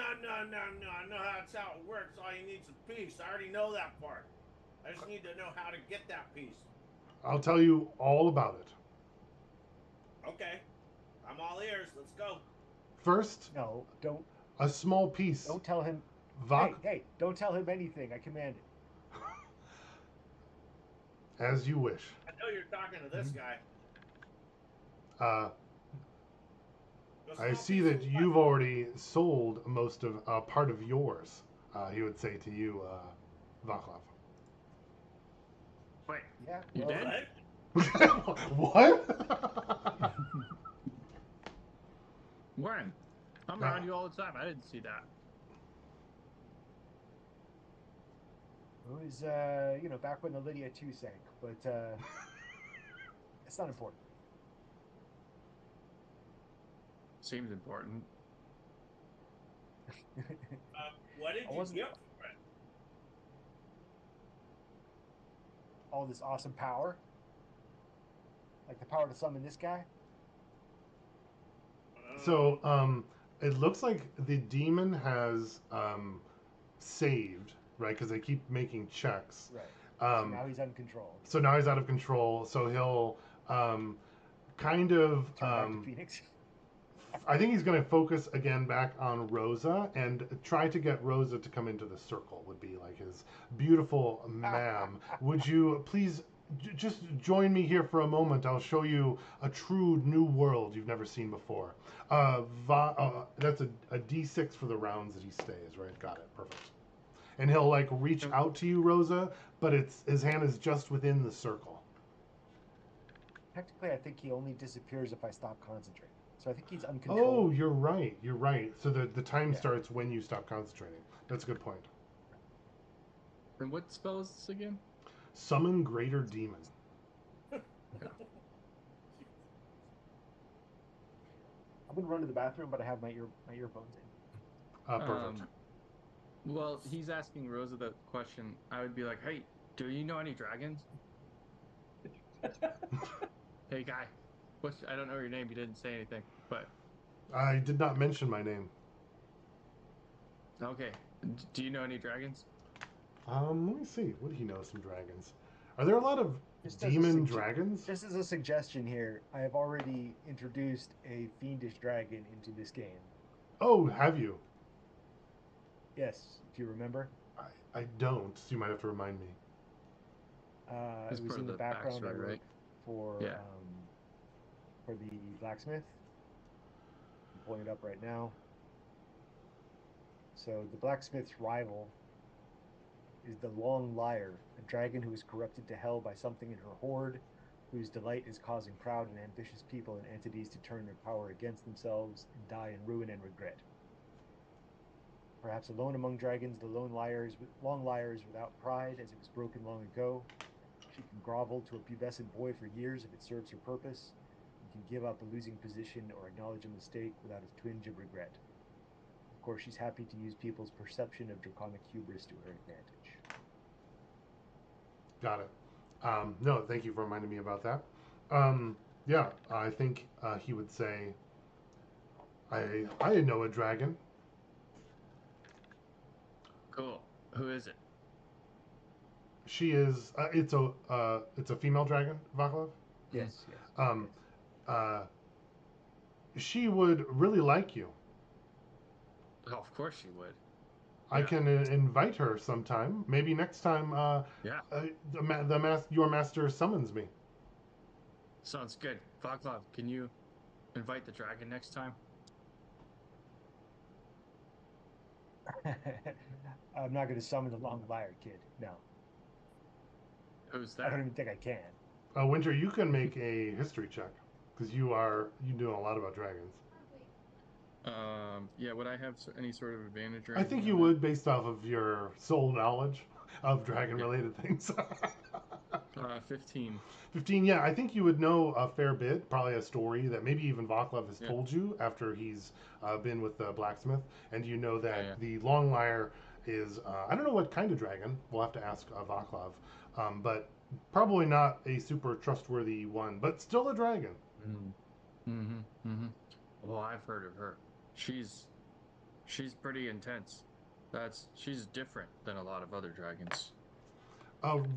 that's how it works. All you need is a piece. I already know that part. I just need to know how to get that piece. I'll tell you all about it. Okay. I'm all ears. Let's go. First, No, don't a small piece. tell him. Hey, don't tell him anything. I command it. As you wish. I know you're talking to this guy. I see that you've already sold most of part of yours. He would say to you, Vaclav. Wait, Yeah, You well, did? What? when? I'm No. around you all the time. I didn't see that. it was back when the Lydia 2 sank, but it's not important. Seems important. What did I you wasn't- get for it? All this awesome power, like the power to summon this guy. So, it looks like the demon has saved, right? Because they keep making checks. Right. So Um, now he's uncontrolled. so now he's out of control. So he'll kind of. Turn back to Phoenix. I think he's going to focus again back on Rosa and try to get Rosa to come into the circle. Would be like his beautiful ma'am. Would you please just join me here for a moment? I'll show you a true new world you've never seen before. That's a D6 for the rounds that he stays. Right? Got it. Perfect. And he'll like reach out to you, Rosa, but his hand is just within the circle. Technically, I think he only disappears if I stop concentrating. So I think he's uncontrolled. Oh, you're right. You're right. So the time Yeah. starts when you stop concentrating. That's a good point. And what spell is this again? Summon greater demon. I'm gonna run to the bathroom, but I have my earphones in. Perfect. Well, he's asking Rosa the question. I would be like, hey, do you know any dragons? Hey, guy. I don't know your name. You didn't say anything. But, I did not mention my name. okay. Do you know any dragons? Let me see. Would he know some dragons? Are there a lot of Just as a demon sugge- dragons? Just as a suggestion here, I have already introduced a fiendish dragon into this game. Oh, have you? Yes, if you remember. I don't. So you might have to remind me. As It was part in of the the background I backstory, wrote right? for Yeah. for the blacksmith. I'm pulling it up right now. So the blacksmith's rival is the Long Liar, a dragon who is corrupted to hell by something in her hoard, whose delight is causing proud and ambitious people and entities to turn their power against themselves and die in ruin and regret. Perhaps alone among dragons, the Long Liar is without pride, as it was broken long ago. She can grovel to a pubescent boy for years if it serves her purpose, and can give up a losing position or acknowledge a mistake without a twinge of regret. Of course, she's happy to use people's perception of draconic hubris to her advantage. Got it. No, thank you for reminding me about that. Yeah, I think he would say, I know a dragon. Cool. Who is it? She is. It's a female dragon, Vaclav. Yes, yes. Um, yes. She would really like you. Oh, of course she would. I can invite her sometime. Maybe next time. Yeah. Your master summons me. Sounds good. Vaklav, can you invite the dragon next time? I'm not going to summon the long liar kid. No, Who's I don't that? even think I can. Winter, you can make a history check because you know a lot about dragons. Yeah, would I have any sort of advantage or I anything think you on would, based off of your soul knowledge of dragon-related things. that? 15. 15, yeah, I think you would know a fair bit, probably a story that maybe even Vaclav has Yeah. told you after he's been with the blacksmith, and you know that Yeah. the long lyre is, I don't know what kind of dragon, we'll have to ask Vaclav, but probably not a super trustworthy one, but still a dragon. Well, I've heard of her. She's pretty intense. She's different than a lot of other dragons.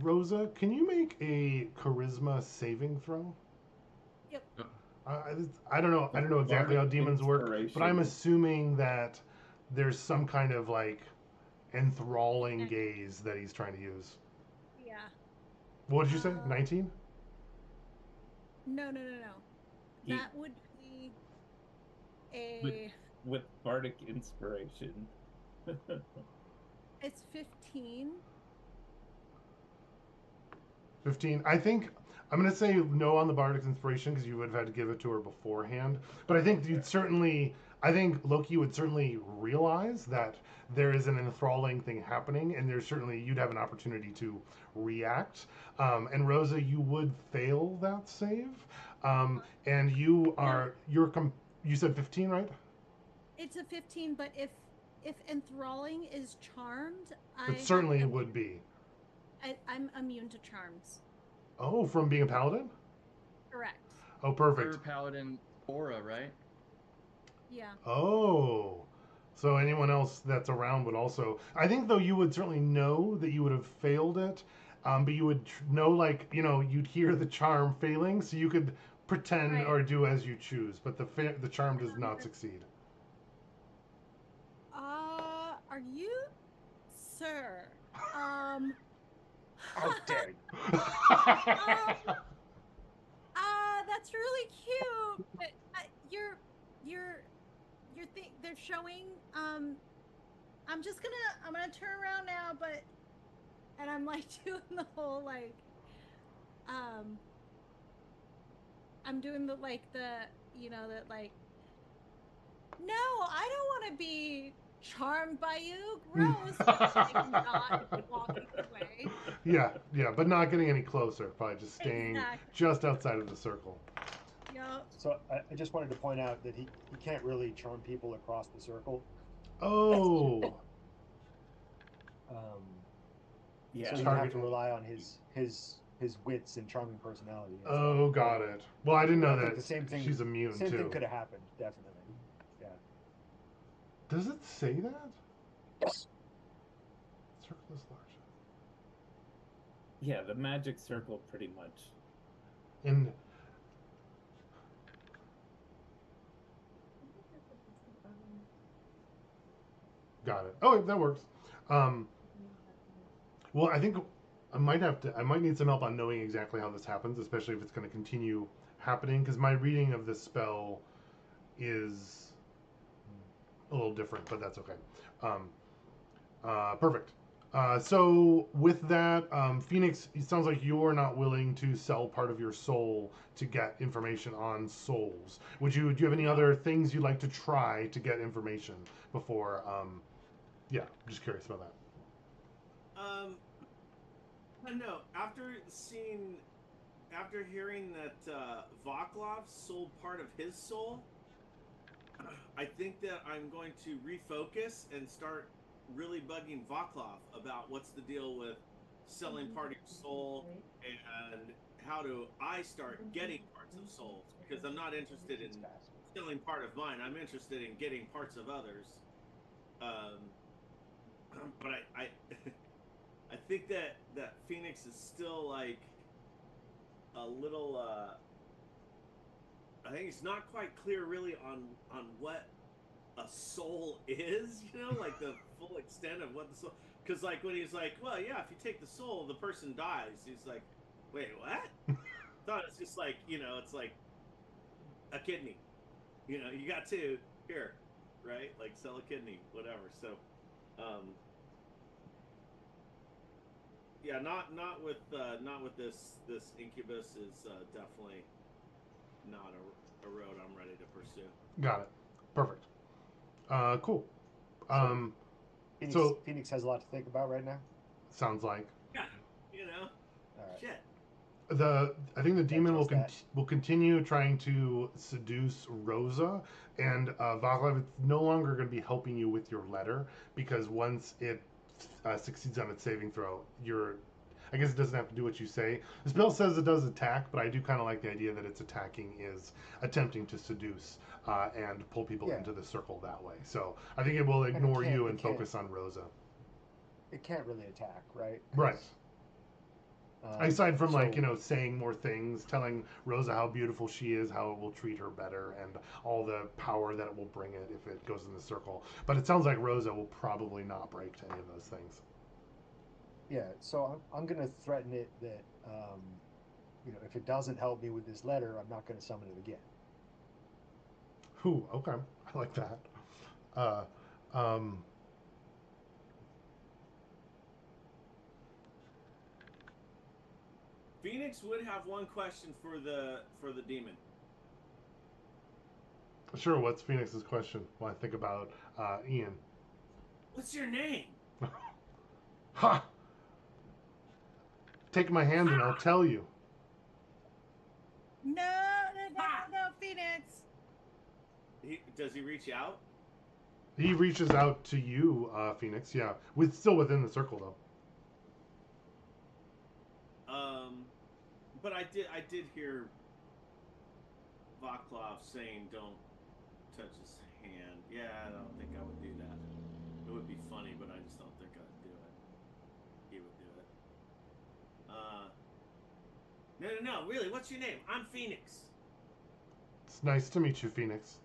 Rosa, can you make a charisma saving throw? Yep. I don't know exactly how Bardic demons work, but I'm inspiration. assuming that there's some kind of like enthralling gaze that he's trying to use. Yeah. What did you say? 19? No. He- That would be a. With bardic inspiration. It's 15. 15. I think I'm going to say no on the Bardic Inspiration because you would have had to give it to her beforehand. But I think Loki would certainly realize that there is an enthralling thing happening, and you'd have an opportunity to react. And Rosa, you would fail that save. And you said 15, right? It's a 15, but if enthralling is charmed, It certainly would be. I'm immune to charms. Oh, from being a paladin? Correct. Oh, perfect. Her paladin aura, right? Yeah. Oh, so anyone else that's around would also. I think though you would certainly know that you would have failed it, but you would know you'd hear the charm failing, so you could pretend Right. or do as you choose. But the charm does not succeed. Are you, sir? How dare you? That's really cute. But you're they're showing. I'm gonna turn around now, and I'm like doing the whole like, I'm doing the like that like. No, I don't want to be charmed by you. Gross. Like, not walking away. Yeah, but not getting any closer. Probably just staying just outside of the circle. Yep. So I just wanted to point out that he can't really charm people across the circle. Oh. Yeah. So you have to rely on his wits and charming personality. And Oh, stuff. got it. Well, I didn't know I think that the same thing. she's immune Same too. thing could have happened, definitely. Yeah. Does it say that? Circle is large. Yeah, the magic circle pretty much. And got it. Oh, that works. Well, I think I might need some help on knowing exactly how this happens, especially if it's going to continue happening, because my reading of this spell is a little different, but that's okay. Perfect. So with that, Phoenix, it sounds like you're not willing to sell part of your soul to get information on souls. Do you have any other things you'd like to try to get information before? Yeah, I'm just curious about that. No. After hearing that Vaclav sold part of his soul, I think that I'm going to refocus and start really bugging Vaclav about what's the deal with selling part of your soul and how do I start getting parts of souls, because I'm not interested in selling part of mine. I'm interested in getting parts of others. But I think that Phoenix is still like a little I think it's not quite clear really on what a soul is, you know, like the full extent of what the soul. Because like when he's like, well, yeah, if you take the soul, the person dies. He's like, wait, what? Thought it's just like, you know, it's like a kidney. You know, you got two here, right? Like sell a kidney, whatever. So, yeah, not with this incubus is definitely not a road I'm ready to pursue. Got it. Perfect. Cool. Phoenix, So Phoenix has a lot to think about right now. sounds like Yeah, you know, All right. shit. I think the demon will trust that. will continue trying to seduce Rosa, and Vaclav, it's no longer going to be helping you with your letter, because once it succeeds on its saving throw, I guess it doesn't have to do what you say. The spell says it does attack, but I do kind of like the idea that its attacking is attempting to seduce and pull people Yeah. into the circle that way. So I think it will it ignore can't- you it and can't. focus on Rosa. It can't really attack, right? Right. Aside from so- saying more things, telling Rosa how beautiful she is, how it will treat her better, and all the power that it will bring it if it goes in the circle. But it sounds like Rosa will probably not break to any of those things. Yeah, so I'm going to threaten it that, if it doesn't help me with this letter, I'm not going to summon it again. Ooh, okay, I like that. Uh, um, Phoenix would have one question for the demon. sure. What's Phoenix's question? While I think about Ian. What's your name? Ha! Take my hand and I'll tell you. No, Phoenix. Does he reach out? He reaches out to you, Phoenix. Yeah, still within the circle though. But I did hear Vaclav saying don't touch his hand. Yeah, I don't think I would do that. It would be funny, but I just don't think I'd do it. He would do it. No, really, what's your name? I'm Phoenix. It's nice to meet you, Phoenix.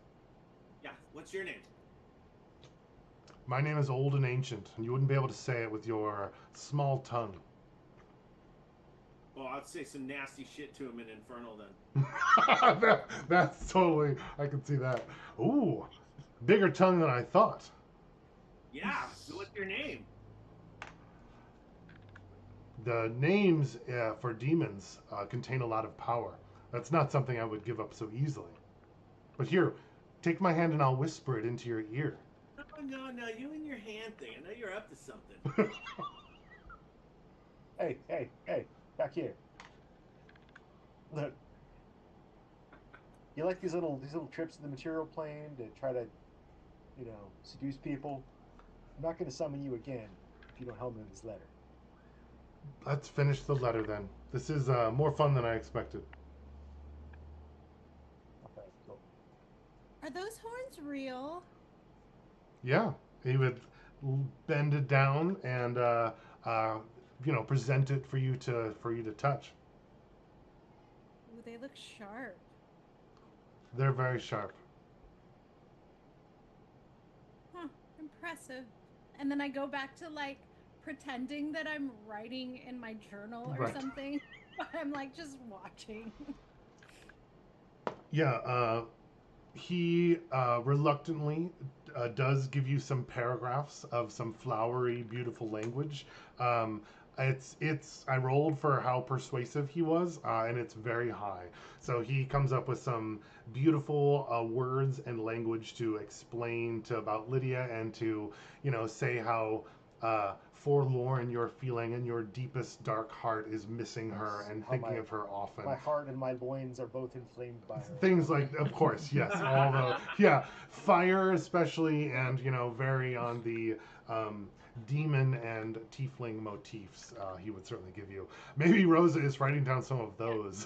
Yeah, what's your name? My name is Old and Ancient, and you wouldn't be able to say it with your small tongue. Well, I'd say some nasty shit to him in Infernal then. That's totally, I can see that. Ooh, bigger tongue than I thought. Yeah, so what's your name? The names for demons contain a lot of power. That's not something I would give up so easily. But here, take my hand and I'll whisper it into your ear. No, you and your hand thing. I know you're up to something. Hey, back here. Look. You like these little trips to the material plane to try to, seduce people? I'm not going to summon you again if you don't help me with this letter. Let's finish the letter then. This is more fun than I expected. Okay, cool. Are those horns real? Yeah, he would bend it down and present it for you to touch. Ooh, they look sharp. They're very sharp. Huh, impressive. And then I go back to pretending that I'm writing in my journal or Right. something. I'm just watching. Yeah, he reluctantly does give you some paragraphs of some flowery, beautiful language. I rolled for how persuasive he was, and it's very high. So he comes up with some beautiful words and language to explain about Lydia and to say how forlorn you're feeling and your deepest dark heart is missing her and How thinking my- of her often. My heart and my loins are both inflamed by her. Things like, of course, yes, all the fire especially, and very on the demon and tiefling motifs. He would certainly give you. Maybe Rosa is writing down some of those.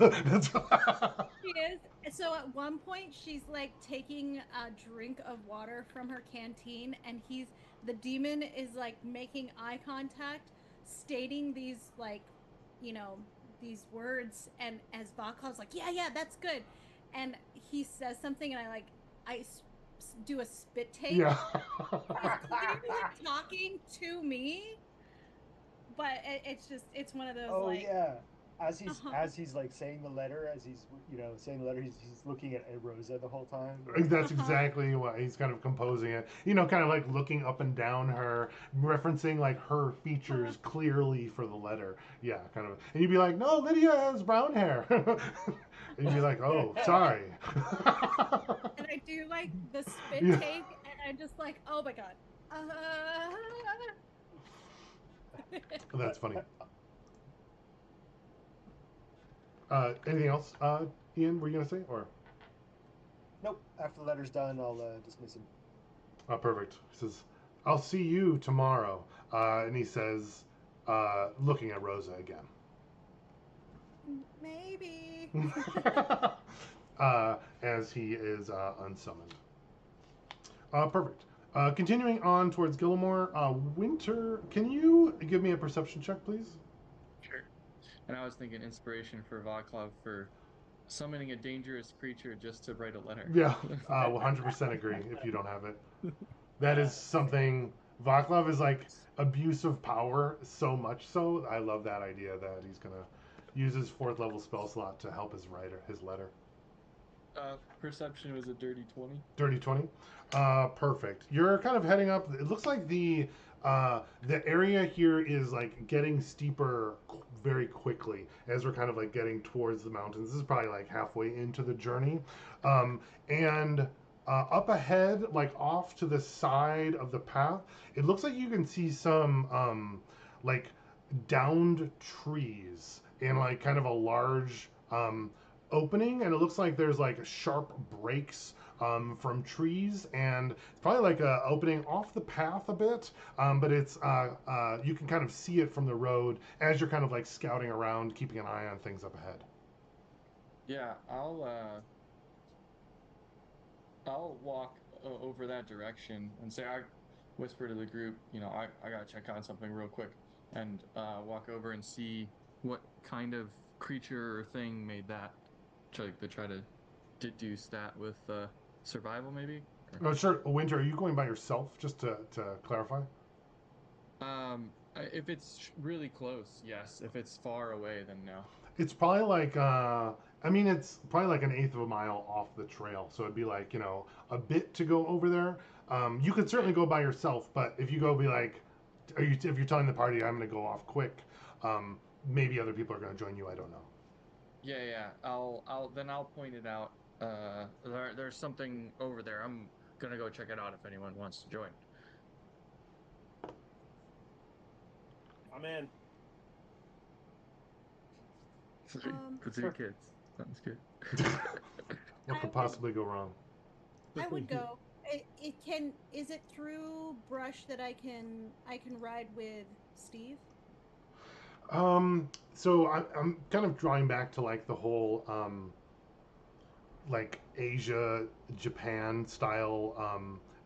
She is. So at one point, she's taking a drink of water from her canteen, and the demon is making eye contact, stating these these words, and as Bakhal's yeah, that's good, and he says something, and I do a spit take. Yeah. He's clearly talking to me, but it's one of those Oh like. yeah. As he's Uh-huh. as he's like saying the letter, as he's saying the letter, he's looking at Rosa the whole time. That's Uh-huh. exactly what he's kind of composing it. Kind of like looking up and down her, referencing like her features clearly for the letter. Yeah, kind of. And you'd be like, "No, Lydia has brown hair." And you'd be like, "Oh, sorry." And I do like the spit Yeah. take, and I'm just like, oh my god. That's funny. Anything else, Ian? Were you gonna say or? Nope. After the letter's done, I'll dismiss him. Perfect. He says, "I'll see you tomorrow." And he says, looking at Rosa again. Maybe. As he is unsummoned. Perfect. Continuing on towards Gilmore, Winter, can you give me a perception check, please? Sure. And I was thinking inspiration for Vaclav for summoning a dangerous creature just to write a letter. Yeah, 100% agree if you don't have it. That is something. Vaclav is like abuse of power so much so. I love that idea that he's going to use his 4th level spell slot to help his letter. Perception was a dirty 20. Dirty 20. Perfect. You're kind of heading up. It looks like the area here is like getting steeper very quickly as we're kind of like getting towards the mountains. This is probably like halfway into the journey. And up ahead, like off to the side of the path, it looks like you can see some like downed trees and like kind of a large opening, and it looks like there's like sharp breaks from trees, and it's probably like a opening off the path a bit, but it's you can kind of see it from the road as you're kind of like scouting around, keeping an eye on things up ahead. Yeah, I'll walk over that direction and say, I whisper to the group, I gotta check on something real quick, and walk over and see what kind of creature or thing made that. Try to deduce that with survival, maybe. Oh, sure. Winter, are you going by yourself? Just to clarify. If it's really close, yes. If it's far away, then no. It's probably like it's probably like 1/8 of a mile off the trail, so it'd be like a bit to go over there. You could certainly go by yourself, but if you go be like, if you're telling the party I'm going to go off quick, maybe other people are going to join you. I don't know. Yeah. I'll point it out. There's something over there. I'm gonna go check it out if anyone wants to join. I'm in. For 3 kids. Sounds good. What could possibly go wrong? I would go. Is it through brush that I can ride with Steve? So I'm kind of drawing back to like the whole like Asia, Japan style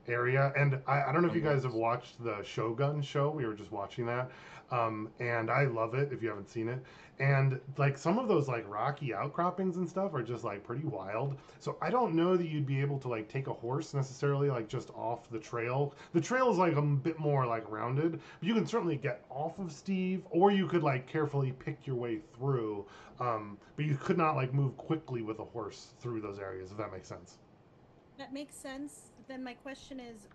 area, and I don't know if you guys have watched the Shogun show. We were just watching that, and I love it if you haven't seen it. And like some of those like rocky outcroppings and stuff are just like pretty wild. So I don't know that you'd be able to like take a horse necessarily like just off the trail. The trail is like a bit more like rounded, but you can certainly get off of Steve, or you could like carefully pick your way through. But you could not like move quickly with a horse through those areas, if that makes sense. That makes sense. Then my question is,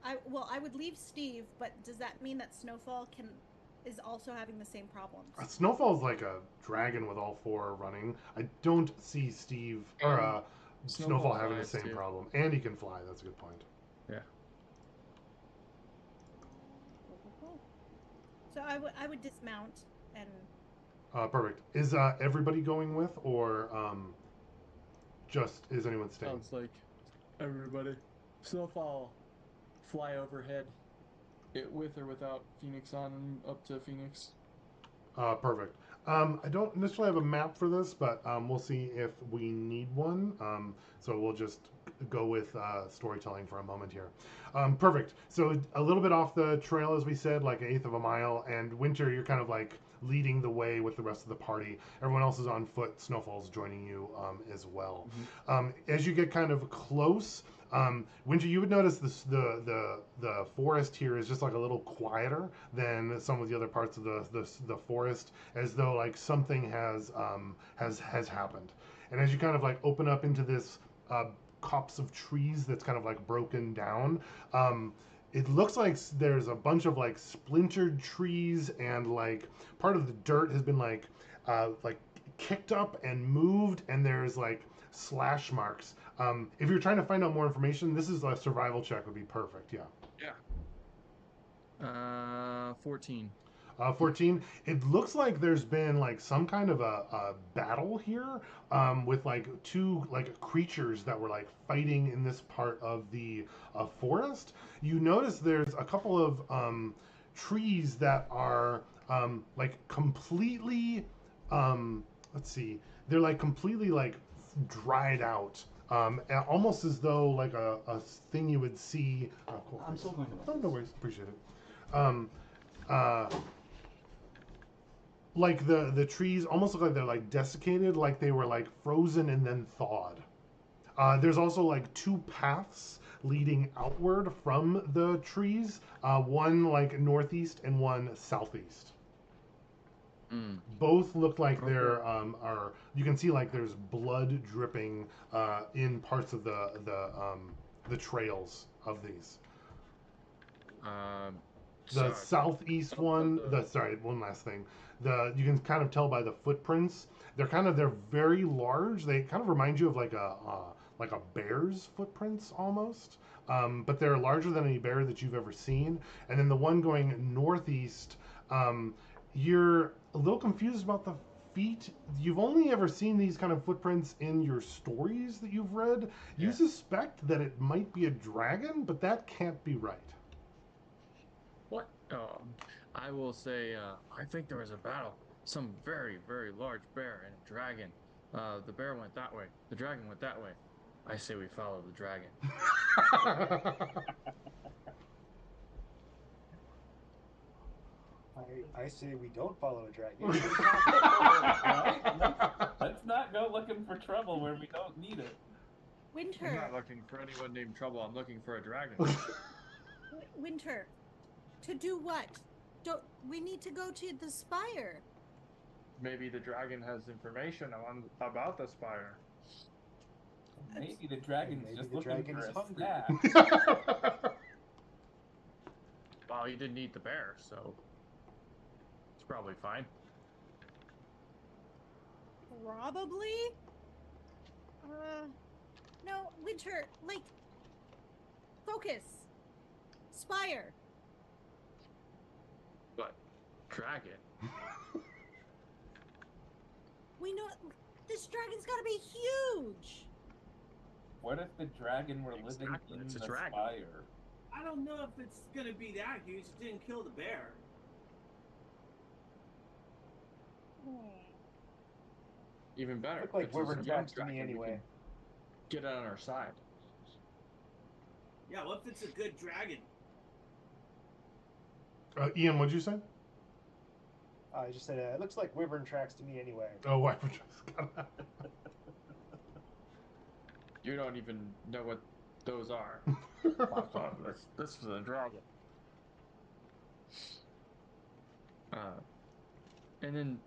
I would leave Steve, but does that mean that Snowfall is also having the same problems? Snowfall's like a dragon with all 4 running. I don't see Steve or Snowfall having the same problem, and he can fly. That's a good point. Yeah. Cool. So I would dismount and. Perfect. Is everybody going with, or just is anyone staying? Sounds like everybody. Snowfall, fly overhead. It with or without Phoenix on up to Phoenix. Perfect. I don't necessarily have a map for this, but we'll see if we need one. So we'll just go with storytelling for a moment here. Perfect. So a little bit off the trail, as we said, like 1/8 of a mile. And Winter, you're kind of like leading the way with the rest of the party. Everyone else is on foot. Snowfall's joining you as well. Mm-hmm. As you get kind of close, Winter, you would notice the forest here is just like a little quieter than some of the other parts of the forest, as though like something has happened. And as you kind of like open up into this copse of trees that's kind of like broken down, it looks like there's a bunch of like splintered trees, and like part of the dirt has been like kicked up and moved, and there's like slash marks. If you're trying to find out more information, this is a survival check would be perfect. Yeah. 14. 14. It looks like there's been like some kind of a battle here, with like two like creatures that were like fighting in this part of the forest. You notice there's a couple of trees that are like completely, let's see, they're like completely like dried out. Almost as though like a thing you would see. Oh, cool. I'm still going to. Oh, no worries. Appreciate it. Uh, like the trees almost look like they're like desiccated, like they were like frozen and then thawed. There's also like two paths leading outward from the trees, one like northeast and one southeast. Both look like they're are you can see like there's blood dripping in parts of the trails of these. The southeast one, one last thing. You can kind of tell by the footprints. They're very large. They kind of remind you of like a bear's footprints almost. But they're larger than any bear that you've ever seen. And then the one going northeast, you're a little confused about the feet. You've only ever seen these kind of footprints in your stories that you've read. You suspect that it might be a dragon, but that can't be right. What? I will say, I think there was a battle. Some very, very large bear and a dragon. The bear went that way. The dragon went that way. I say we follow the dragon. I say we don't follow a dragon. Let's not go looking for trouble where we don't need it. Winter. I'm not looking for anyone named Trouble. I'm looking for a dragon. Winter. To do what? We need to go to the spire. Maybe the dragon has information about the spire. Maybe the dragon's Maybe just the looking dragon for is a hungry. snack. Well, he didn't eat the bear, so it's probably fine. Probably? No, Winter, like, focus. Spire. But dragon. We know this dragon's gotta be huge. What if the dragon were living Exactly, in it's a the dragon. spire? I don't know if it's gonna be that huge. It didn't kill the bear. Even better. Look like it's just a wyvern young tracks to me dragon, we anyway. can get it on our side. Yeah, what if it's a good dragon? Ian, what'd you say? I just said it looks like wyvern tracks to me anyway. Oh, wyvern tracks. You don't even know what those are. This is a dragon. And then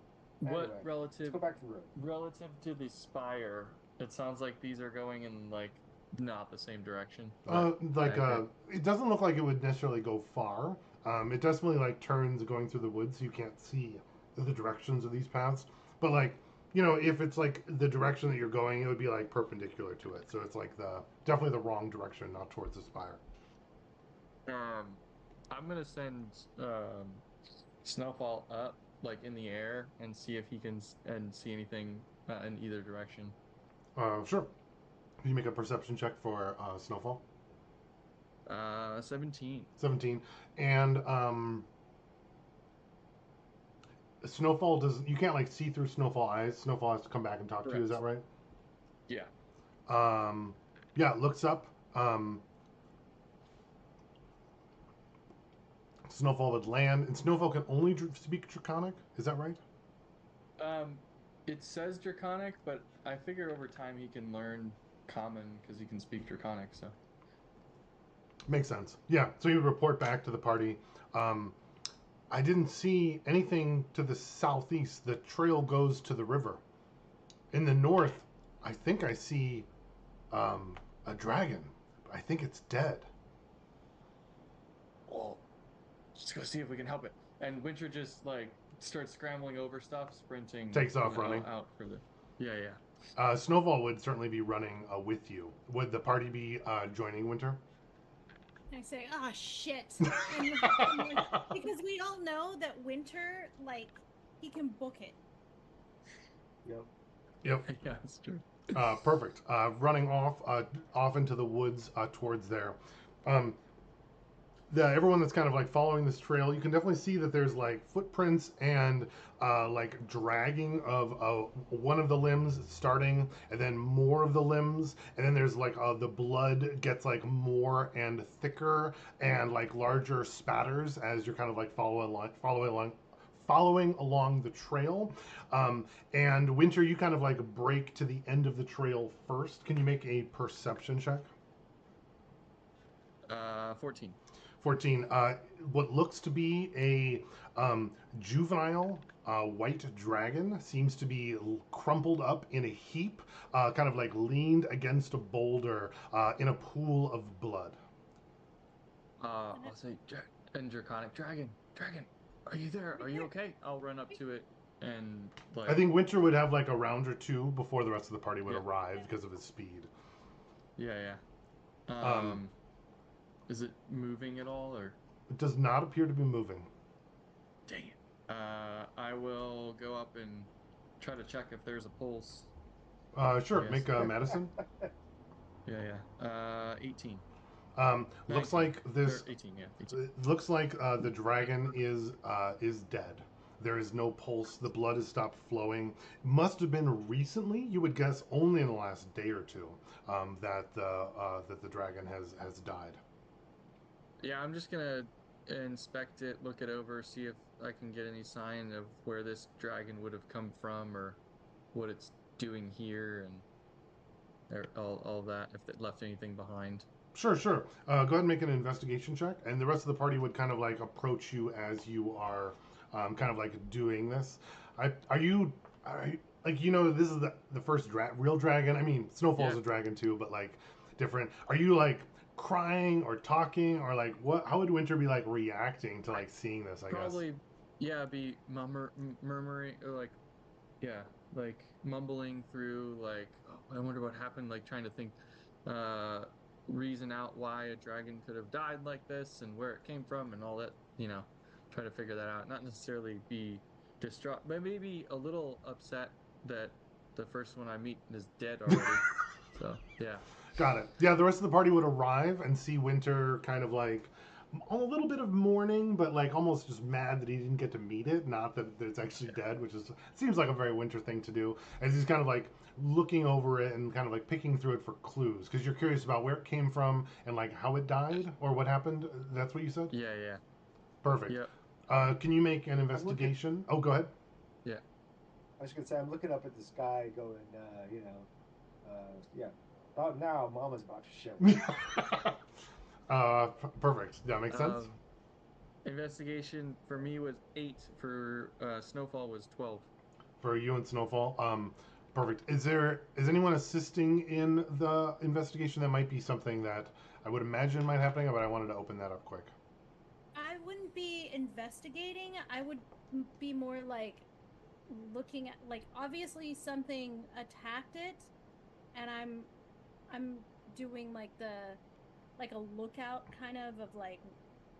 Anyway, what relative Let's go back to the road. relative to the spire? It sounds like these are going in like not the same direction. It doesn't look like it would necessarily go far. It definitely like turns going through the woods, so you can't see the directions of these paths. But like, if it's like the direction that you're going, it would be like perpendicular to it. So it's like definitely the wrong direction, not towards the spire. I'm gonna send Snowfall up like in the air and see if he can see anything in either direction. Sure. Can you make a perception check for Snowfall? 17. 17. And Snowfall you can't like see through Snowfall eyes. Snowfall has to come back and talk to you, is that right? Yeah. Yeah, looks up. Snowfall would land, and Snowfall can only speak Draconic, is that right? It says Draconic, but I figure over time he can learn Common because he can speak Draconic, so. Makes sense. Yeah. So you would report back to the party. Um, I didn't see anything to the southeast. The trail goes to the river. In the north, I think I see a dragon. I think it's dead. Well, let's go see if we can help it. And Winter just like starts scrambling over stuff, sprinting. Takes off running. Out for the. Yeah, yeah. Snowfall would certainly be running with you. Would the party be joining Winter? I say, "Ah, shit," because we all know that Winter, like, he can book it. Yep. Yep. Yeah, that's true. Perfect. Running off into the woods towards there. Everyone that's kind of like following this trail, you can definitely see that there's like footprints and like dragging of one of the limbs starting, and then more of the limbs, and then there's like the blood gets like more and thicker and like larger spatters as you're kind of like following along the trail. And Winter, you kind of like break to the end of the trail first. Can you make a perception check? 14. 14. What looks to be a juvenile white dragon seems to be crumpled up in a heap, kind of like leaned against a boulder in a pool of blood. I'll say, and Draconic Dragon, are you there? Are you okay? I'll run up to it and like. I think Winter would have like a round or two before the rest of the party would Yeah. arrive because of his speed. Yeah. Is it moving at all, or? It does not appear to be moving. Dang it. I will go up and try to check if there's a pulse. Sure, Yes. make medicine. Yeah. 18. Looks 19. like this. Or 18, yeah. 18. It looks like the dragon is dead. There is no pulse. The blood has stopped flowing. Must have been recently. You would guess only in the last day or two that the dragon has died. Yeah, I'm just gonna inspect it, look it over, see if I can get any sign of where this dragon would have come from or what it's doing here and all that, if it left anything behind. Sure. Go ahead and make an investigation check, and the rest of the party would kind of like approach you as you are kind of like doing this. Are you like, you know, this is the first real dragon? I mean, Snowfall's Yeah. a dragon too, but like different. Are you like crying or talking or like what? How would Winter be like reacting to like seeing this? I Probably, guess. yeah, be murmuring, or like, yeah, like mumbling through, like, oh, I wonder what happened, like trying to think, reason out why a dragon could have died like this and where it came from and all that, try to figure that out. Not necessarily be distraught, but maybe a little upset that the first one I meet is dead already. So, yeah. Got it. Yeah, the rest of the party would arrive and see Winter kind of like a little bit of mourning, but like almost just mad that he didn't get to meet it. Not that it's actually dead, which seems like a very Winter thing to do. As he's kind of like looking over it and kind of like picking through it for clues, because you're curious about where it came from and like how it died or what happened. That's what you said? Yeah. Perfect. Yep. Can you make an investigation? Oh, go ahead. Yeah. I was gonna say I'm looking up at the sky, going, yeah. About now, Mama's about to show. Perfect. That makes sense. Investigation for me was 8. For Snowfall was 12. For you and Snowfall. Perfect. Is anyone assisting in the investigation? That might be something that I would imagine might happen, but I wanted to open that up quick. I wouldn't be investigating. I would be more like looking at, like, obviously something attacked it, and I'm doing like a lookout kind of like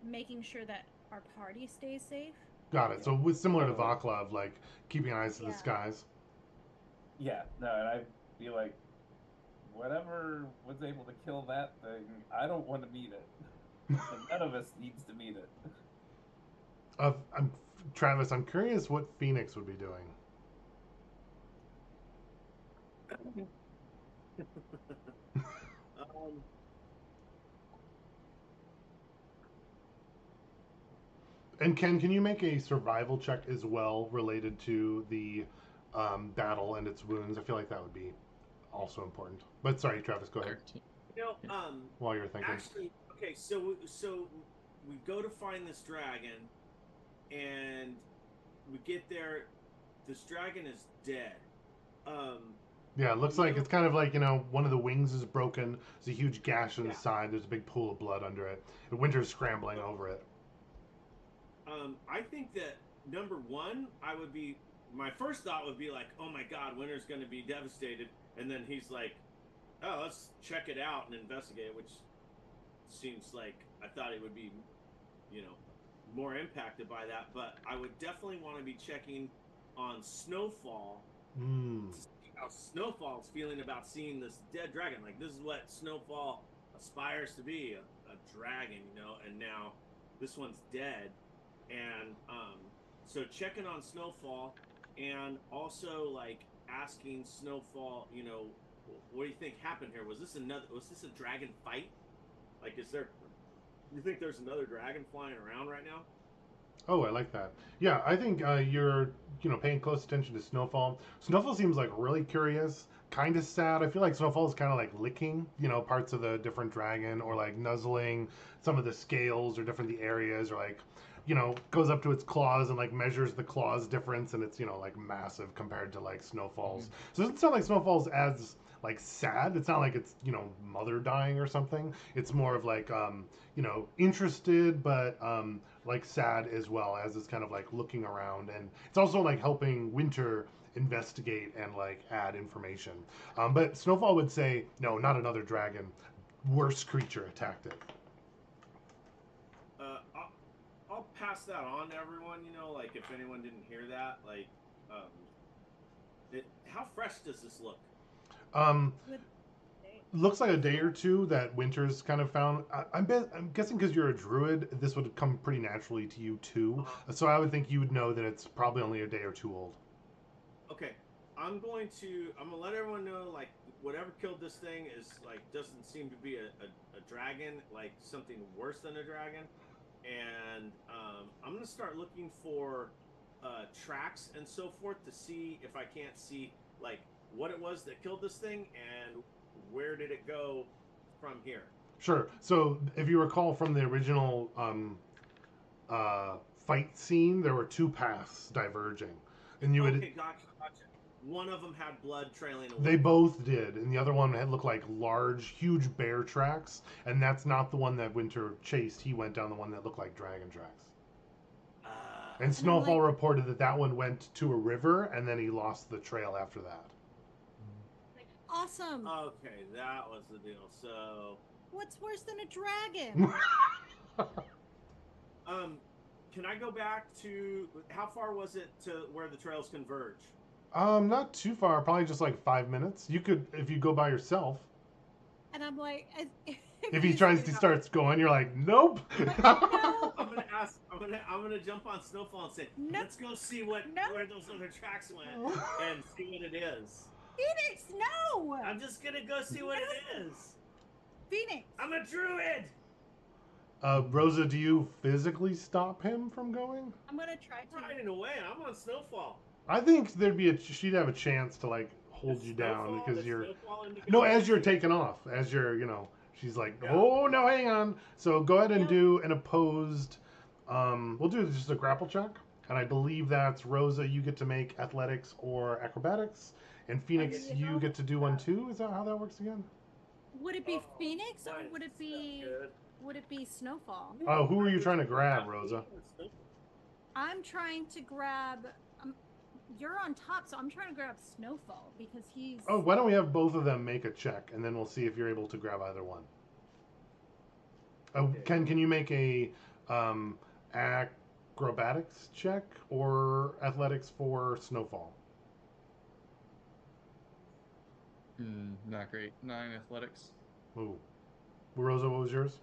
making sure that our party stays safe. Got it. So with similar to Vaclav, like keeping eyes to the skies. Yeah, no, and I'd be like, whatever was able to kill that thing, I don't want to meet it. And none of us needs to meet it. Travis, I'm curious what Phoenix would be doing. And Ken, can you make a survival check as well related to the battle and its wounds? I feel like that would be also important. But sorry, Travis, go ahead. 13. You know, While you're thinking. actually, Okay, so we go to find this dragon, and we get there. This dragon is dead. Um, Yeah, it looks you like know, it's kind of like, one of the wings is broken. There's a huge gash in the Yeah. side. There's a big pool of blood under it. And Winter's scrambling over it. I think that number one, my first thought would be like, oh my God, Winter's going to be devastated, and then he's like, oh, let's check it out and investigate, which seems like I thought he would be, more impacted by that. But I would definitely want to be checking on Snowfall Mm. to see how Snowfall's feeling about seeing this dead dragon. Like, this is what Snowfall aspires to be, a dragon, and now this one's dead. And so checking on Snowfall, and also like asking Snowfall, what do you think happened here? Was this a dragon fight? Like, you think there's another dragon flying around right now? Oh, I like that. Yeah, I think you're, paying close attention to Snowfall. Snowfall seems like really curious, kind of sad. I feel like Snowfall is kind of like licking, parts of the different dragon, or like nuzzling some of the scales or different the areas, or like, goes up to its claws and like measures the claws difference, and it's, like massive compared to like Snowfall's. Mhm. So it doesn't sound like Snowfall's as like sad. It's not like it's, mother dying or something. It's more of like, interested, but like sad as well, as it's kind of like looking around, and it's also like helping Winter investigate and like add information. But Snowfall would say, no, not another dragon. Worse creature attacked it. I'll pass that on to everyone. Like, if anyone didn't hear that, like, how fresh does this look? Um, looks like a day or two that Winter's kind of found. I'm guessing because you're a druid, this would come pretty naturally to you too. So I would think you would know that it's probably only a day or two old. Okay, I'm gonna let everyone know, like, whatever killed this thing is like doesn't seem to be a dragon, like something worse than a dragon, and I'm gonna start looking for tracks and so forth to see if I can't see like what it was that killed this thing and where did it go from here. Sure. So if you recall from the original fight scene, there were two paths diverging, and you would. Okay, gotcha. One of them had blood trailing away. They both did, and the other one had looked like large, huge bear tracks, and that's not the one that Winter chased. He went down the one that looked like dragon tracks. And Snowfall reported that one went to a river, and then he lost the trail after that. Awesome. Okay, that was the deal. So, What's worse than a dragon? can I go back to how far was it to where the trails converge? Not too far. Probably just like 5 minutes. You could, if you go by yourself. And I'm like, If he starts going, you're like, nope. No. I'm gonna jump on Snowfall and say, No. let's go see where those other tracks went and see what it is. Phoenix, no! I'm just gonna go see what it is. Phoenix! I'm a druid. Rosa, do you physically stop him from going? I'm gonna try to. Riding away. I'm on Snowfall. I think she'd have a chance to like hold you down because you're as you're taking off, as you're, she's like, oh no, hang on. So go ahead and do an opposed. We'll do just a grapple check, and I believe that's Rosa. You get to make athletics or acrobatics, and Phoenix, you get to do one too. Is that how that works again? Would it be Phoenix or nice. would it be Snowfall? Oh, who are you trying to grab, Rosa? I'm trying to grab. You're on top, so I'm trying to grab Snowfall because he's. Oh, why don't we have both of them make a check, and then we'll see if you're able to grab either one. Can you make a acrobatics check or athletics for Snowfall? Not great. 9 athletics. Ooh. Rosa, what was yours?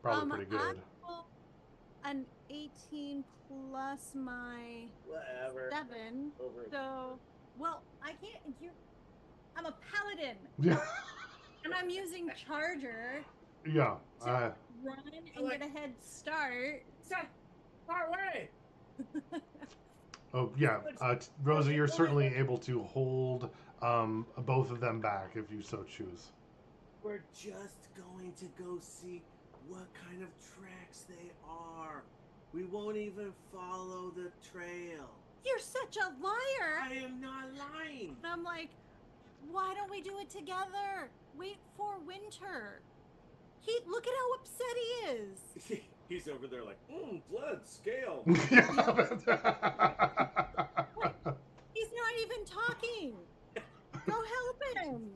Probably pretty good. An 18 plus my Whatever. 7. So, well, I can't. I'm a paladin. Yeah. And I'm using Charger Yeah. to run and get a head start. Far away. Oh, yeah. Rosa, you're certainly able to hold both of them back if you so choose. We're just going to go see what kind of tracks they are. We won't even follow the trail. You're such a liar. I am not lying. And I'm like, why don't we do it together? Wait for winter. Look at how upset he is. He's over there like, blood, scale. He's not even talking. Go help him.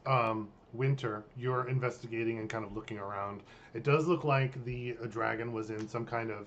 Fine. Winter, you're investigating and kind of looking around. It does look like the dragon was in some kind of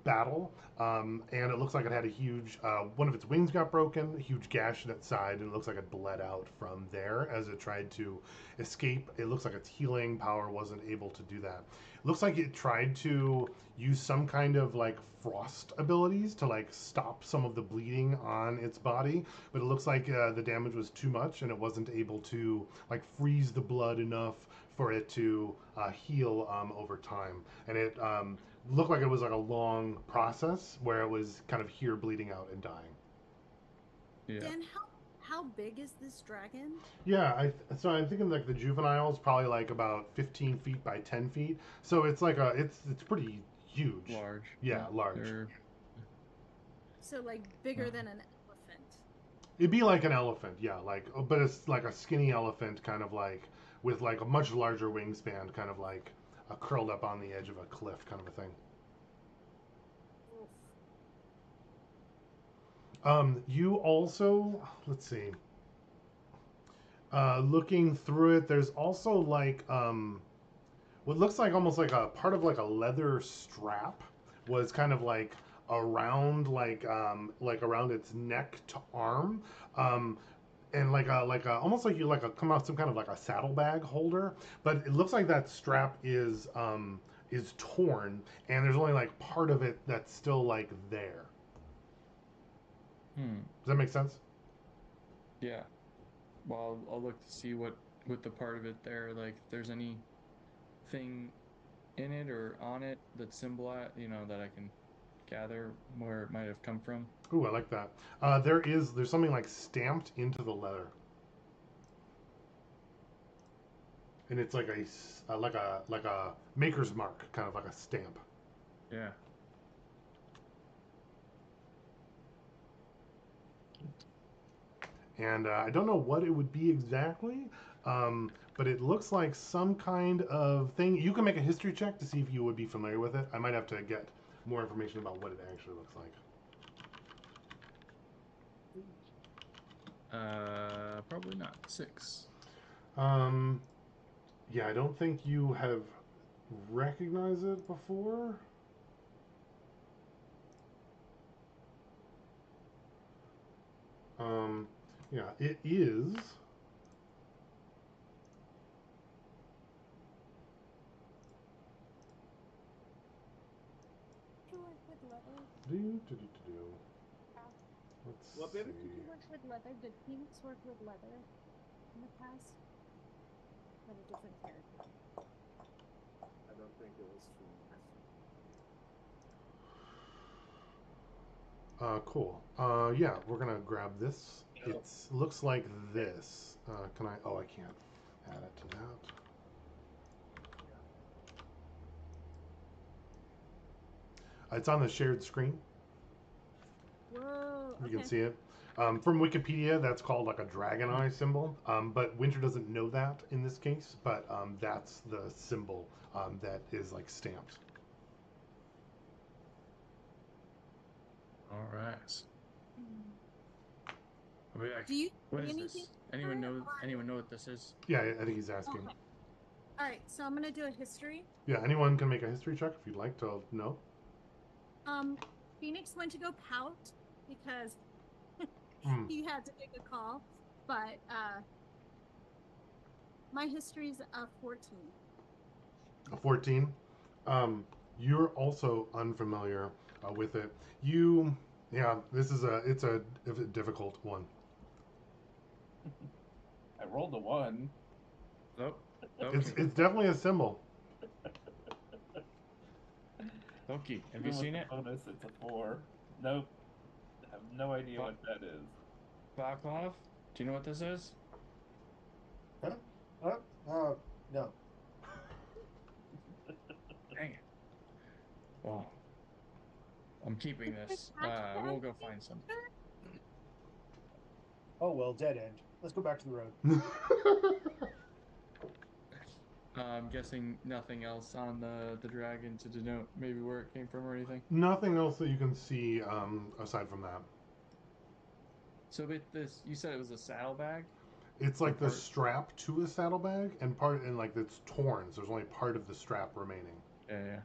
battle, and it looks like it had a huge, one of its wings got broken, a huge gash in its side, and it looks like it bled out from there as it tried to escape. It looks like its healing power wasn't able to do that. It looks like it tried to use some kind of like frost abilities to like stop some of the bleeding on its body, but it looks like the damage was too much and it wasn't able to like freeze the blood enough for it to heal over time. And it looked like it was like a long process where it was kind of here bleeding out and dying. Yeah. Dan, how big is this dragon? Yeah, so I'm thinking like the juvenile is probably like about 15 feet by 10 feet. So it's like it's pretty huge. Large. Yeah, large. They're- So like bigger than an elephant. It'd be like an elephant, yeah, like, but it's like a skinny elephant, kind of like with like a much larger wingspan, kind of like curled up on the edge of a cliff, kind of a thing. You also, let's see, looking through it, there's also like what looks like almost like a part of like a leather strap was kind of like around like around its neck to arm, and like a almost like you like a come out some kind of like a saddlebag holder, but it looks like that strap is torn and there's only like part of it that's still like there. Does that make sense? Yeah. Well, I'll look to see what with the part of it there, like if there's anything in it or on it that symbolize, that I can gather where it might have come from. Ooh, I like that. There's something like stamped into the leather, and it's like a maker's mark, kind of like a stamp. Yeah. And I don't know what it would be exactly, but it looks like some kind of thing. You can make a history check to see if you would be familiar with it. I might have to get more information about what it actually looks like. Probably not. 6. Yeah, I don't think you have recognized it before. Yeah, it is. Do you work with leather? Let's What, baby? Did you see. work with leather? Did Phoenix work with leather in the past? Or a different character? I don't think it was Cool. Yeah, we're gonna grab this. It looks like this. Can I? Oh, I can't add it to that. It's on the shared screen. Whoa. You Okay. can see it. From Wikipedia, that's called like a dragon eye symbol. But Winter doesn't know that in this case. But that's the symbol that is like stamped. All right. Do you What see is anything? this? Anyone know what this is? Yeah, I think he's asking. Okay. All right, so I'm gonna do a history. Yeah, anyone can make a history check if you'd like to know. Phoenix went to go pout because he had to make a call, but my history's a 14. A 14. You're also unfamiliar with it. This is it's a difficult one. I rolled a 1. Oh. It's Okay. definitely a symbol. Loki, have you seen it? Bonus, it's a 4. Nope. have no idea what that is. Vaklov, do you know what this is? No. Dang it. Well, I'm keeping this. We'll go find some. Oh well, dead end. Let's go back to the road. I'm guessing nothing else on the dragon to denote maybe where it came from or anything. Nothing else that you can see aside from that. So with this, you said it was a saddlebag? It's like the part- strap to a saddlebag, and like it's torn. So there's only part of the strap remaining. Yeah.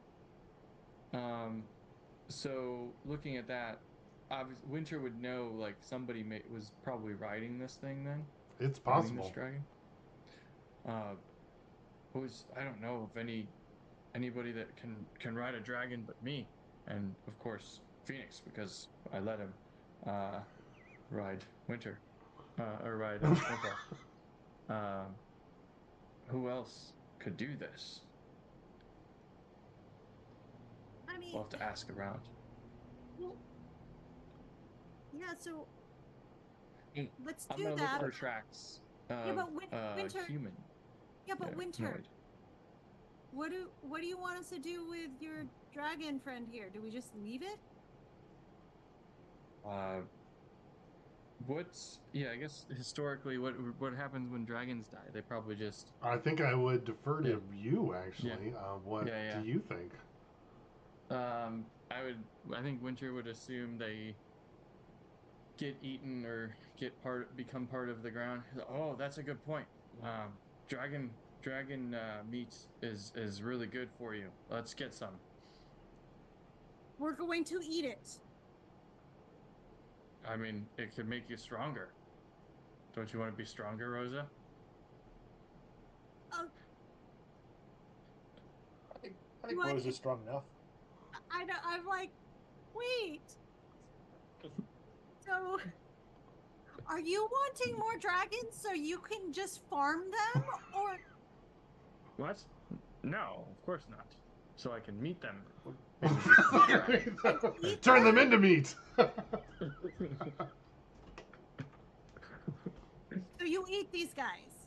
So looking at that, obviously Winter would know like somebody was probably riding this thing then. It's Riding possible. this dragon. I don't know of anybody that can ride a dragon but me, and of course Phoenix because I let him ride Winter or ride Snowfall. Who else could do this? I mean, We'll have to ask around. well, yeah. So let's I'm do gonna that. look for tracks. Yeah, but Winter. Human. Yeah, but Yeah, Winter. humanoid. What do you want us to do with your dragon friend here? Do we just leave it? I guess historically what happens when dragons die? They probably just I think I would defer to you actually. What Yeah. do you think? I think Winter would assume they get eaten or become part of the ground. Oh, that's a good point. Dragon meat is really good for you. Let's get some. We're going to eat it. I mean, it could make you stronger. Don't you want to be stronger, Rosa? Oh, I think Rose is strong enough. I know. I'm like, wait. So, are you wanting more dragons so you can just farm them, or? What? No, of course not. So I can meet them. Turn them into meat. So you eat these guys?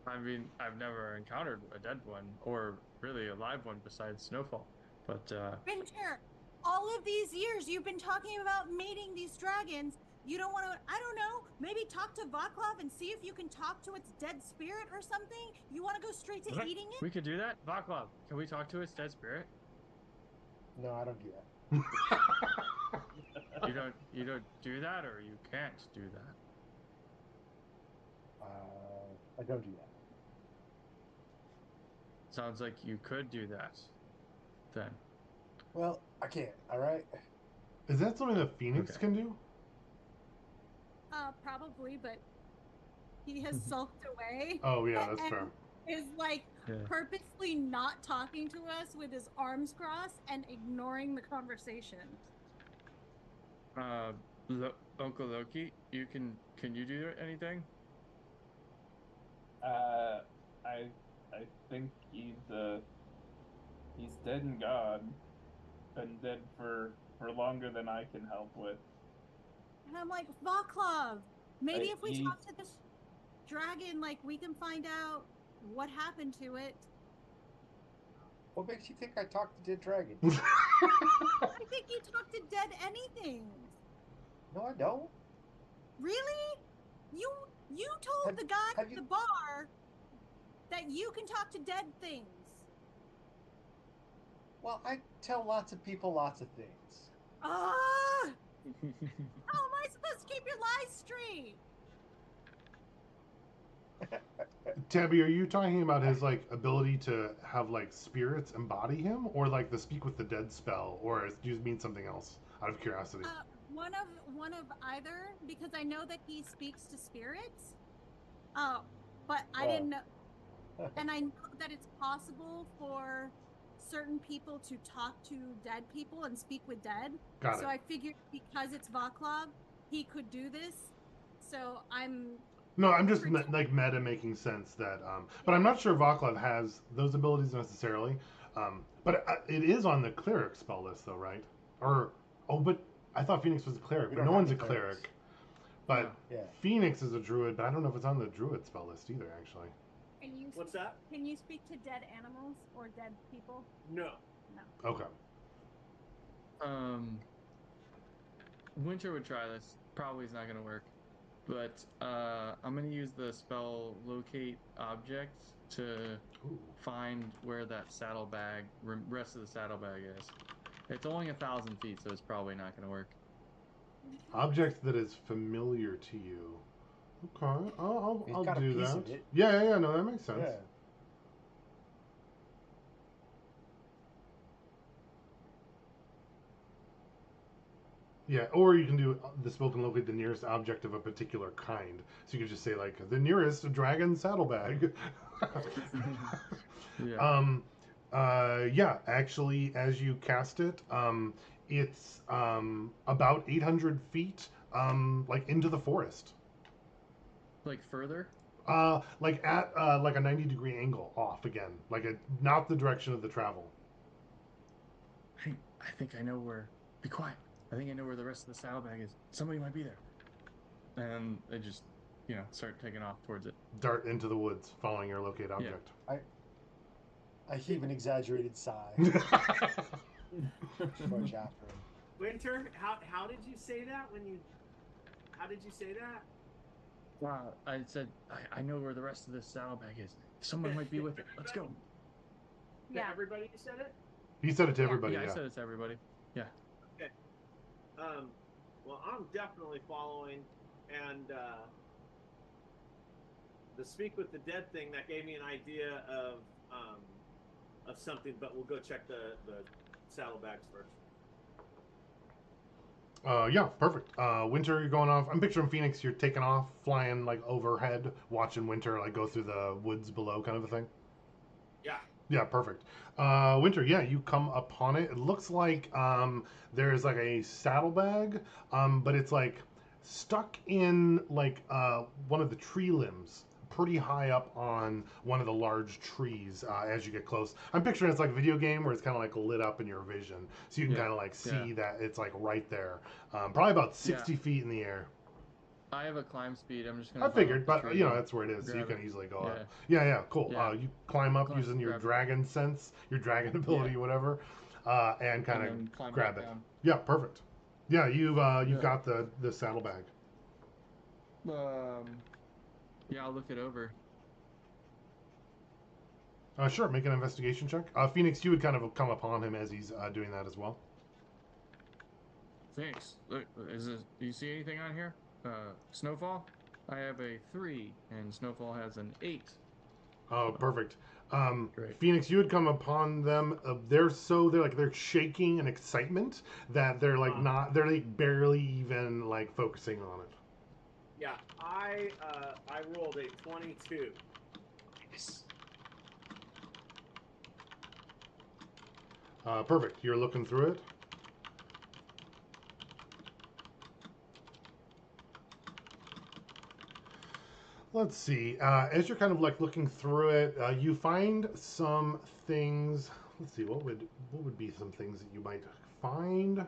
I mean, I've never encountered a dead one, or really a live one besides Snowfall. But, Winter, all of these years you've been talking about mating these dragons. You don't want to, I don't know, maybe talk to Vaklov and see if you can talk to its dead spirit or something? You want to go straight to eating it? we could do that? Vaklov, can we talk to its dead spirit? No, I don't do that. You don't do that, or you can't do that? I don't do that. Sounds like you could do that, then. Well, I can't. All right. Is that something that Phoenix Okay. can do? Probably, but he has sulked away. Oh yeah, that's and fair. is like Yeah. purposely not talking to us with his arms crossed and ignoring the conversation. Uncle Loki, can you do anything? I think he's dead and gone. Been dead for longer than I can help with. And I'm like, Vaklov, maybe if we He- talk to this dragon, like we can find out what happened to it. What makes you think I talked to dead dragons? I think you talk to dead anything. No, I don't. Really? You told the guy at the bar that you can talk to dead things. Well, I tell lots of people lots of things. Ah! How am I supposed to keep your lies straight? Tabby, are you talking about his like ability to have like spirits embody him, or like the speak with the dead spell, or do you mean something else? Out of curiosity. One of either, because I know that he speaks to spirits. But I didn't know, and I know that it's possible for certain people to talk to dead people and speak with dead. Got so it. I figured because it's Vaklov, he could do this. So I'm. No, I'm just like meta making sense that, but I'm not sure Vaklov has those abilities necessarily. But it is on the cleric spell list though, right? But I thought Phoenix was a cleric, We but don't no have one's a any clerics. cleric. But Yeah. Phoenix is a druid, but I don't know if it's on the druid spell list either, actually. Can you What's that? Can you speak to dead animals or dead people? No. No. Okay. Winter would try this. Probably is not going to work. But I'm going to use the spell locate object to Ooh. find where that saddlebag, rest of the saddlebag is. It's only 1,000 feet, so it's probably not going to work. Object that is familiar to you. Okay, I'll got a do piece that. of it. Yeah, no, that makes sense. Yeah. Yeah, or you can do the spell can locate the nearest object of a particular kind. So you could just say like the nearest dragon saddlebag. Yeah. Yeah, actually, as you cast it, it's about 800 feet, like into the forest. Like further? Like at like a 90-degree angle off again, like not the direction of the travel. I think I know where. Be quiet. I think I know where the rest of the saddlebag is. Somebody might be there. And they just, start taking off towards it. Dart into the woods, following your locate object. I heave an exaggerated sigh. Much after him. Winter, how did you say that how did you say that? Wow, I said, I know where the rest of this saddlebag is. Someone might be with it. Let's go. Yeah. Everybody said it? He said it to everybody. Yeah, I said it to everybody. Yeah. Okay. Well, I'm definitely following, and the speak with the dead thing that gave me an idea of something, but we'll go check the saddlebags first. Yeah, perfect. Winter, you're going off. I'm picturing Phoenix. You're taking off, flying like overhead, watching Winter like go through the woods below, kind of a thing. Yeah. Yeah, perfect. Winter, yeah, you come upon it. It looks like there's like a saddlebag, but it's like stuck in like one of the tree limbs, pretty high up on one of the large trees as you get close. I'm picturing it's like a video game where it's kind of like lit up in your vision. So you can kind of like see that it's like right there. Probably about 60 feet in the air. I have a climb speed. I'm just gonna. I figured, but that's where it is. So you can easily go up. Yeah, cool. Yeah. You climb up using your dragon sense, your dragon ability, whatever, and kind of grab it. Down. Yeah, perfect. Yeah, you've got the saddlebag. Yeah, I'll look it over. Sure, make an investigation check. Phoenix, you would kind of come upon him as he's doing that as well. Phoenix, look, do you see anything on here? Snowfall? I have a 3, and Snowfall has an 8. Oh, perfect. Great. Phoenix, you would come upon them. They're shaking in excitement that they're like they're like barely even like focusing on it. Yeah, I rolled a 22. Yes. Perfect. You're looking through it. Let's see. As you're kind of like looking through it, you find some things. Let's see. What would be some things that you might find?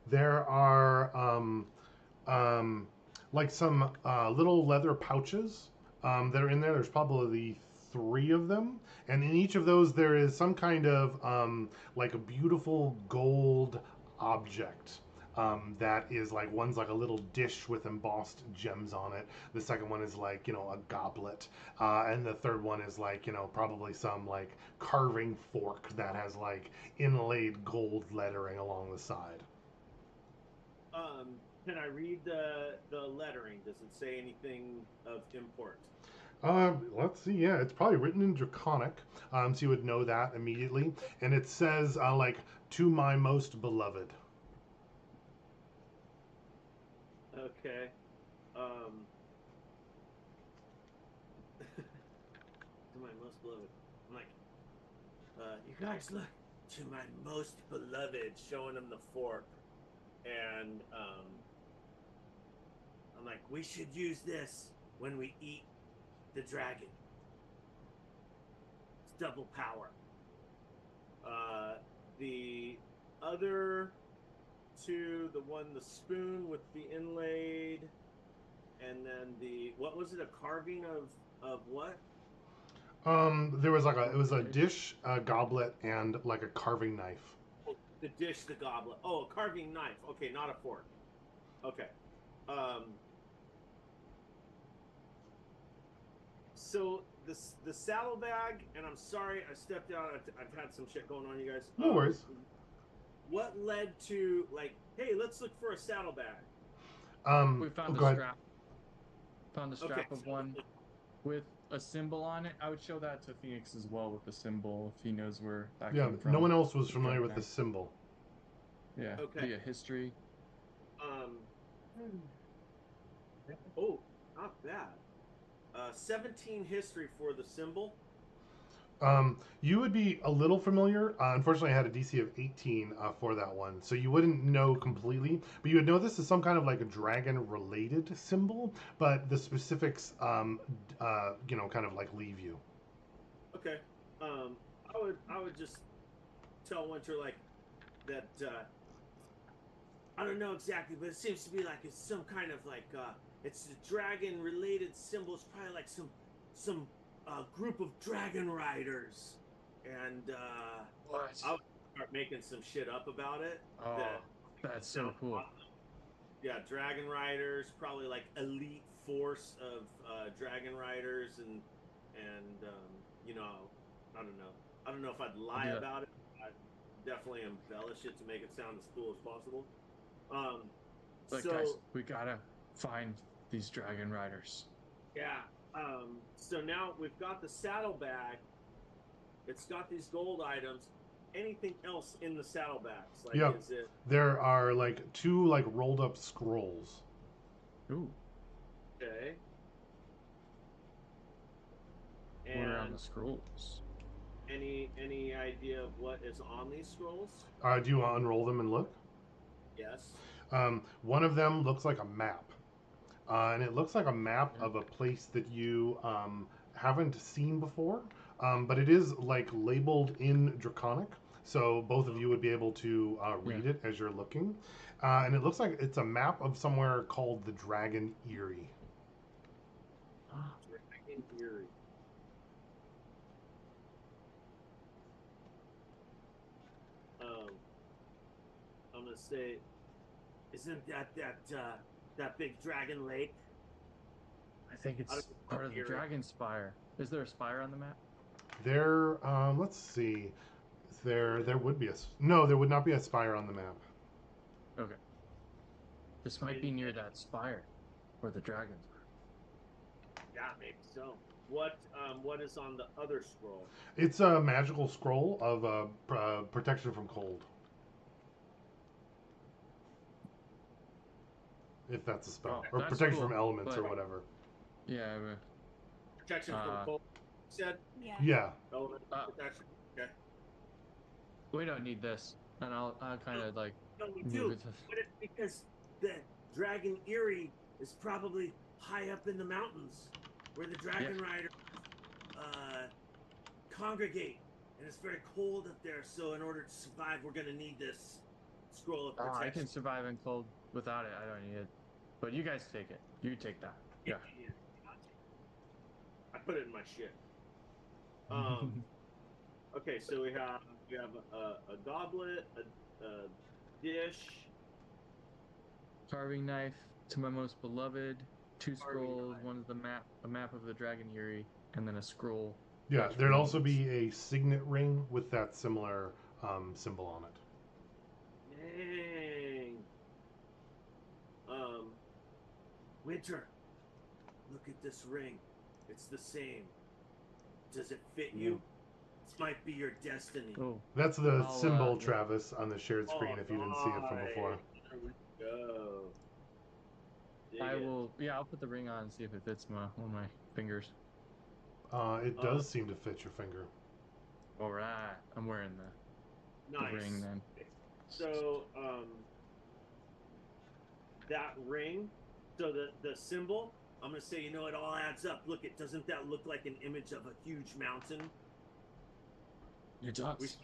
There are like some little leather pouches that are in there. There's probably 3 of them, and in each of those there is some kind of like a beautiful gold object. That is like one's like a little dish with embossed gems on it. The second one is like a goblet, and the third one is like probably some like carving fork that has like inlaid gold lettering along the side. Can I read the lettering? Does it say anything of import? Let's see. Yeah, it's probably written in Draconic, so you would know that immediately. And it says like to my most beloved. Okay. To my most beloved. I'm like, you guys look to my most beloved, showing him the fork. And I'm like, we should use this when we eat the dragon. It's double power. The other two, the spoon with the inlaid, and then what was it? A carving of what? There was it was a dish, a goblet, and like a carving knife. Oh, the dish, the goblet. Oh, a carving knife. Okay, not a fork. Okay. So the saddlebag, and I'm sorry I stepped out. I've had some shit going on, you guys. No worries. What led to like, hey, let's look for a saddlebag? We found go a ahead. strap. Found a strap of one with a symbol on it. I would show that to Phoenix as well with the symbol if he knows where that Yeah, came from. no one else was familiar with the symbol. Yeah. Okay. Via history. Oh, not bad. 17 history for the symbol. You would be a little familiar. Unfortunately, I had a DC of 18 for that one, so you wouldn't know completely. But you would know this is some kind of like a dragon-related symbol, but the specifics, kind of like leave you. Okay. I would just tell Winter like that. I don't know exactly, but it seems to be like it's some kind of like it's a dragon-related symbol. It's probably like some group of dragon riders, and What? I would start making some shit up about it. Oh, that's so cool. Awesome. Yeah, dragon riders, probably like elite force of dragon riders, and I don't know if I'd lie about it. I'd definitely embellish it to make it sound as cool as possible. Guys, we gotta find these dragon riders. Yeah. So now we've got the saddlebag. It's got these gold items. Anything else in the saddlebags? Like, Yep. is it? There are like 2 like rolled up scrolls. Ooh. Okay. What are on And the scrolls? any idea of what is on these scrolls? Do you want to unroll them and look? Yes. One of them looks like a map. And it looks like a map of a place that you haven't seen before. But it is like labeled in Draconic. So both of you would be able to read it as you're looking. And it looks like it's a map of somewhere called the Dragon Eyrie. Dragon Eyrie. I'm gonna say, isn't that big dragon lake? I think it's part of the dragon spire. Is there a spire on the map? There, let's see. There would be no, there would not be a spire on the map. Okay. This might be near that spire where the dragons are. Yeah, maybe so. What is on the other scroll? It's a magical scroll of protection from cold. If that's a spell. Or protection from elements or whatever. Yeah. Protection from cold, you said? Yeah. Element protection. Okay. We don't need this. And I'll kind of like No, we move do. it to... But it's because the Dragon Eyrie is probably high up in the mountains where the Dragon Riders congregate. And it's very cold up there, so in order to survive, we're going to need this scroll of protection. I can survive in cold without it. I don't need it. But you guys take it. You take that. Yeah. I put it in my shit. Okay, so we have a goblet, a dish, carving knife to my most beloved, 2 scrolls, knife. one is a map of the Dragon Eyrie, and then a scroll. Yeah, there'd also be a signet ring with that similar symbol on it. Dang. Winter, look at this ring. It's the same. Does it fit you? This might be your destiny. Oh, that's the symbol, Travis, on the shared screen if you didn't see it from before. There we go. I will. Yeah, I'll put the ring on and see if it fits one of my fingers. It does seem to fit your finger. All right, I'm wearing the ring then. So, that ring, so the symbol, I'm gonna say, it all adds up. Look, doesn't that look like an image of a huge mountain? It does.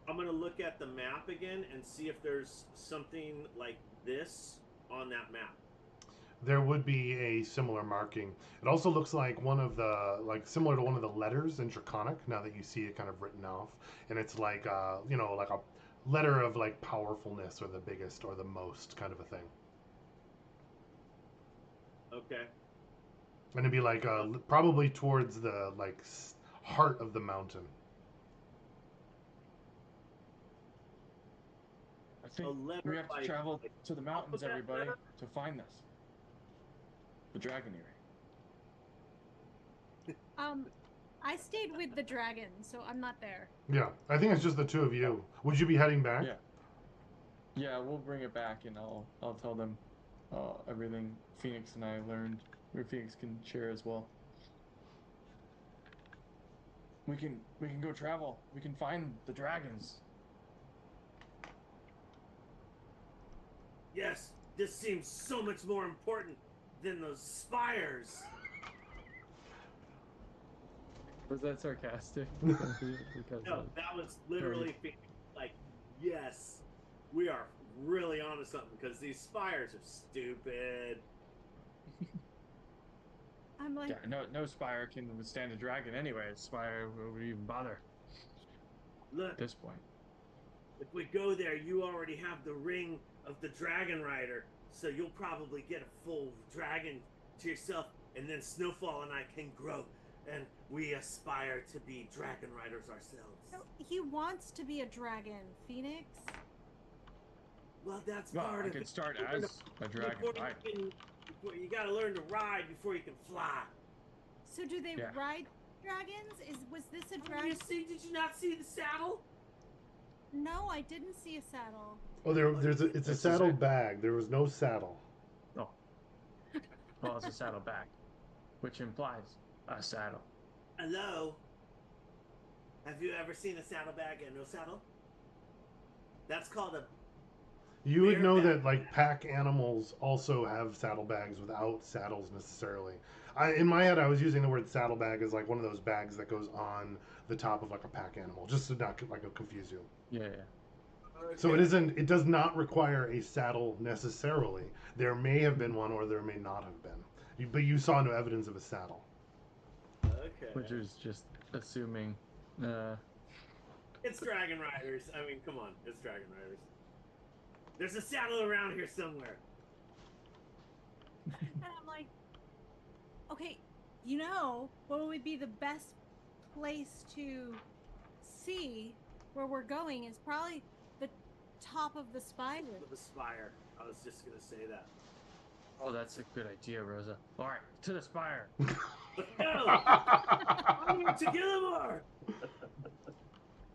I'm gonna look at the map again and see if there's something like this on that map. There would be a similar marking. It also looks like one of the similar to one of the letters in Draconic. Now that you see it kind of written off, and it's like like a letter of like powerfulness or the biggest or the most kind of a thing. Okay. And it'd be like probably towards the heart of the mountain. I think A letter we have to like- travel like to the mountains, alphabet everybody, letter? to find this. The dragon earring. I stayed with the dragon, so I'm not there. Yeah, I think it's just the two of you. Would you be heading back? Yeah. Yeah, we'll bring it back, and I'll tell them everything Phoenix and I learned. Or Phoenix can share as well. We can go travel. We can find the dragons. Yes, this seems so much more important than those spires. Was that sarcastic? No, that was literally like, yes, we are really onto something because these spires are stupid. I'm like, Yeah, no spire can withstand a dragon anyway. Spire would even bother Look, at this point. if we go there, you already have the ring of the dragon rider, so you'll probably get a full dragon to yourself, and then Snowfall and I can grow, and we aspire to be dragon riders ourselves. no, he wants to be a dragon, Phoenix. Well, that's Well, part I of could it. start You learn as a dragon before rider. you gotta learn to ride before you can fly. So do they Yeah. ride dragons? Was this a Did dragon? did you not see the saddle? No, I didn't see a saddle. Oh, it's a This is saddle it. bag. There was no saddle. Oh. Well, it's a saddlebag, which implies a saddle. Hello? Have you ever seen a saddlebag and no saddle? That's called a... You would know Bareback. that pack animals also have saddlebags without saddles necessarily. In my head, I was using the word saddlebag as one of those bags that goes on the top of a pack animal, just to not confuse you. Yeah. So it does not require a saddle necessarily. There may have been one or there may not have been. But you saw no evidence of a saddle. Okay. Which is just assuming. It's Dragon Riders. I mean, come on. It's Dragon Riders. There's a saddle around here somewhere. And I'm like, okay, what would be the best place to see where we're going is probably the top of the spire. With the spire. I was just gonna say that. Oh, that's a good idea, Rosa. All right, to the spire. Let's go! Onward to Gillimore!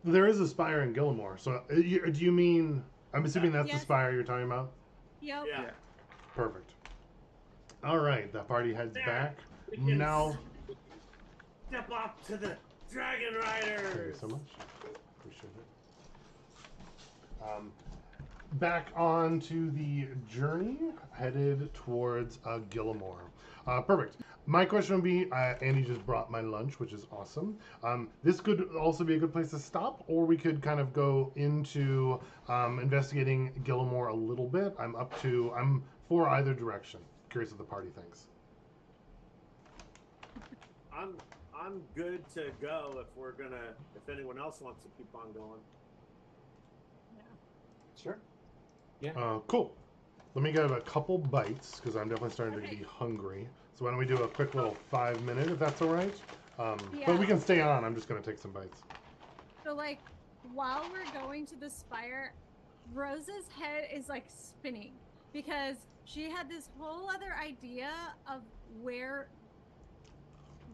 There is a spire in Gillimore. So do you mean? I'm assuming that's the Yes. spire you're talking about. Yep. Yeah. Perfect. All right, the party heads There. back. We can Now, step off to the Dragon thank you Riders! so much. Appreciate it. Back on to the journey, headed towards Gillimore. Perfect. My question would be, Andy just brought my lunch, which is awesome. This could also be a good place to stop, or we could kind of go into investigating Gillimore a little bit. I'm for either direction. Curious what the party thinks. I'm good to go if anyone else wants to keep on going. Sure. Cool. Let me get a couple bites because I'm definitely starting to be hungry. So why don't we do a quick little 5-minute, if that's all right? But we can stay on. I'm just going to take some bites. So while we're going to the spire, Rosa's head is spinning because she had this whole other idea of where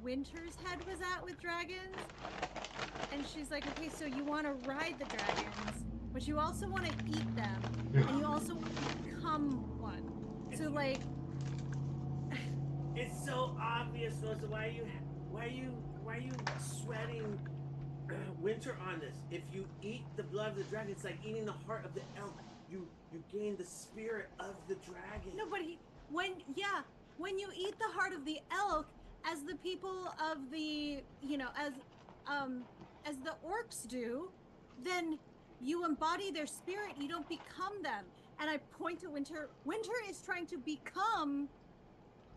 Winter's head was at with dragons. And she's like, okay, so you want to ride the dragons, but you also want to eat them, and you also want to become one. So It's so obvious, Rosa. Why are you sweating Winter on this? If you eat the blood of the dragon, it's like eating the heart of the elk. You gain the spirit of the dragon. no, but when you eat the heart of the elk, as the people of the as the orcs do, then you embody their spirit. You don't become them. And I point to Winter. Winter is trying to become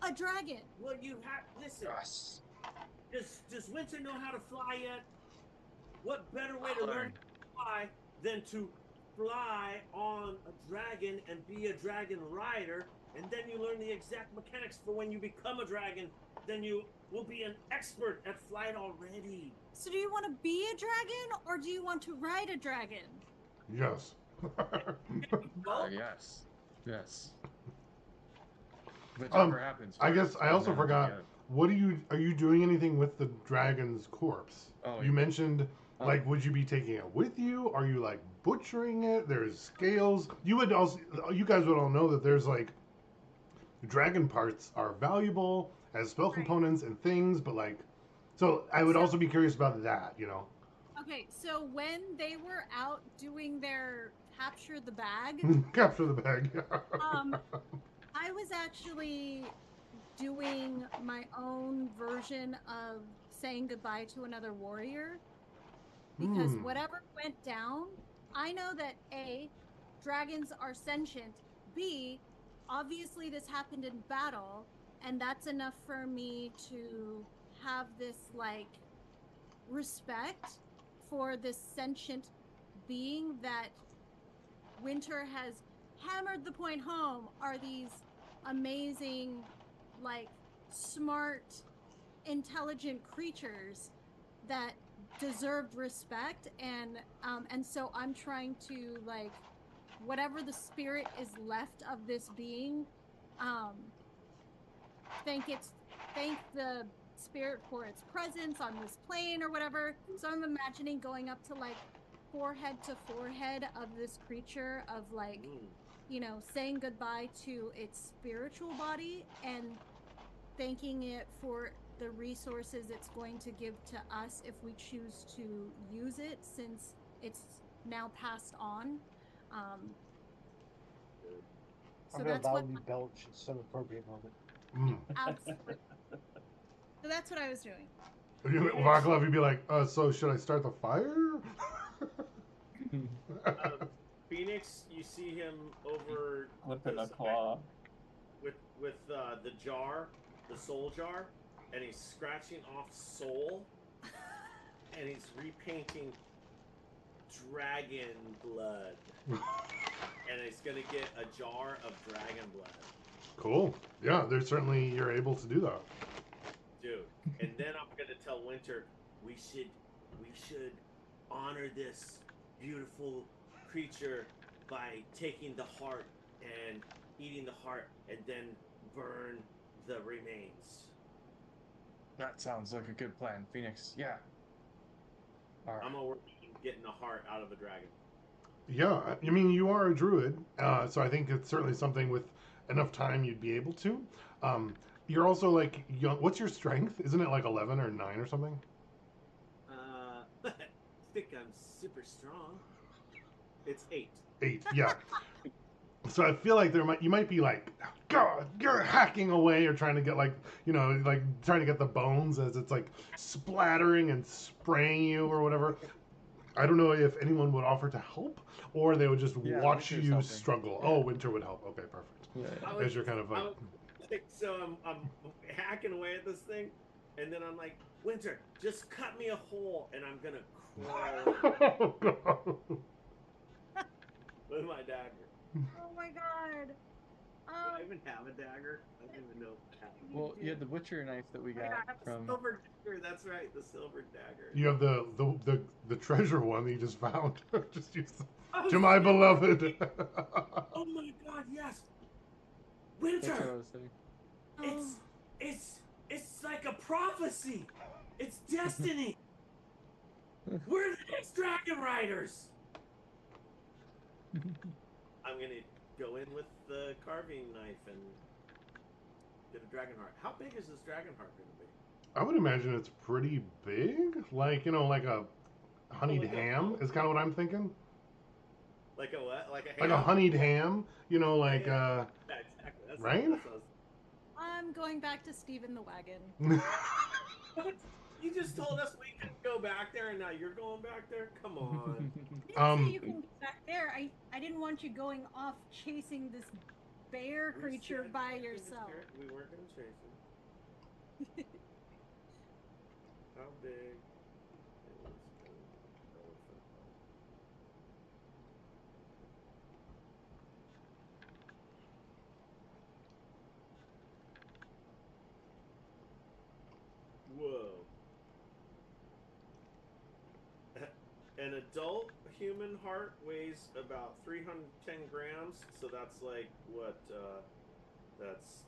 a dragon. Well, you have listen. Yes. Does Winter know how to fly yet? What better way to learn how to fly than to fly on a dragon and be a dragon rider, and then you learn the exact mechanics for when you become a dragon. Then you will be an expert at flight already. So do you want to be a dragon or do you want to ride a dragon? Yes. Yes. Yes. Whichever happens. I guess first, I also we'll manage forgot. together. What are you doing anything with the dragon's corpse? Oh, You mentioned Oh. like, would you be taking it with you? Are you like butchering it? There's scales. You guys would all know that there's like dragon parts are valuable as spell Right. components and things, but like, so I would So- also be curious about that. You know, Okay, so when they were out doing their capture the bag, capture the bag. I was actually doing my own version of saying goodbye to another warrior because Hmm. whatever went down, I know that A, dragons are sentient, B, obviously this happened in battle, and that's enough for me to have this like respect for this sentient being that Winter has hammered the point home are these amazing, like, smart, intelligent creatures that deserved respect, and so I'm trying to like whatever the spirit is left of this being, thank the spirit for its presence on this plane or whatever. So I'm imagining going up to like forehead to forehead of this creature of like, you know, saying goodbye to its spiritual body and thanking it for the resources it's going to give to us if we choose to use it since it's now passed on. So I'm gonna that's what loudly belch at some appropriate moment. absolutely. So that's what I was doing. Vaclav, you'd be like, so should I start the fire? Phoenix, you see him over Flipping the a side claw. with the jar, the soul jar, and he's scratching off soul, and he's repainting dragon blood, and he's gonna get a jar of dragon blood, Cool. Yeah, you're able to do that. dude. And then I'm gonna tell Winter we should honor this beautiful creature by taking the heart and eating the heart, and then burn the remains. That sounds like a good plan, Phoenix. Yeah. All right. I'm gonna work on getting the heart out of a dragon. Yeah, I mean, you are a druid, so I think it's certainly something with enough time you'd be able to. You're also like young. What's your strength? Isn't it like 11 or 9 or something? I think I'm super strong. It's 8. 8. Yeah. So I feel like you might be like, God, you're hacking away or trying to get like, like trying to get the bones as it's like splattering and spraying you or whatever. I don't know if anyone would offer to help or they would just watch Winter's you helping. struggle. Yeah. Oh, Winter would help. Okay, perfect. Yeah. As you're kind of like, So I'm hacking away at this thing, and then I'm like, Winter, just cut me a hole, and I'm gonna crawl with my dagger. Oh my god. Do I even have a dagger? I don't even know if I have it. Well, you had the butcher knife that we Oh, yeah, got I have a from. silver dagger. That's right, the silver dagger. you have the treasure one that you just found. Just use it. Oh, To my shit. beloved. Oh my god, yes. That's what I Winter, was saying. it's like a prophecy. It's destiny. We're the next dragon riders. I'm gonna go in with the carving knife and get a dragon heart. How big is this dragon heart gonna be? I would imagine it's pretty big. Like, like a honeyed Like a- ham is kind of what I'm thinking. Like a what? Like a ham? Like a honeyed ham, like, Yeah, exactly. That's right? That's what I'm going back to Steve in the wagon. what? You just told us we couldn't go back there, and now you're going back there. Come on. I didn't say you can get back there. I didn't want you going off chasing this bear We creature said by we weren't gonna yourself. We weren't gonna chase him. How big is an elephant? Whoa. An adult human heart weighs about 310 grams, so that's like what? That's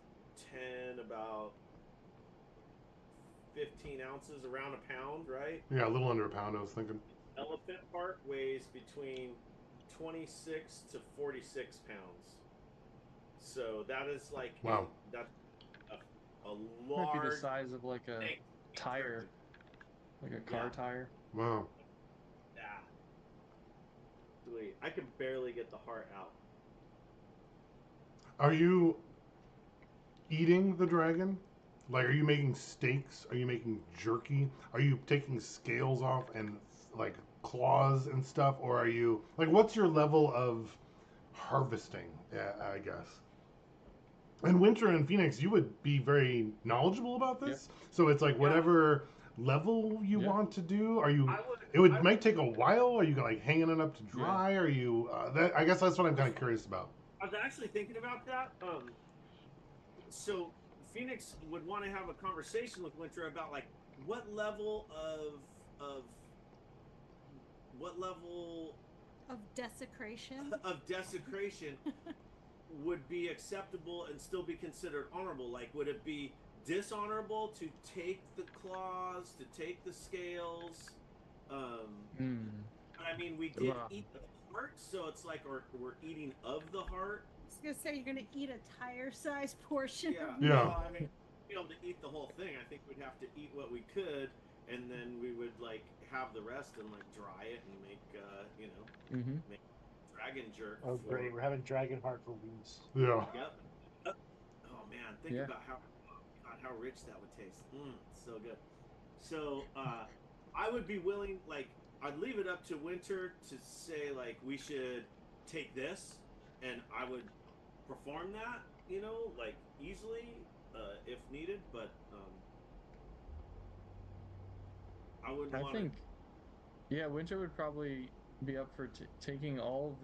10, about 15 ounces, around a pound, right? Yeah, a little under a pound, I was thinking. Elephant heart weighs between 26 to 46 pounds. So that is like Wow. That's a Might be the large size of like a thing. tire, like a car Yeah. tire. Wow. Yeah. Sweet. I can barely get the heart out. Are you eating the dragon? Like, are you making steaks? Are you making jerky? Are you taking scales off and like claws and stuff? Or are you like, what's your level of harvesting? Yeah, I guess. And Winter and Phoenix, you would be very knowledgeable about this. So it's like whatever level you want to do. Are you? Might take a while. Are you like hanging it up to dry? Are you? I guess that's what I'm kind of curious about. I was actually thinking about that. So Phoenix would want to have a conversation with Winter about like what level of desecration would be acceptable and still be considered honorable. Like, would it be dishonorable to take the claws, to take the scales? I mean, we did eat the heart, so it's like, or we're eating of the heart. I was gonna say you're gonna eat a tire-sized portion. Yeah. Well, I mean, be able to eat the whole thing. I think we'd have to eat what we could, and then we would like have the rest and like dry it and make make dragon jerk. Oh, great! We're having dragon heart for wings. Yeah. Yep. Oh man, think about how rich that would taste. So good. So I would be willing, like, I'd leave it up to Winter to say like we should take this, and I would perform that, like easily if needed, but I wouldn't want to. Yeah, Winter would probably be up for taking all of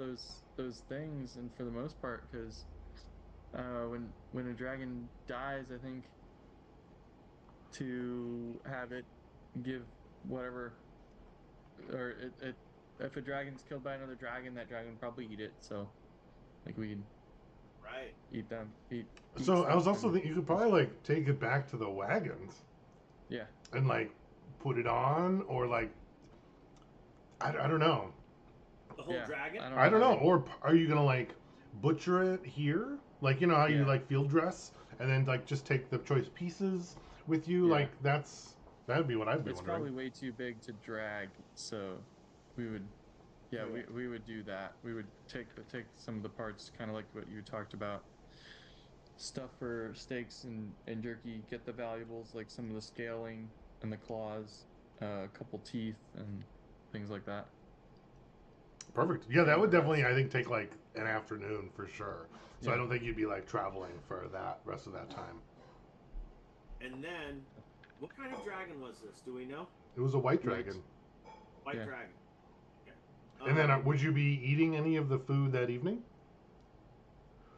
those things, and for the most part, because when a dragon dies, I think to have it give whatever, or if a dragon's killed by another dragon, that dragon would probably eat it. So, like, we could eat them. So I was also thinking you could probably like take it back to the wagons. Yeah. And like put it on, or like I don't know. The whole dragon? I don't know. Or are you gonna like butcher it here? Like, you know how you like field dress and then like just take the choice pieces with you? Like that'd be what I'd be It's wondering. probably way too big to drag, so we would we would do that. We would take some of the parts, kind of like what you talked about. Stuff for steaks and jerky, get the valuables like some of the scaling and the claws, a couple teeth and things like that. Perfect. Yeah, that would definitely, I think, take like an afternoon for sure. So Yeah. I don't think you'd be like traveling for that rest of that time. And then, what kind of dragon was this? Do we know? It was a white dragon. White dragon. Okay. And then would you be eating any of the food that evening?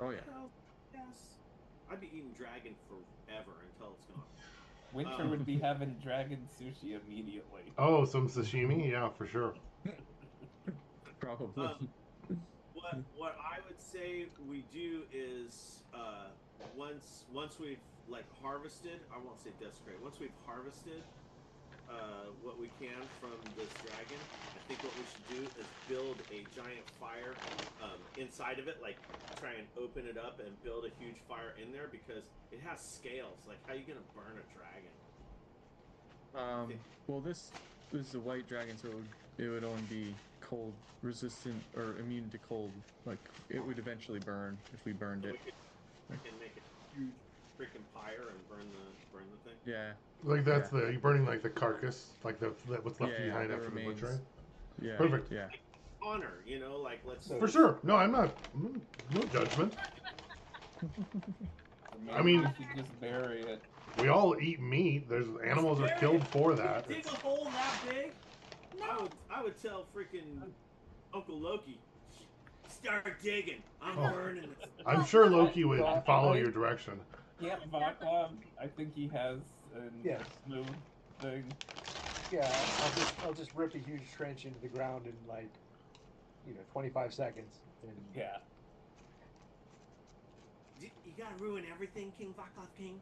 Oh yeah. Well, yes. I'd be eating dragon forever until it's gone. Winter would be having dragon sushi immediately. Oh, some sashimi? Yeah, for sure. Probably. What I would say we do is once we've like harvested, I won't say desecrate. Once we've harvested what we can from this dragon, I think what we should do is build a giant fire inside of it, like try and open it up and build a huge fire in there, because it has scales. Like, how are you gonna burn a dragon? Well, this is a white dragon, so it would only be cold resistant or immune to cold. Like, it would eventually burn if we burned it. We can make a huge freaking pyre and burn the thing? Yeah. Like that's you're burning like the carcass, like what's left Yeah, behind the after remains. the butchery. Yeah. Perfect. Yeah. Honor, like let's. So- For sure. No, I'm not. No judgment. Or I maybe mean- we should just bury it. We all eat meat. There's animals are killed for that. Dig It's- a hole that big. No. I would tell freaking Uncle Loki, start digging. I'm Oh. burning this. I'm sure Loki would Well, follow I- your direction. Yeah, Vaclav, I think he has a Yes. smooth thing. Yeah, I'll just rip a huge trench into the ground in like, 25 seconds. And Yeah. You gotta ruin everything, King Vaclav King.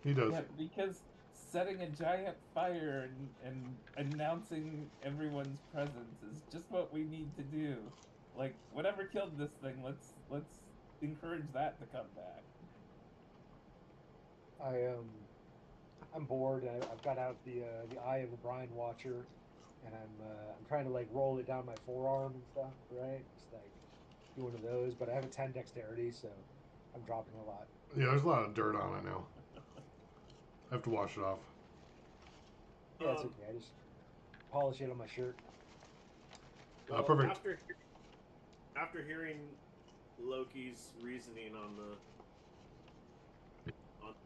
He does. Yeah, because setting a giant fire and announcing everyone's presence is just what we need to do. Like, whatever killed this thing, let's encourage that to come back. I'm bored. I've got out the Eye of the Brine Watcher, and I'm trying to like roll it down my forearm and stuff, right? Just like do one of those. But I have a 10 dexterity, so I'm dropping a lot. Yeah, there's a lot of dirt on it now. I have to wash it off. Yeah, it's okay. I just polish it on my shirt. Well, Perfect. After hearing Loki's reasoning on the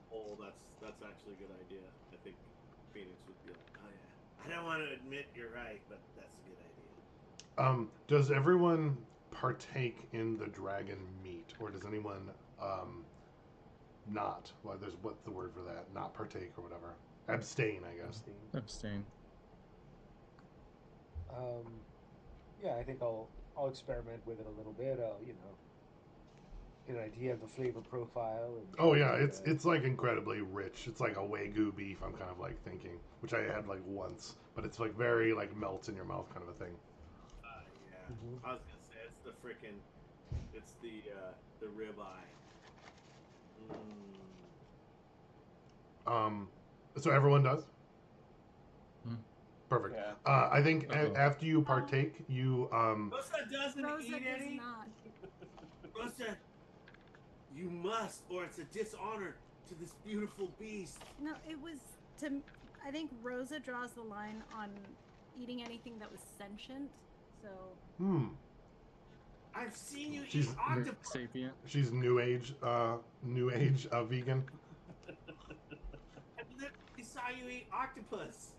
whole, that's actually a good idea. I think Phoenix would be like, oh yeah. I don't want to admit you're right, but that's a good idea. Does everyone partake in the dragon meat, or does anyone not? Well, what's the word for that? Not partake or whatever. Abstain, I guess. Abstain. Yeah, I think I'll experiment with it a little bit. I'll get an idea of the flavor profile. And, Oh yeah, it's like incredibly rich. It's like a Wagyu beef. I'm kind of like thinking, which I had like once, but it's like very like melts in your mouth kind of a thing. Yeah. Mhm. I was gonna say it's the ribeye. So everyone does. Hmm. Perfect. Yeah. I think Uh-oh. after you partake, you Rosa doesn't Rosa eat does any. not. Rosa, you must, or it's a dishonor to this beautiful beast. No, it was to. I think Rosa draws the line on eating anything that was sentient. So I've seen you She's eat octopus. Sapient. she's new age vegan. I literally saw you eat octopus.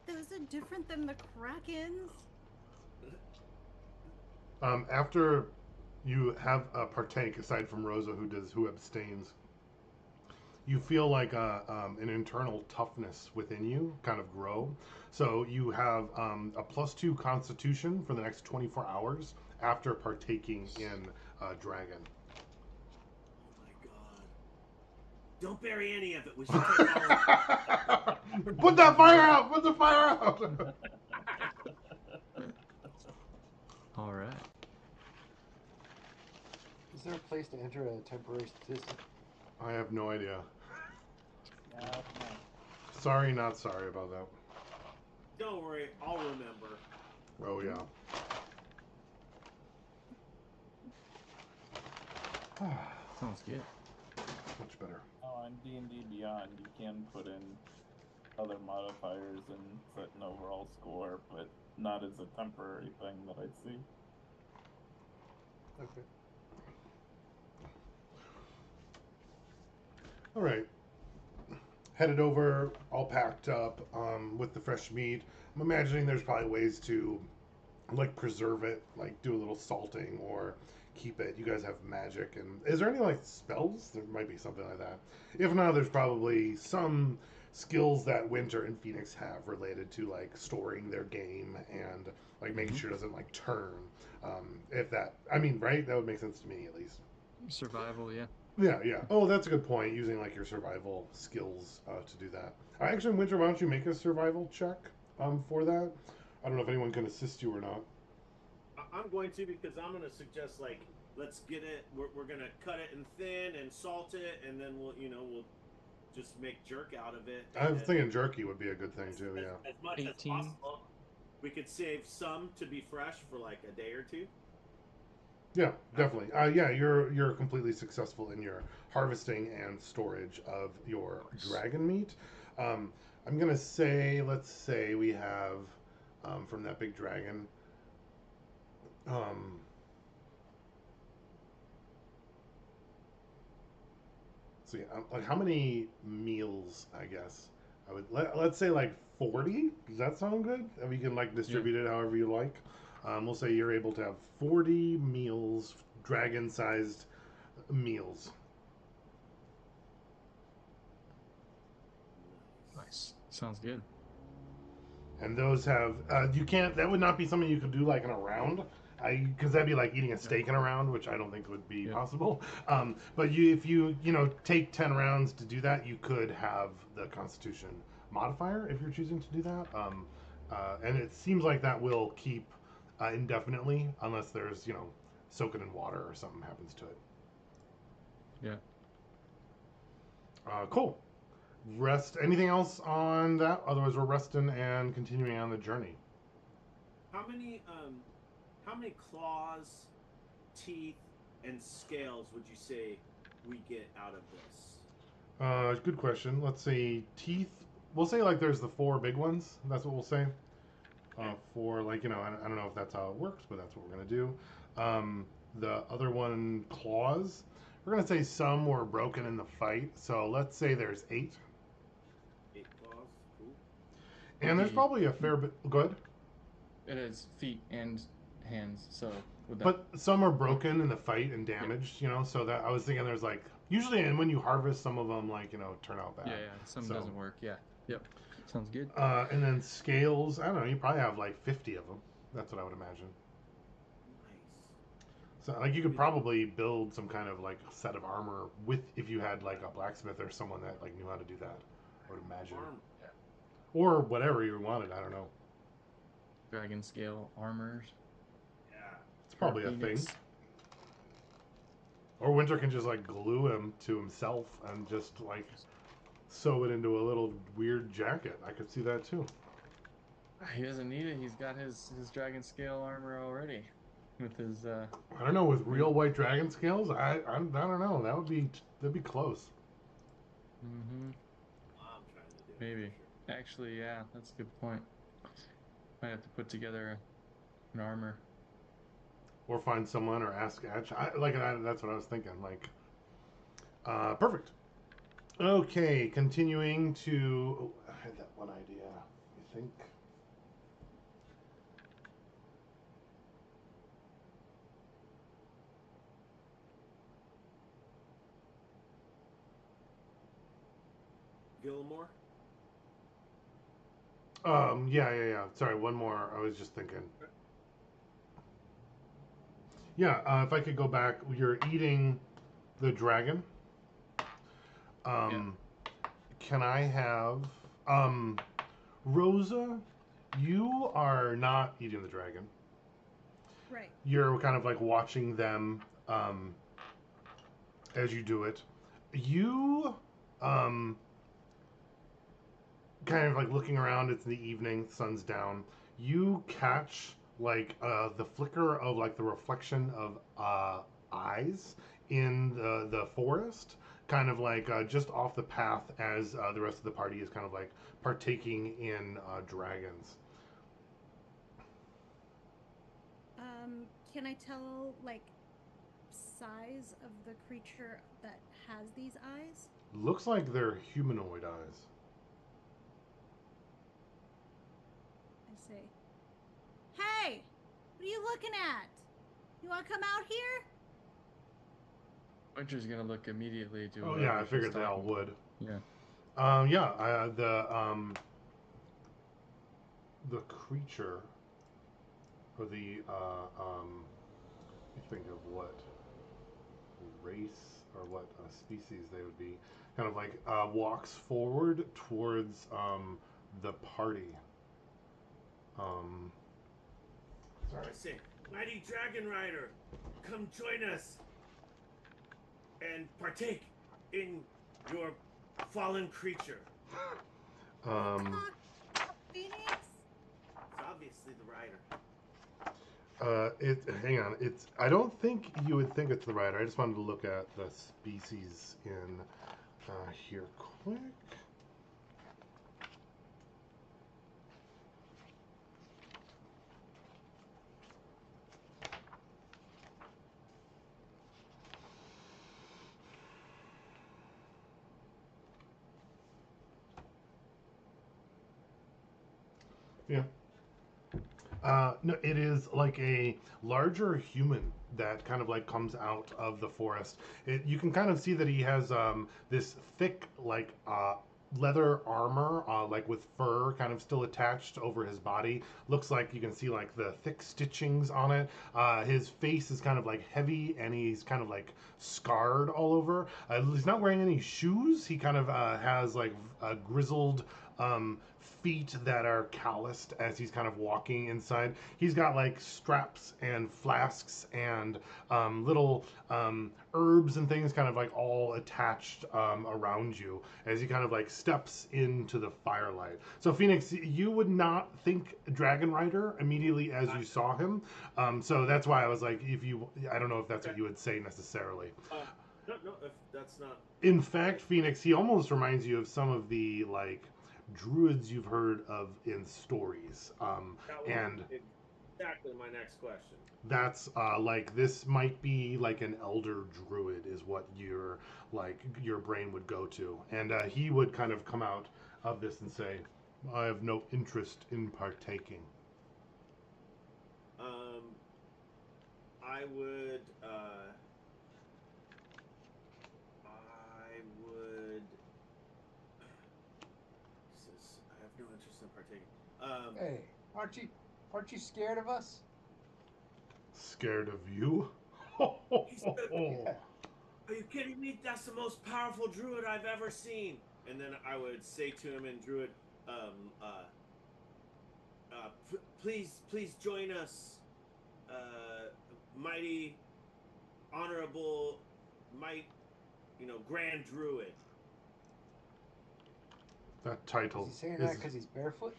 those are different than the Krakens. After you have a partake, aside from Rosa who abstains, you feel like an internal toughness within you kind of grow. So you have a +2 Constitution for the next 24 hours after partaking in dragon. Oh my god! Don't bury any of it. We should take all of it. Put that fire out! Put the fire out! All right. Is there a place to enter a temporary statistic? I have no idea. No. Sorry, not sorry about that. Don't worry, I'll remember. Oh yeah. Sounds good. Much better. Oh, on D&D Beyond, you can put in other modifiers and set an overall score, but not as a temporary thing that I see. Okay. All right. Headed over, all packed up with the fresh meat. I'm imagining there's probably ways to like preserve it, like do a little salting or keep it. You guys have magic, and is there any like spells? There might be something like that. If not, there's probably some skills that Winter and Phoenix have related to like storing their game and like making sure it doesn't like turn. If that, I mean, right? That would make sense to me at least. Survival, yeah. Yeah, yeah. Oh, that's a good point. Using like your survival skills to do that. Actually, Winter, why don't you make a survival check for that? I don't know if anyone can assist you or not. I'm going to, because I'm going to suggest, like, let's get it. We're going to cut it in thin and salt it, and then we'll just make jerk out of it. I was thinking jerky would be a good thing too. Yeah. As much 18. as possible. We could save some to be fresh for like a day or two. Yeah, definitely. Yeah, you're completely successful in your harvesting and storage of your Nice. dragon meat. I'm gonna say, let's say we have from that big dragon. Um, so yeah, like how many meals? I guess I would let's say like 40. Does that sound good? And we can like distribute it however you like. We'll say you're able to have 40 meals, dragon-sized meals. Nice. Sounds good. And those have you can't. That would not be something you could do like in a round. Because that'd be like eating a steak in a round, which I don't think would be Yeah. possible. But if you take 10 rounds to do that, you could have the Constitution modifier if you're choosing to do that. And it seems like that will keep indefinitely unless there's soak it in water or something happens to it. Yeah. Cool. Rest. Anything else on that? Otherwise, we're resting and continuing on the journey. How many claws, teeth, and scales would you say we get out of this? Good question. Let's see. Teeth. We'll say like there's the 4 big ones. That's what we'll say. For like I don't know if that's how it works, but that's what we're gonna do. The other one, claws. We're gonna say some were broken in the fight. So let's say there's 8. 8 claws. Cool. And there's probably a fair bit. Go ahead. It is feet and hands, so would that... But some are broken in the fight and damaged. So that I was thinking there's like usually, and when you harvest, some of them like turn out bad. Yeah, some doesn't work. Yeah. Yep. Sounds good. And then scales. I don't know. You probably have like 50 of them. That's what I would imagine. Nice. So like you could probably build some kind of like set of armor with if you had like a blacksmith or someone that like knew how to do that. I would imagine. Yeah. Or whatever you wanted. I don't know. Dragon scale armors. Yeah. It's probably a thing. Or Winter can just like glue him to himself and just like sew it into a little weird jacket. I could see that too. He doesn't need it. He's got his dragon scale armor already. With his I don't know, with real white dragon scales, I don't know. That'd be close. Mm-hmm. I'm trying to do Maybe. It for sure. Actually, yeah, that's a good point. Might have to put together an armor. Or find someone or ask Atch. That's what I was thinking. Like, perfect. Okay, continuing to. I had that one idea. I think. Gilmore? Yeah. Sorry, one more. I was just thinking. Yeah, if I could go back, you're eating the dragon. Can I have Rosa? You are not eating the dragon. Right. You're kind of like watching them as you do it. You kind of like looking around. It's in the evening, sun's down. You catch like the flicker of like the reflection of eyes in the forest, kind of like just off the path as the rest of the party is kind of like partaking in dragons. Can I tell like size of the creature that has these eyes? Looks like they're humanoid eyes. I say, hey, what are you looking at? You want to come out here? Winter's gonna look immediately to. Oh yeah, I figured they all would. Yeah. The creature, or the you think of what race or what species they would be, kind of like walks forward towards the party. I say, Mighty Dragon Rider, come join us and partake in your fallen creature. Phoenix? It's obviously the rider. Hang on. I don't think you would think it's the rider. I just wanted to look at the species in here quick. Yeah. No, it is like a larger human that kind of like comes out of the forest. You can kind of see that he has this thick like leather armor, like with fur kind of still attached over his body. Looks like you can see like the thick stitchings on it. His face is kind of like heavy and he's kind of like scarred all over. He's not wearing any shoes. He kind of has like grizzled feet that are calloused as he's kind of walking inside. He's got like straps and flasks and little herbs and things kind of like all attached around you as he kind of like steps into the firelight. So Phoenix, you would not think Dragon Rider immediately as you saw him. So that's why I was like, I don't know if that's what you would say necessarily. No, if that's not. In fact, Phoenix, he almost reminds you of some of the like druids you've heard of in stories. And exactly my next question. That's like this might be like an elder druid is what your brain would go to, and he would kind of come out of this and say, "I have no interest in partaking." I would. I have no interest in partaking. Hey, aren't you scared of us? Scared of you? Yeah. Are you kidding me? That's the most powerful druid I've ever seen. And then I would say to him in druid, please join us, mighty, honorable, grand druid. That title. Is he saying that because he's barefoot?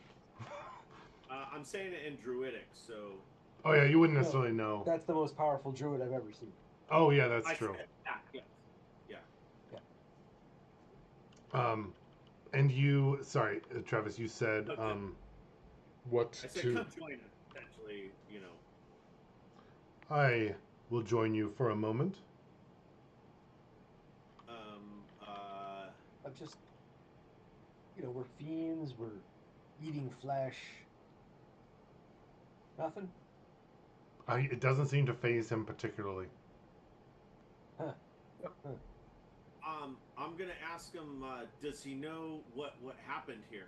I'm saying it in druidic, so. Oh yeah, you wouldn't necessarily know. That's the most powerful druid I've ever seen. Oh yeah, that's true. Yeah. And you, sorry, Travis, you said, Okay. What I said, to? come join us. Essentially, I will join you for a moment. I'm just, we're fiends. We're eating flesh. Nothing. It doesn't seem to faze him particularly. Huh. I'm gonna ask him. Does he know what happened here?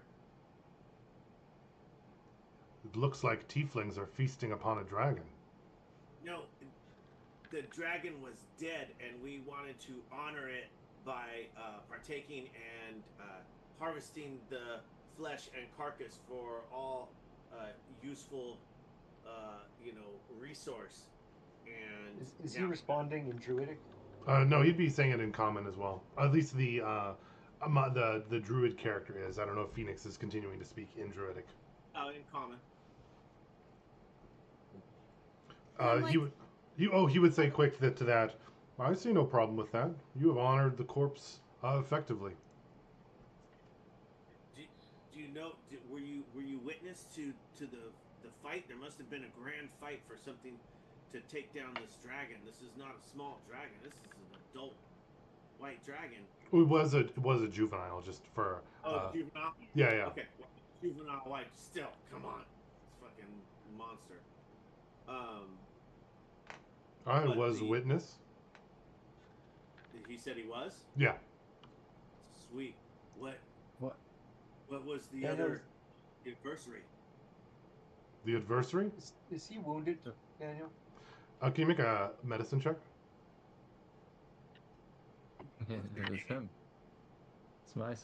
It looks like tieflings are feasting upon a dragon. No, the dragon was dead, and we wanted to honor it by partaking and harvesting the flesh and carcass for all useful, resource. And is he responding in druidic? No, he'd be saying it in common as well. At least the druid character is. I don't know if Phoenix is continuing to speak in druidic. In common. He would say quick to that. I see no problem with that. You have honored the corpse effectively. Do you know? Were you witness to the fight? There must have been a grand fight for something to take down this dragon. This is not a small dragon. This is an adult white dragon. It was a juvenile, just for. Juvenile. Yeah. Okay, well, juvenile white. Still, come on, it's fucking monster. I was a witness. He said he was. Yeah. Sweet. What was the Yeah, other adversary? The adversary? Is he wounded, Daniel? Can you make a medicine check? Yeah, it is him. It's my,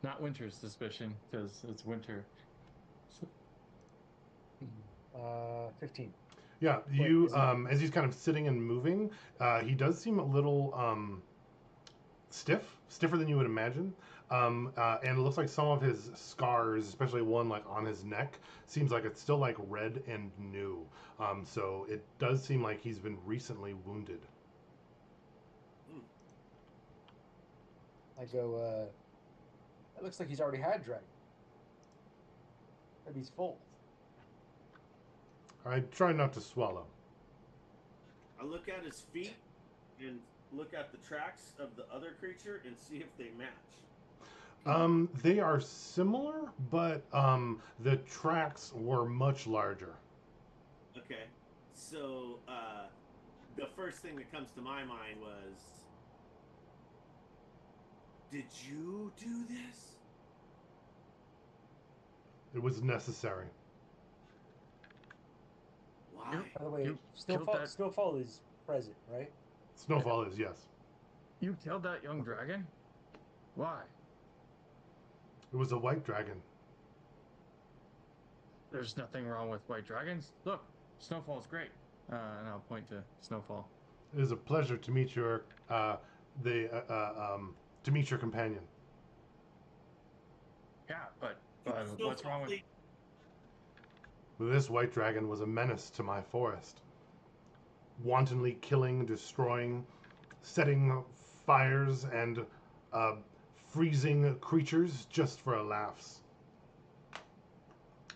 not Winter's suspicion because it's winter. 15. Yeah, Wait, you is it- as he's kind of sitting and moving, he does seem a little stiffer than you would imagine. And it looks like some of his scars, especially one like on his neck, seems like it's still like red and new. So it does seem like he's been recently wounded. I go, it looks like he's already had dragon. Maybe he's full. I try not to swallow. I look at his feet and look at the tracks of the other creature and see if they match. They are similar, but the tracks were much larger. Okay, so the first thing that comes to my mind was, did you do this? It was necessary. Why? By the way, You killed that- Snowfall is present, right? Snowfall is, yes. You killed that young dragon? Why? It was a white dragon. There's nothing wrong with white dragons. Look, Snowfall's great. And I'll point to Snowfall. It is a pleasure to meet your to meet your companion. Yeah, but what's wrong with... This white dragon was a menace to my forest, wantonly killing, destroying, setting fires, and freezing creatures just for laughs.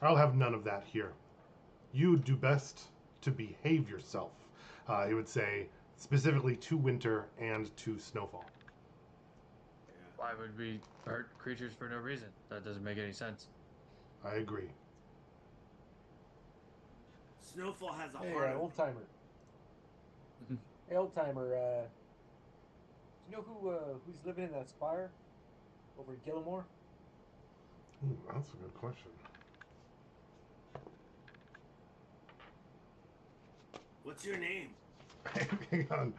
I'll have none of that here. You do best to behave yourself, he would say, specifically to Winter and to Snowfall. Why would we hurt creatures for no reason? That doesn't make any sense. I agree. Snowfall has a Hey, heart. old timer. Hey, old timer. Do you know who's living in that spire over in Gillimore? Ooh, that's a good question. What's your name? Hang on.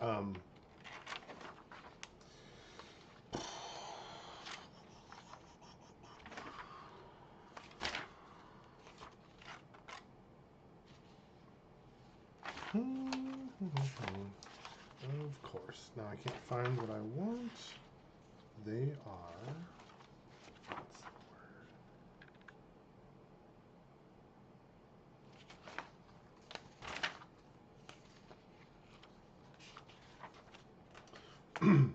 Of course. Now I can't find what I want. They are. What's the word?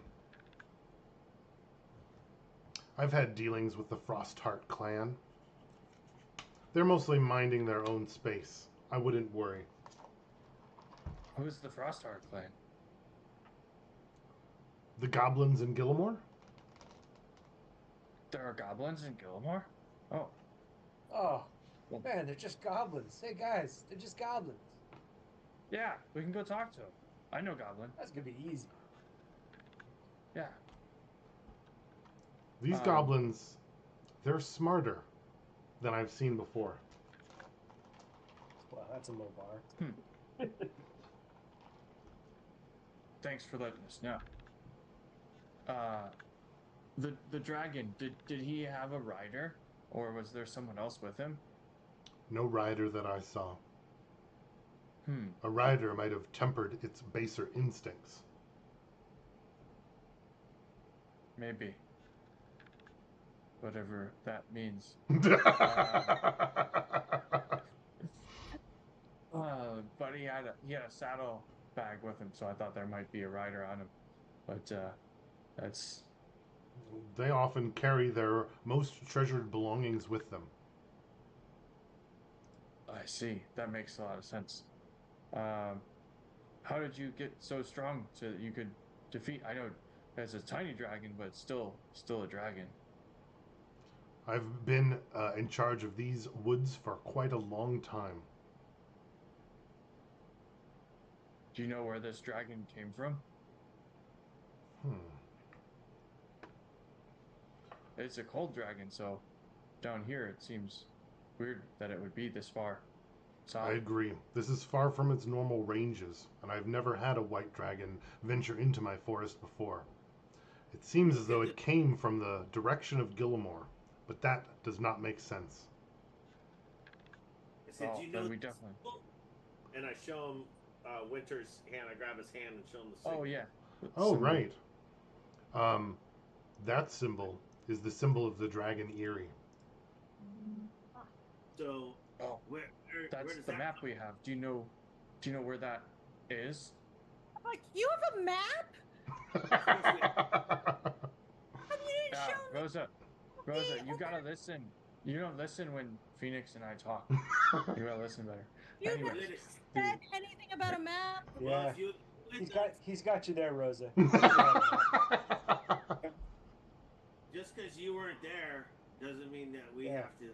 I've had dealings with the Frostheart clan. They're mostly minding their own space. I wouldn't worry. Who's the Frostheart clan? The goblins in Gillimore? There are goblins in Gilmore? Oh. Oh, man, they're just goblins. Hey, guys, they're just goblins. Yeah, we can go talk to him. I know Goblin. That's gonna be easy. Yeah. These goblins, they're smarter than I've seen before. Well, that's a low bar. Thanks for letting us know. The dragon, did he have a rider? Or was there someone else with him? No rider that I saw. Hmm. A rider might have tempered its baser instincts. Maybe. Whatever that means. But he had a saddle bag with him, so I thought there might be a rider on him. But that's... They often carry their most treasured belongings with them. I see. That makes a lot of sense. How did you get so strong so that you could defeat... I know it's a tiny dragon, but still a dragon. I've been in charge of these woods for quite a long time. Do you know where this dragon came from? It's a cold dragon, so down here it seems weird that it would be this far south. I agree. This is far from its normal ranges, and I've never had a white dragon venture into my forest before. It seems as though it came from the direction of Gillimore, but that does not make sense. I said, Oh, "Do you know then we this definitely... symbol?" And I show him Winter's hand. I grab his hand and show him the symbol. Oh, yeah. Oh, Symbol. right. That symbol is the symbol of the dragon Eerie. So, Oh, where that's does the that map we have. Do you know where that is? Like, you have a map? You didn't Yeah, show me. Rosa, you gotta listen. You don't listen when Phoenix and I talk. You gotta listen better. You Anyway, never Did it- said anything about a map. Well, Yeah. if you He's got you there, Rosa. just because you weren't there doesn't mean that we Yeah. have to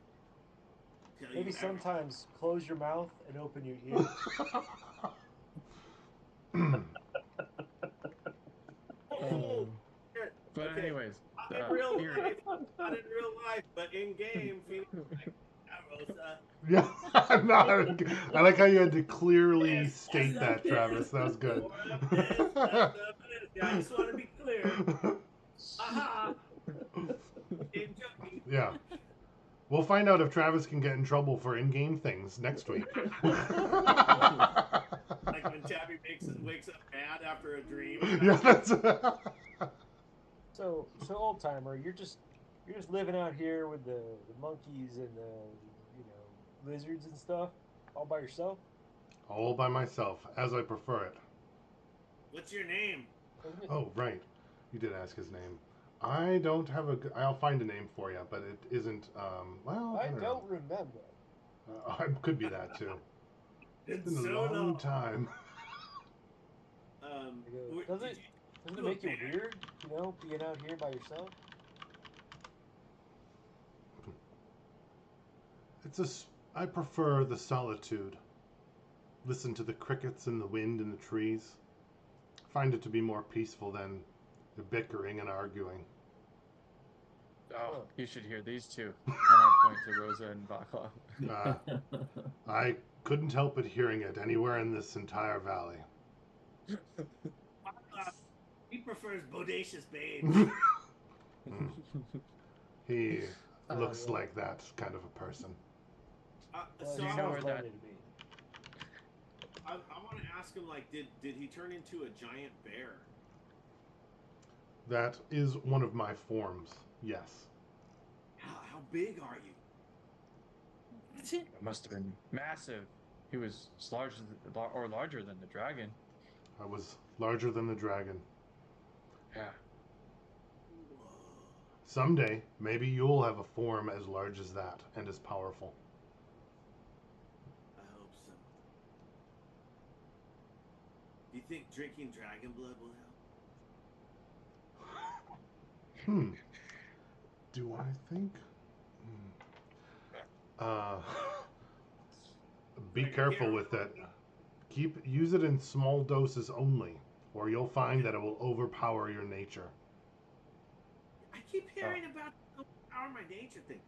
tell Maybe you sometimes close your mouth and open your ears. Oh, shit. but Okay. anyways, Not in real here- life, not in real life, but in game, Phoenix is like, Rosa. Yeah, no, I like how you had to clearly Yes, state that's that, the Travis. That was good. I just want to be clear. Aha! In joking. Yeah. We'll find out if Travis can get in trouble for in-game things next week. Like when Tabby wakes up mad after a dream. Yeah, that's So old timer, you're just living out here with the monkeys and the lizards and stuff, all by yourself. all by myself, as I prefer it. What's your name? Oh, right. You did ask his name. I don't have I'll find a name for you, but it isn't. Well, I don't don't remember. It could be that too. It's been a so long time. Doesn't it make you weird, being out here by yourself? I prefer the solitude. Listen to the crickets and the wind and the trees. Find it to be more peaceful than the bickering and arguing. Oh, you should hear these two. And I point to Rosa and Vaclav. I couldn't help but hearing it anywhere in this entire valley. He prefers bodacious babes. He looks yeah. like that kind of a person. Well, So he you I, know sounds where lonely that- to me. I want to ask him, like, did he turn into a giant bear? That is one of my forms, yes. How big are you? It must have been massive. He was larger than the dragon. I was larger than the dragon. Yeah. Whoa. Someday, maybe you'll have a form as large as that and as powerful. I hope so. Do you think drinking dragon blood will help? Do I think? Be careful with that. Use it in small doses only, or you'll find that it will overpower your nature. I keep hearing about the power my nature thing.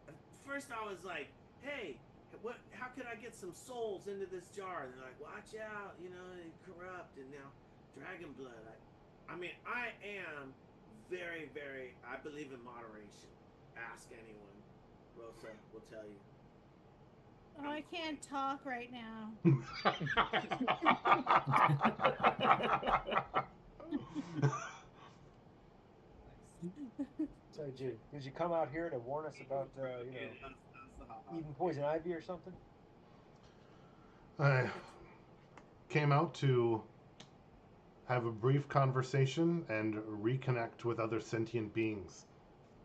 At first I was like, hey, how could I get some souls into this jar? And they're like, watch out, they corrupt. And now dragon blood. I mean, I am very, very, I believe in moderation. Ask anyone. Rosa will tell you. Oh, I can't talk right now. So did you come out here to warn us about eating poison ivy or something? I came out to have a brief conversation and reconnect with other sentient beings.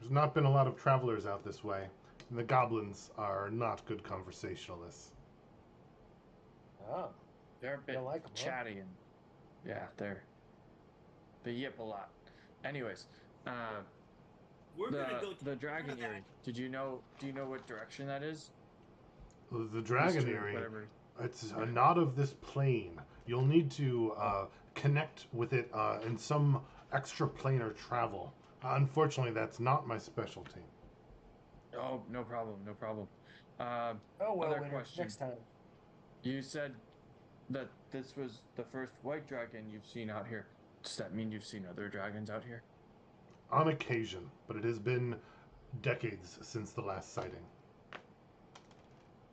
There's not been a lot of travelers out this way, and the goblins are not good conversationalists. Oh, They're a bit don't like 'em, huh? chatty and yeah, they yip a lot. Anyways, We're gonna go the dragon eerie. Do you know what direction that is? The dragon East or eerie, whatever. it's not of this plane. You'll need to connect with it in some extraplanar travel. Unfortunately, that's not my specialty. Oh, no problem. oh well, Other winner. question. Next time. You said that this was the first white dragon you've seen out here. Does that mean you've seen other dragons out here? On occasion, but it has been decades since the last sighting.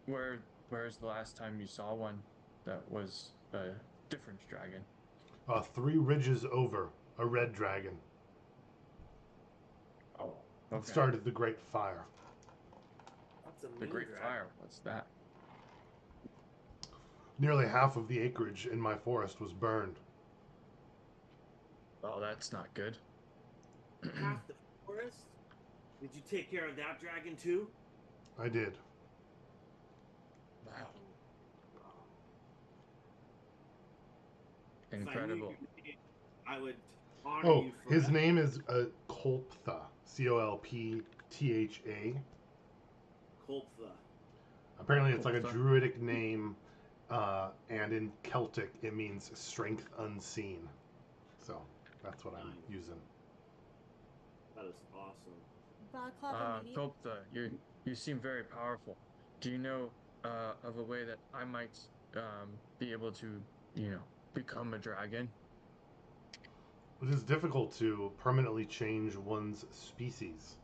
Where's the last time you saw one that was a different dragon? 3 ridges over, a red dragon. It started the Great Fire. That's a The mean Great dragon. Fire. What's that? Nearly half of the acreage in my forest was burned. Oh, that's not good. Half the forest? Did you take care of that dragon too? I did. Wow. If I knew Incredible. your name, I would honor Oh, you for his that. name is Kolptha. Colptha. Kolptha. Apparently, it's like a Kolptha. druidic name, and in Celtic, it means strength unseen. So that's what I'm using. That is awesome. Vaclav immediately. Kopta, you seem very powerful. Do you know of a way that I might be able to, become a dragon? It is difficult to permanently change one's species,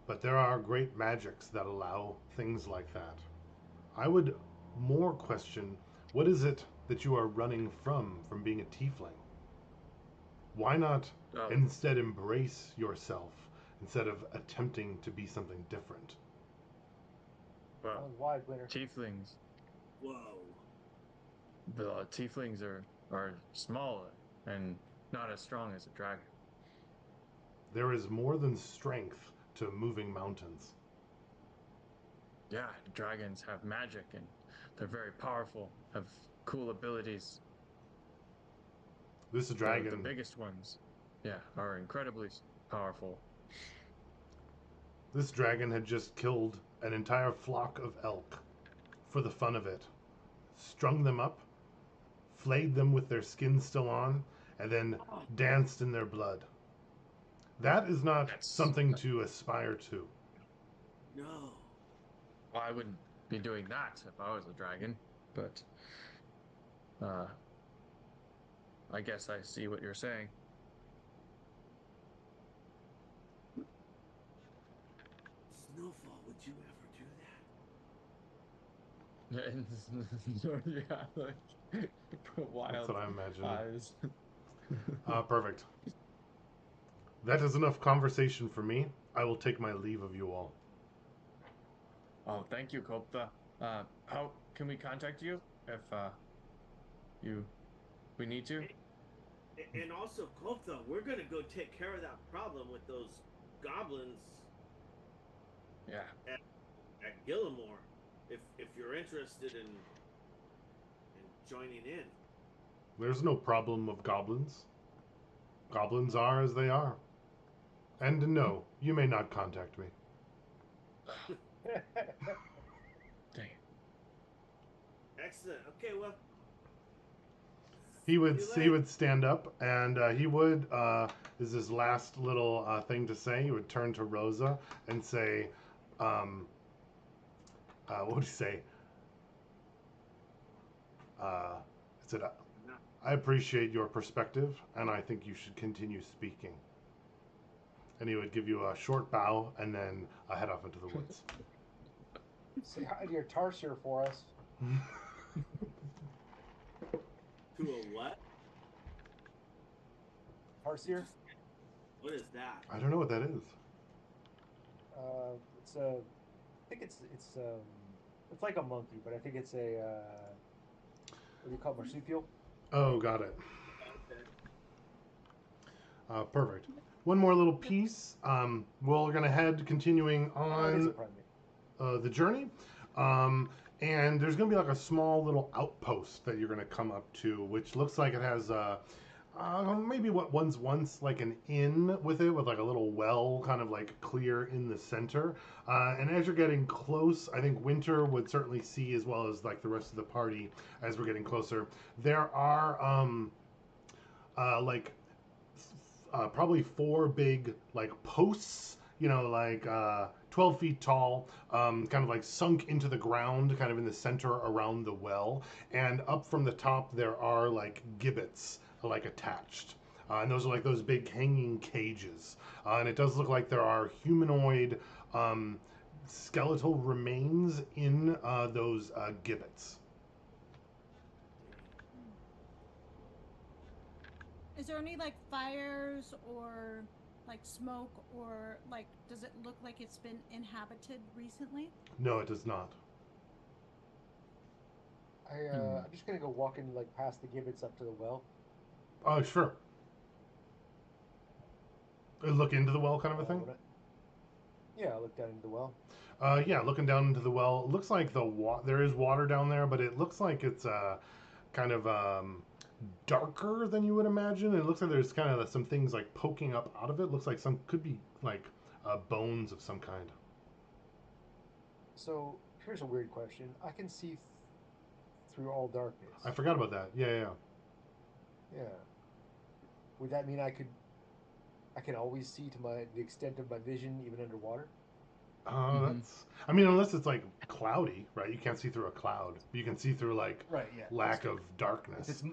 but there are great magics that allow things like that. I would more question, what is it that you are running from being a tiefling? Why not Oh, instead embrace yourself instead of attempting to be something different? That well, was wide, winner. tieflings. Whoa. The tieflings are small and not as strong as a dragon. There is more than strength to moving mountains. Yeah, dragons have magic and they're very powerful, have cool abilities. This The dragon, biggest ones, yeah, are incredibly powerful. this dragon had just killed an entire flock of elk for the fun of it, strung them up, flayed them with their skins still on, and then danced in their blood. That is not That's- something to aspire to. No. Well, I wouldn't be doing that if I was a dragon, but I guess I see what you're saying. Snowfall, would you ever do that? Yeah, like wild That's what I imagine. eyes. Perfect. That is enough conversation for me. I will take my leave of you all. Oh, thank you, Kopta. How can we contact you if we need to? And also, Kolptha, we're gonna go take care of that problem with those goblins Yeah. at Gillimore. If you're interested in joining in. There's no problem of goblins. Goblins are as they are. And no, you may not contact me. Dang. Excellent. Okay, well. He would See you he would stand up and he would is his last little thing to say. He would turn to Rosa and say, what would he say? He said, I appreciate your perspective, and I think you should continue speaking. And he would give you a short bow and then head off into the woods. Say hi to your Tarsier for us. To a what? Tarsier? What is that? I don't know what that is. It's a. I think it's like a monkey, but I think it's a. What do you call it? Marsupial? Oh, got it. Okay. Perfect. One more little piece. We're gonna head continuing Oh, it is a on primate. the journey. And there's going to be like a small little outpost that you're going to come up to, which looks like it has maybe what was once like an inn with it, with like a little well kind of like clear in the center. And as you're getting close, I think Winter would certainly see, as well as like the rest of the party as we're getting closer, there are probably 4 big like posts, like 12 feet tall, kind of like sunk into the ground, kind of in the center around the well. And up from the top, there are like gibbets like attached. And those are like those big hanging cages. And it does look like there are humanoid skeletal remains in those gibbets. Is there any like fires or like smoke, or like does it look like it's been inhabited recently? No, it does not. I'm just gonna go walking like past the gibbets up to the well. Oh, sure. Look into the well, kind of a thing. Yeah, I look down into the well. Yeah, looking down into the well, it looks like there is water down there, but it looks like it's kind of darker than you would imagine. It looks like there's kind of some things like poking up out of it. Looks like some could be like bones of some kind. So here's a weird question. I can see through all darkness. I forgot about that. Yeah. Yeah. Would that mean I can always see to the extent of my vision even underwater? That's. I mean, unless it's like cloudy, right? You can't see through a cloud. You can see through like Right. Yeah. lack of darkness. If it's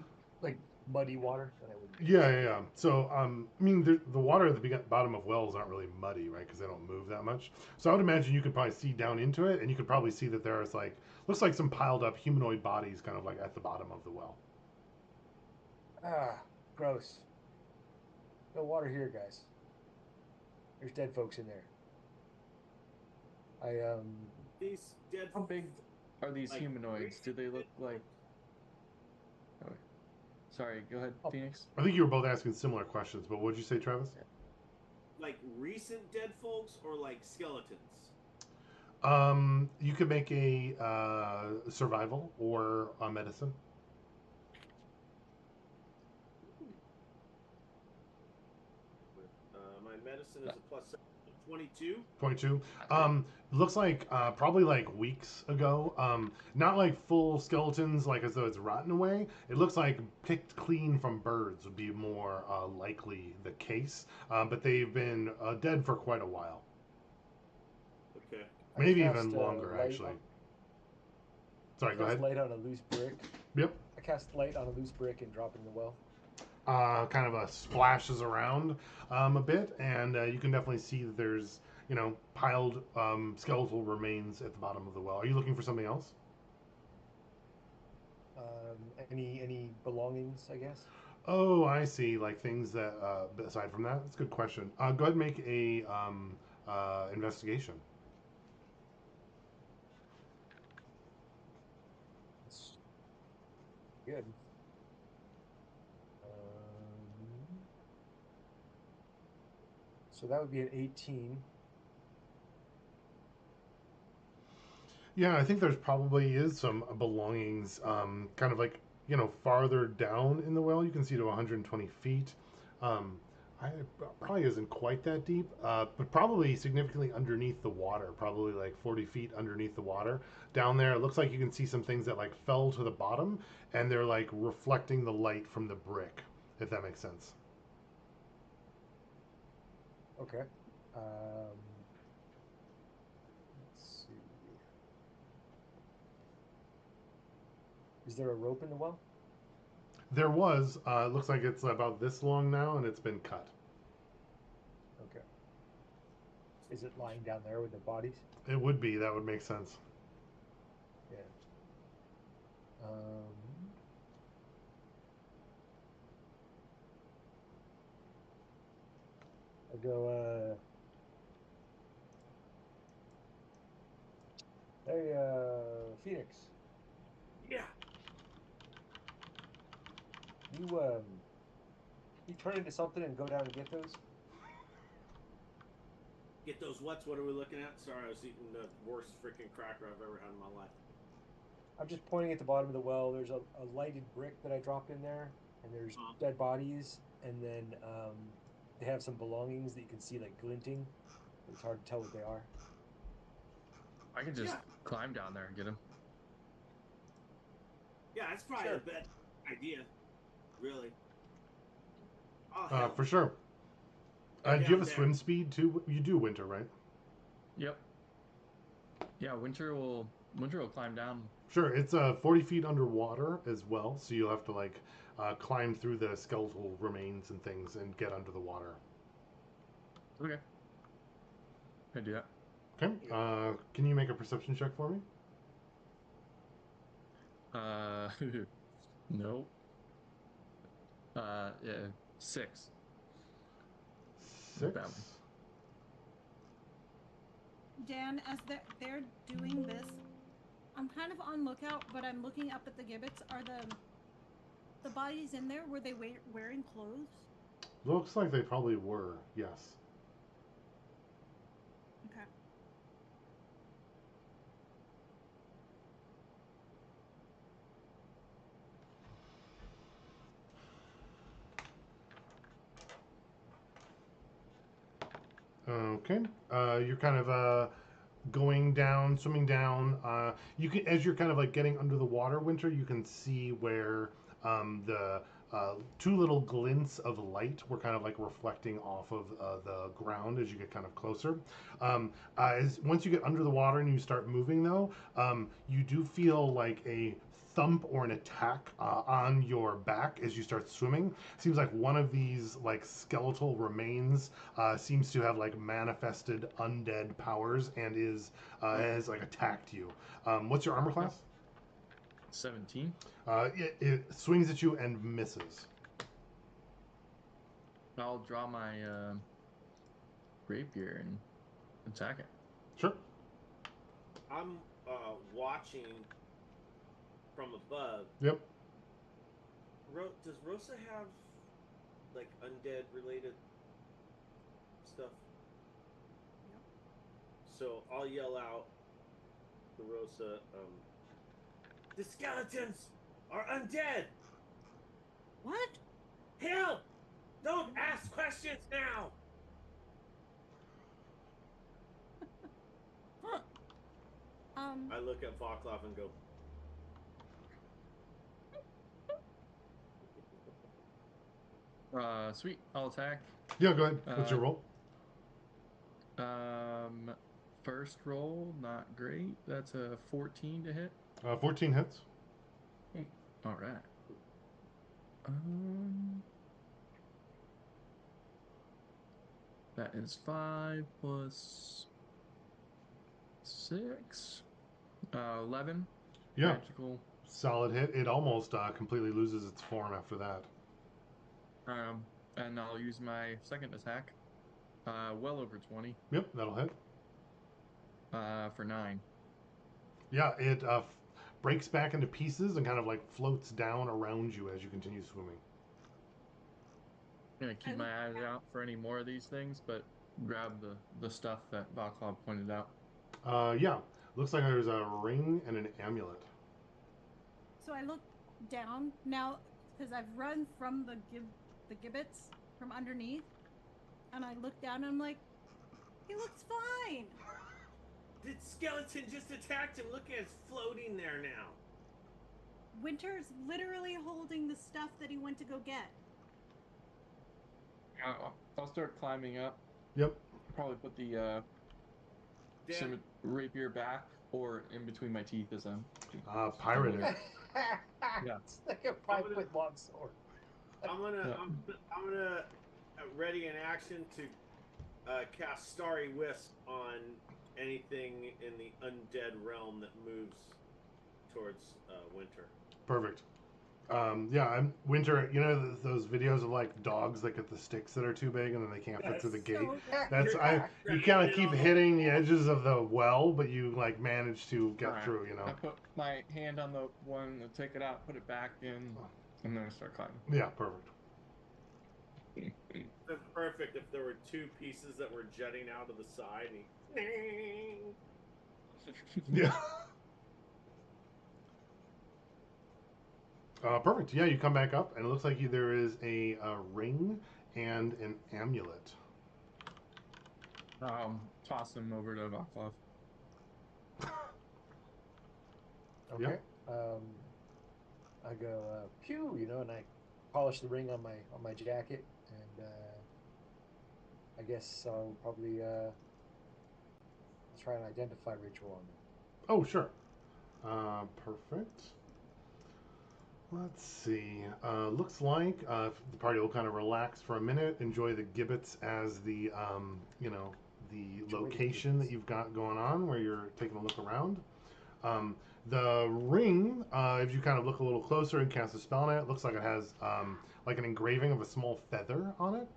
like muddy water, then I wouldn't. Yeah. So, I mean, the water at the bottom of wells aren't really muddy, right? Because they don't move that much. So I would imagine you could probably see down into it, and you could probably see that there's like looks like some piled up humanoid bodies, kind of like at the bottom of the well. Ah, gross. No water here, guys. There's dead folks in there. These dead. How big are these Like, humanoids? Do they look like? Oh, sorry. Go ahead, Phoenix. I think you were both asking similar questions, but what'd you say, Travis? Like recent dead folks or like skeletons? You could make a survival or a medicine. My medicine is a plus 22. 22. Looks like probably like weeks ago. Not like full skeletons, like as though it's rotten away. It looks like picked clean from birds would be more likely the case. But they've been dead for quite a while. Okay. Maybe even longer, actually. Sorry, go ahead. Light on a loose brick. Yep. I cast light on a loose brick and drop it in the well. Kind of splashes around a bit, and you can definitely see that there's piled skeletal remains at the bottom of the well. Are you looking for something else? Any belongings, I guess. Oh, I see. Like things that aside from that, that's a good question. Go ahead and make a investigation. That's good. So that would be an 18. Yeah, I think there's probably is some belongings, kind of like farther down in the well. You can see to 120 feet. I probably isn't quite that deep, but probably significantly underneath the water. Probably like 40 feet underneath the water. Down there, it looks like you can see some things that like fell to the bottom, and they're like reflecting the light from the brick. If that makes sense. Okay. Let's see. Is there a rope in the well? There was. It looks like it's about this long now, and it's been cut. Okay. Is it lying down there with the bodies? It would be. That would make sense. Yeah. I'll go, hey, Phoenix. Yeah. You turn into something and go down and get those? Get those what's? What are we looking at? Sorry, I was eating the worst freaking cracker I've ever had in my life. I'm just pointing at the bottom of the well. There's a lighted brick that I dropped in there, and there's dead bodies, and then they have some belongings that you can see like glinting. It's hard to tell what they are. I can just climb down there and get him. Yeah, that's probably a bad idea. Really. For sure. Do you have a swim speed too? You do, Winter, right? Yep. Yeah, Winter will climb down. Sure, it's 40 feet underwater as well, so you'll have to like climb through the skeletal remains and things and get under the water. Okay. I do that. Okay. Can you make a perception check for me? No. Yeah, 6. 6. That one. Dan, as they're doing this, I'm kind of on lookout, but I'm looking up at the gibbets. Are the bodies in there? Were they wearing clothes? Looks like they probably were, yes. Okay. Okay. You're kind of going down, swimming down. You can, as you're kind of like getting under the water, Winter, you can see where the two little glints of light were kind of like reflecting off of the ground as you get kind of closer. Once you get under the water and you start moving, though, you do feel like a thump or an attack on your back as you start swimming. Seems like one of these like skeletal remains seems to have like manifested undead powers and has like attacked you. What's your armor class? 17. It swings at you and misses. I'll draw my rapier and attack it. Sure. I'm watching from above. Yep. Does Rosa have like undead related stuff? Yep. So I'll yell out to Rosa, the skeletons are undead! What? Help! Don't ask questions now! I look at Vaclav and go, Sweet. I'll attack. Yeah, go ahead. What's your roll? First roll, not great. That's a 14 to hit. 14 hits. All right. That is 5 plus 6. 11. Yeah. Magical. Solid hit. It almost completely loses its form after that. And I'll use my second attack. Well over 20. Yep, that'll hit. For 9. Yeah, it breaks back into pieces and kind of like floats down around you as you continue swimming. I'm gonna keep my eyes out for any more of these things, but grab the stuff that Vaclav pointed out. Yeah, looks like there's a ring and an amulet. So I look down now because I've run from the gibbets from underneath, and I look down and I'm like, he looks fine. the skeleton just attacked him. Look at it's floating there now. Winter's literally holding the stuff that he went to go get. I'll start climbing up. Yep. Probably put the rapier back or in between my teeth as I'm Pirate. Yeah. It's like a 5-foot long sword. I'm gonna ready an action to cast Starry Wisp on anything in the undead realm that moves towards Winter. Perfect. I'm Winter. You know those videos of like dogs that get the sticks that are too big and then they can't fit through the gate. You kind of keep hitting the edges of the well, but you like manage to get through. You know. I put my hand on the one, take it out, put it back in, and then I start climbing. Yeah, perfect. That's perfect if there were two pieces that were jutting out of the side. Yeah. Perfect. Yeah, you come back up, and it looks like there is a ring and an amulet. Toss them over to Vaclav. Okay. Yep. I go pew, and I polish the ring on my jacket, and I guess I'll probably try an identify ritual on them. Oh, sure. Perfect. Let's see. Looks like the party will kind of relax for a minute, enjoy the gibbets as the the location that you've got going on, where you're taking a look around. The ring, if you kind of look a little closer and cast a spell on it, it looks like it has like an engraving of a small feather on it.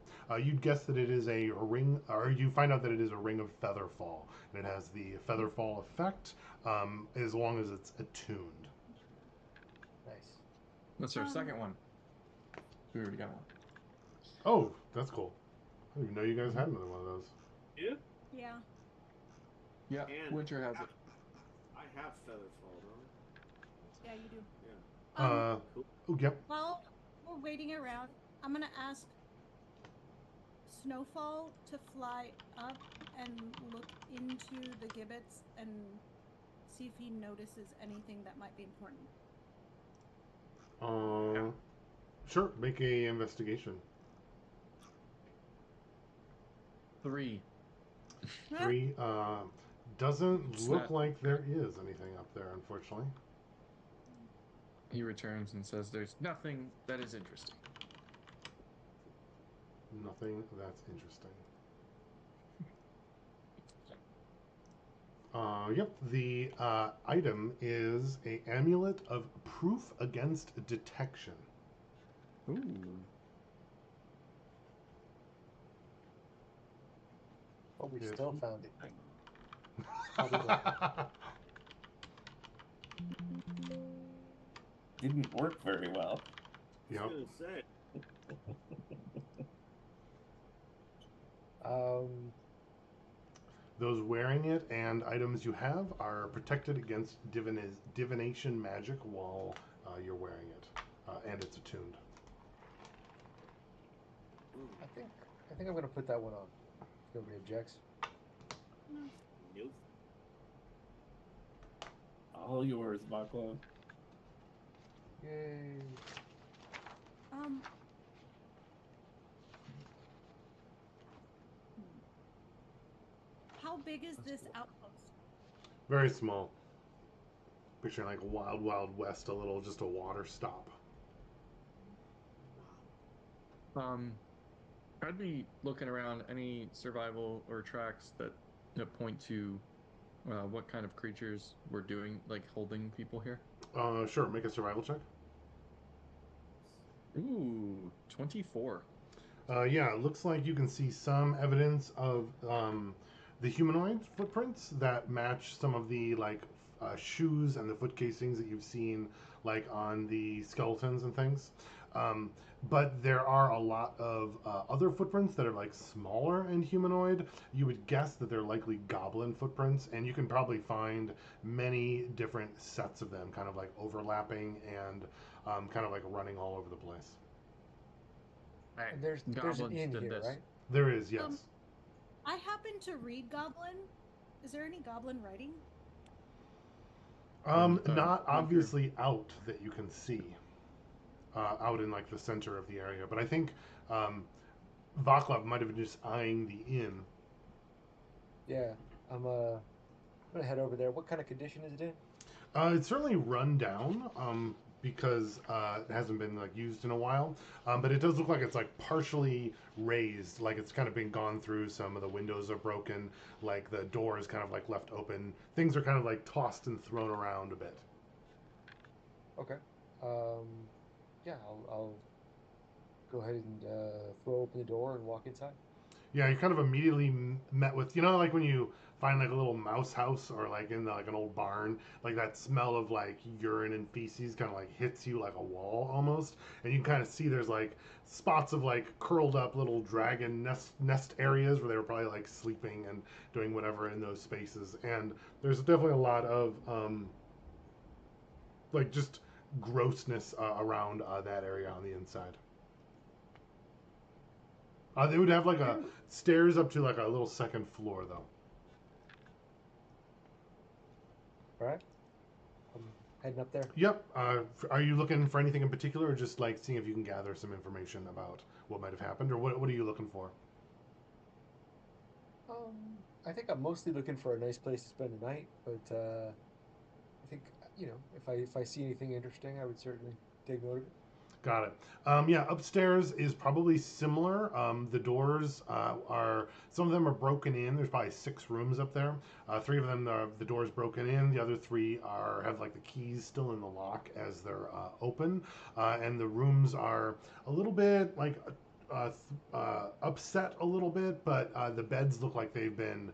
You'd guess that it is a ring, or you find out that it is a ring of featherfall, and it has the featherfall effect as long as it's attuned. Nice. That's our second one. We already got one. Oh, that's cool. I didn't even know you guys had another one of those. You? Yeah. Yeah, And Winter has it. I have Featherfall, don't Yeah, you do. I? Yeah. Oh, yep. While we're waiting around, I'm gonna ask Snowfall to fly up and look into the gibbets and see if he notices anything that might be important. Sure, make a investigation. 3. 3 doesn't It's look not- like there is anything up there, unfortunately. He returns and says, "There's nothing that is interesting." Nothing that's interesting. Yep, the item is a amulet of proof against detection. Ooh. But we Yes. still found it. Didn't work very well. I Yep. was gonna say. Those wearing it and items you have are protected against divination magic while you're wearing it, and it's attuned. I think I'm gonna put that one on. If nobody objects. Nope. All yours, Maklo. Yay. How big is this outpost? Very small. Picturing like Wild Wild West, just a water stop. I'd be looking around any survival or tracks that point to what kind of creatures we're doing, like holding people here. Sure, make a survival check. Ooh, 24. Yeah, it looks like you can see some evidence of the humanoid footprints that match some of the shoes and the foot casings that you've seen like on the skeletons and things. But there are a lot of other footprints that are like smaller and humanoid. You would guess that they're likely goblin footprints, and you can probably find many different sets of them, kind of like overlapping and kind of like running all over the place. And there's an inn here, right? There is, yes. I happen to read Goblin. Is there any Goblin writing? Not obviously out that you can see. Out in like the center of the area, but I think Vaclav might have been just eyeing the inn. Yeah, I'm gonna head over there. What kind of condition is it in? It's certainly run down because it hasn't been like used in a while, but it does look like it's like partially raised, like it's kind of been gone through. Some of the windows are broken, like the door is kind of like left open. Things are kind of like tossed and thrown around a bit. Okay. Yeah, I'll go ahead and throw open the door and walk inside. Yeah, you kind of immediately met with, like when you find like a little mouse house or like in like an old barn, like that smell of like urine and feces kind of like hits you like a wall almost, and you can kind of see there's like spots of like curled up little dragon nest areas where they were probably like sleeping and doing whatever in those spaces, and there's definitely a lot of like just grossness around that area on the inside. They would have like a stairs up to like a little second floor though. All right. I'm heading up there. Yep. Are you looking for anything in particular, or just like seeing if you can gather some information about what might have happened, or what are you looking for? I think I'm mostly looking for a nice place to spend the night, but I think if I see anything interesting, I would certainly take note of it. Got it. Yeah, upstairs is probably similar. The doors are, some of them are broken in. There's probably 6 rooms up there. 3 of them, the doors broken in. The other 3 have like the keys still in the lock as they're open. And the rooms are a little bit like upset a little bit, but the beds look like they've been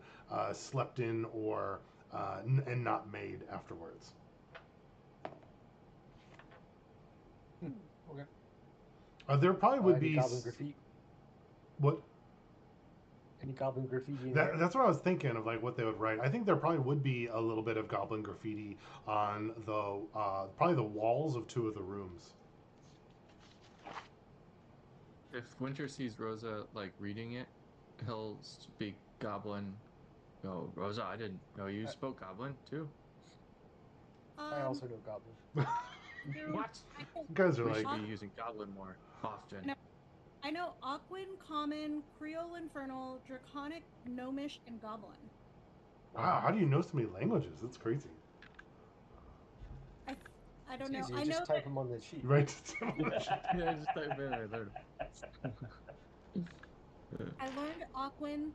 slept in or and not made afterwards. Okay. There probably would Any be goblin graffiti? what Any goblin graffiti in that, there? that's what I was thinking of, like what they would write. I think there probably would be a little bit of goblin graffiti on the probably the walls of 2 of the rooms. If Winter sees Rosa like reading it, he'll speak Goblin. Oh, Rosa, I didn't know you spoke Goblin too. I also know goblin. What? You guys are We like, should be using Goblin more often. No. I know Aquan, Common, Creole, Infernal, Draconic, Gnomish, and Goblin. wow, how do you know so many languages? That's crazy. I don't know. Easy, I just know type that them on the sheet. Right. Yeah, just type in. I learned. I learned Aquan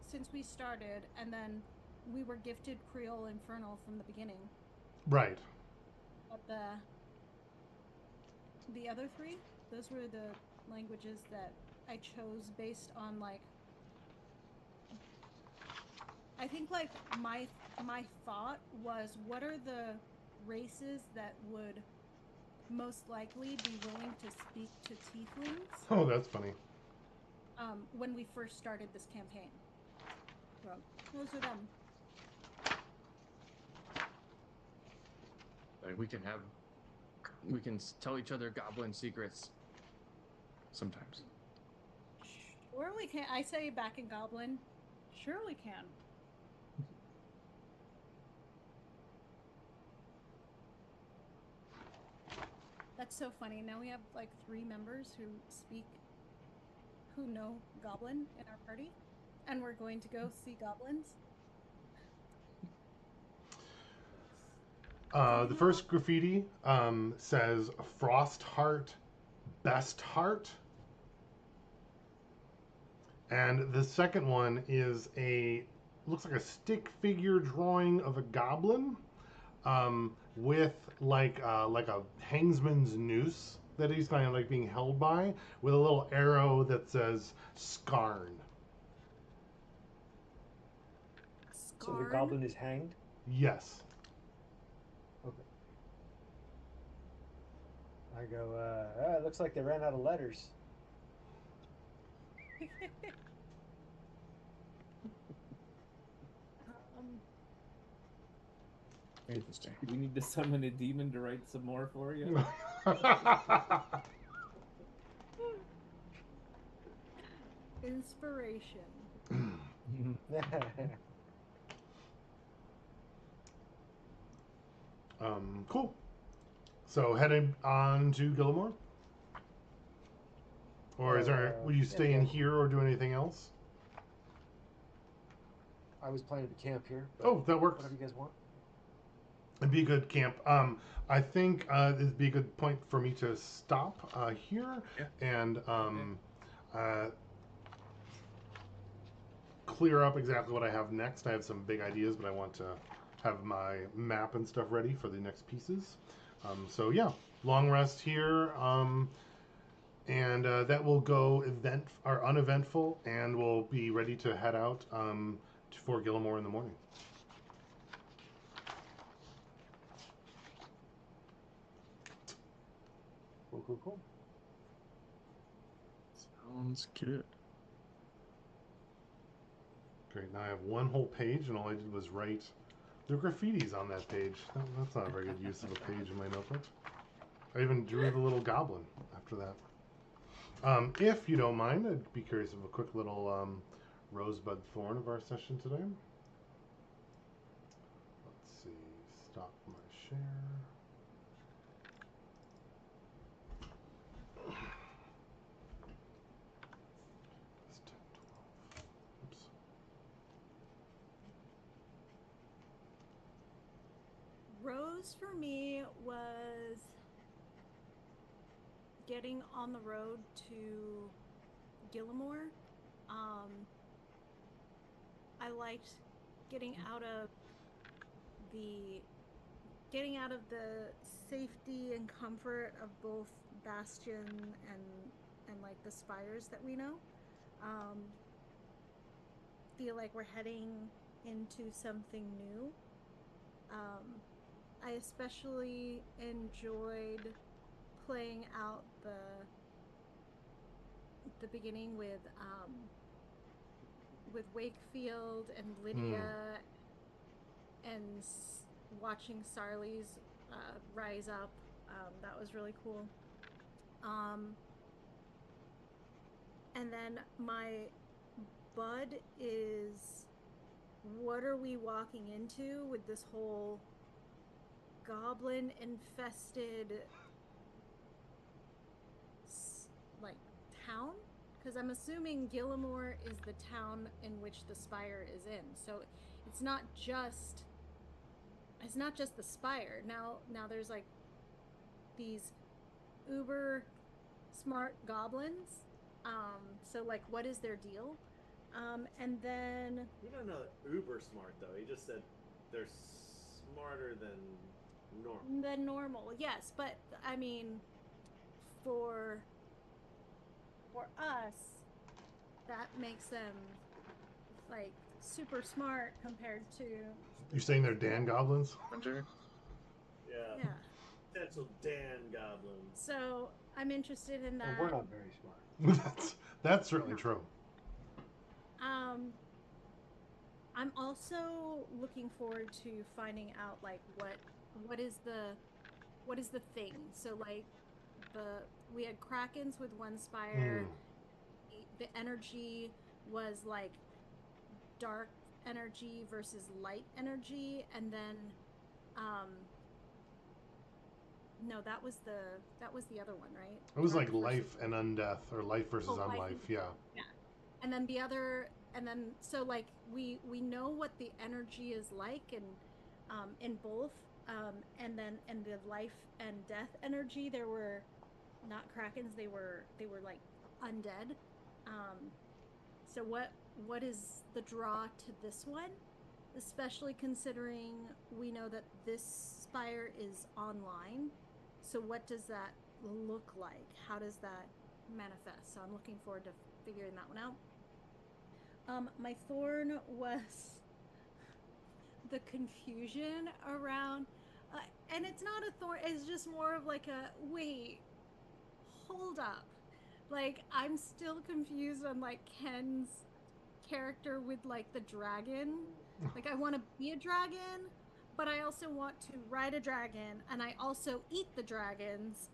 since we started, and then we were gifted Creole Infernal from the beginning. Right. But the other 3, those were the languages that I chose based on like. I think like my thought was, what are the races that would most likely be willing to speak to tieflings Oh, that's funny. when we first started this campaign. So those are them. Like we can tell each other Goblin secrets. Sometimes. Sure we can. I say back in Goblin. Sure we can. That's so funny. Now we have like 3 members who know Goblin in our party, and we're going to go see goblins. The first graffiti says Frost Heart, Best Heart. And the second one is looks like a stick figure drawing of a goblin with like a hangsman's noose that he's kind of like being held by, with a little arrow that says Skarn. So the goblin is hanged? Yes. Okay. I go, it looks like they ran out of letters. Interesting. Do we need to summon a demon to write some more for you? Inspiration. Cool. So heading on to Gillimore? Or would you stay in here or do anything else? I was planning to camp here. Oh, that works. Whatever you guys want. It'd be a good camp. I think it'd be a good point for me to stop here and clear up exactly what I have next. I have some big ideas, but I want to have my map and stuff ready for the next pieces. So yeah, long rest here, and that will go uneventful, and we'll be ready to head out for Gillimore in the morning. Cool. Sounds good. Great. Now I have one whole page, and all I did was write the graffitis on that page. That's not a very good use of a page in my notebook. I even drew the little goblin after that. If you don't mind, I'd be curious of a quick little rosebud thorn of our session today. Let's see. Stop my share. It's 10, 12. Oops. Rose for me was getting on the road to Gillimore, I liked getting out of the safety and comfort of both Bastion and like the spires that we know. Feel like we're heading into something new. I especially enjoyed playing out the beginning with Wakefield and Lydia and watching Sarley's rise up. That was really cool. And then my bud is, what are we walking into with this whole goblin infested like town? Because I'm assuming Gillimore is the town in which the spire is in. So it's not just the spire. Now there's like these uber smart goblins. So like, what is their deal? And then You don't know uber smart though. He just said they're smarter than normal. Yes, but I mean, for us, that makes them like super smart compared to. You're saying they're Dan goblins? Hunter. Yeah. Potential Dan goblins. So I'm interested in that. And we're not very smart. That's certainly true. I'm also looking forward to finding out like what is the thing. So like we had Krakens with one spire. The energy was like dark energy versus light energy, and then no, that was the other one, right? It was Dark like life and undeath, or life versus unlife. Yeah. And then so like we know what the energy is like in both, and then in the life and death energy, there were not Krakens, they were like undead. So what is the draw to this one, especially considering we know that this spire is online? So what does that look like? How does that manifest? So I'm looking forward to figuring that one out. My thorn was the confusion around, and it's not a thorn, it's just more of like a, wait, hold up. Like, I'm still confused on like Ken's character with like the dragon. Like, I want to be a dragon, but I also want to ride a dragon, and I also eat the dragons.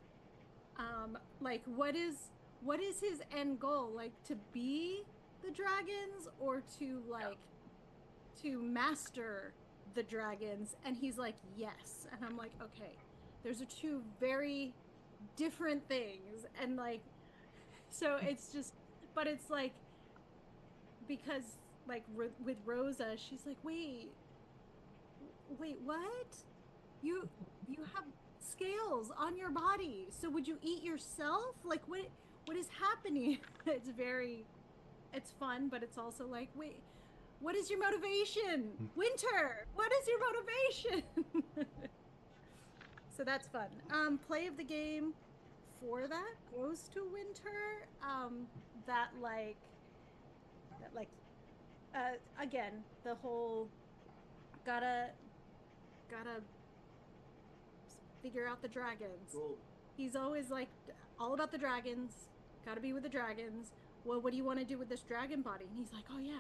Like, what is his end goal? Like, to be the dragons, or to like to master the dragons? And he's like, yes. And I'm like, okay, those are two very different things. And like, so it's just, but it's like, because like with Rosa, she's like, wait, what? You have scales on your body, so would you eat yourself? Like, what is happening? It's fun, but it's also like, wait, what is your motivation? Winter, what is your motivation? So that's fun. Play of the game for that goes to Winter. Again, the whole gotta figure out the dragons. Cool. He's always like all about the dragons. Gotta be with the dragons. Well, what do you want to do with this dragon body? And he's like, oh yeah,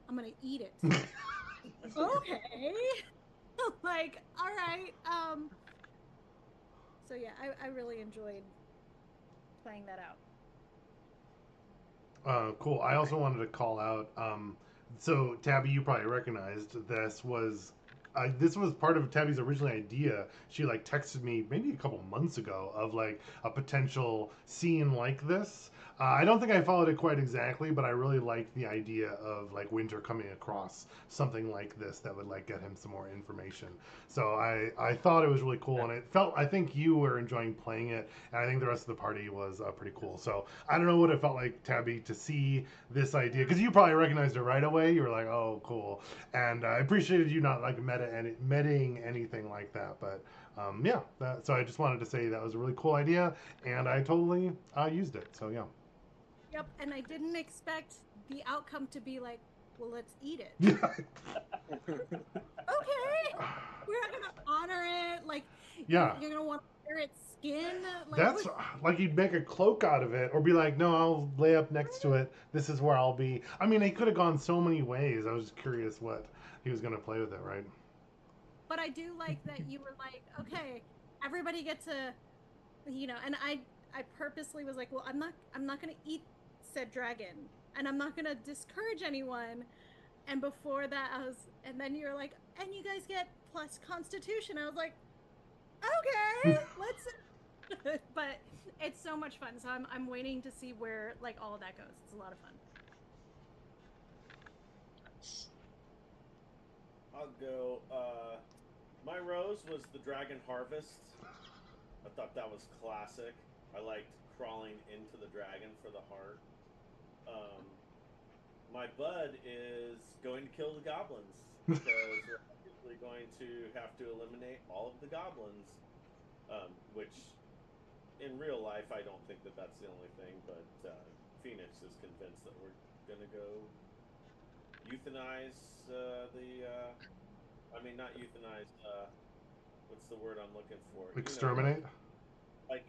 I'm gonna eat it. Okay. Like, all right. So yeah, I really enjoyed playing that out. Cool. I also wanted to call out. So Tabby, you probably recognized this was part of Tabby's original idea. She like texted me maybe a couple months ago of like a potential scene like this. I don't think I followed it quite exactly, but I really liked the idea of like Winter coming across something like this that would like get him some more information. So I thought it was really cool, and it felt, I think you were enjoying playing it, and I think the rest of the party was pretty cool. So I don't know what it felt like, Tabby, to see this idea, because you probably recognized it right away. You were like, oh, cool, and I appreciated you not like metaing anything like that, but. Yeah, so I just wanted to say that was a really cool idea, and I totally used it. So yeah. Yep, and I didn't expect the outcome to be like, well, let's eat it. Yeah. Okay, we're not gonna honor it. Like, Yeah. you're gonna want to wear its skin. Like, That's like you'd make a cloak out of it, or be like, no, I'll lay up next to it. This is where I'll be. I mean, they could have gone so many ways. I was just curious what he was gonna play with it, right? But I do like that you were like, okay, everybody gets a, and I purposely was like, well, I'm not gonna eat said dragon, and I'm not gonna discourage anyone. And before that, and then you're like, and you guys get plus Constitution. I was like, okay, let's. But it's so much fun. So I'm waiting to see where like all of that goes. It's a lot of fun. I'll go. My rose was the Dragon Harvest. I thought that was classic. I liked crawling into the dragon for the heart. My bud is going to kill the goblins because we're obviously going to have to eliminate all of the goblins, which in real life I don't think that that's the only thing, but Phoenix is convinced that we're going to go euthanize not euthanize, what's the word I'm looking for? Exterminate? Like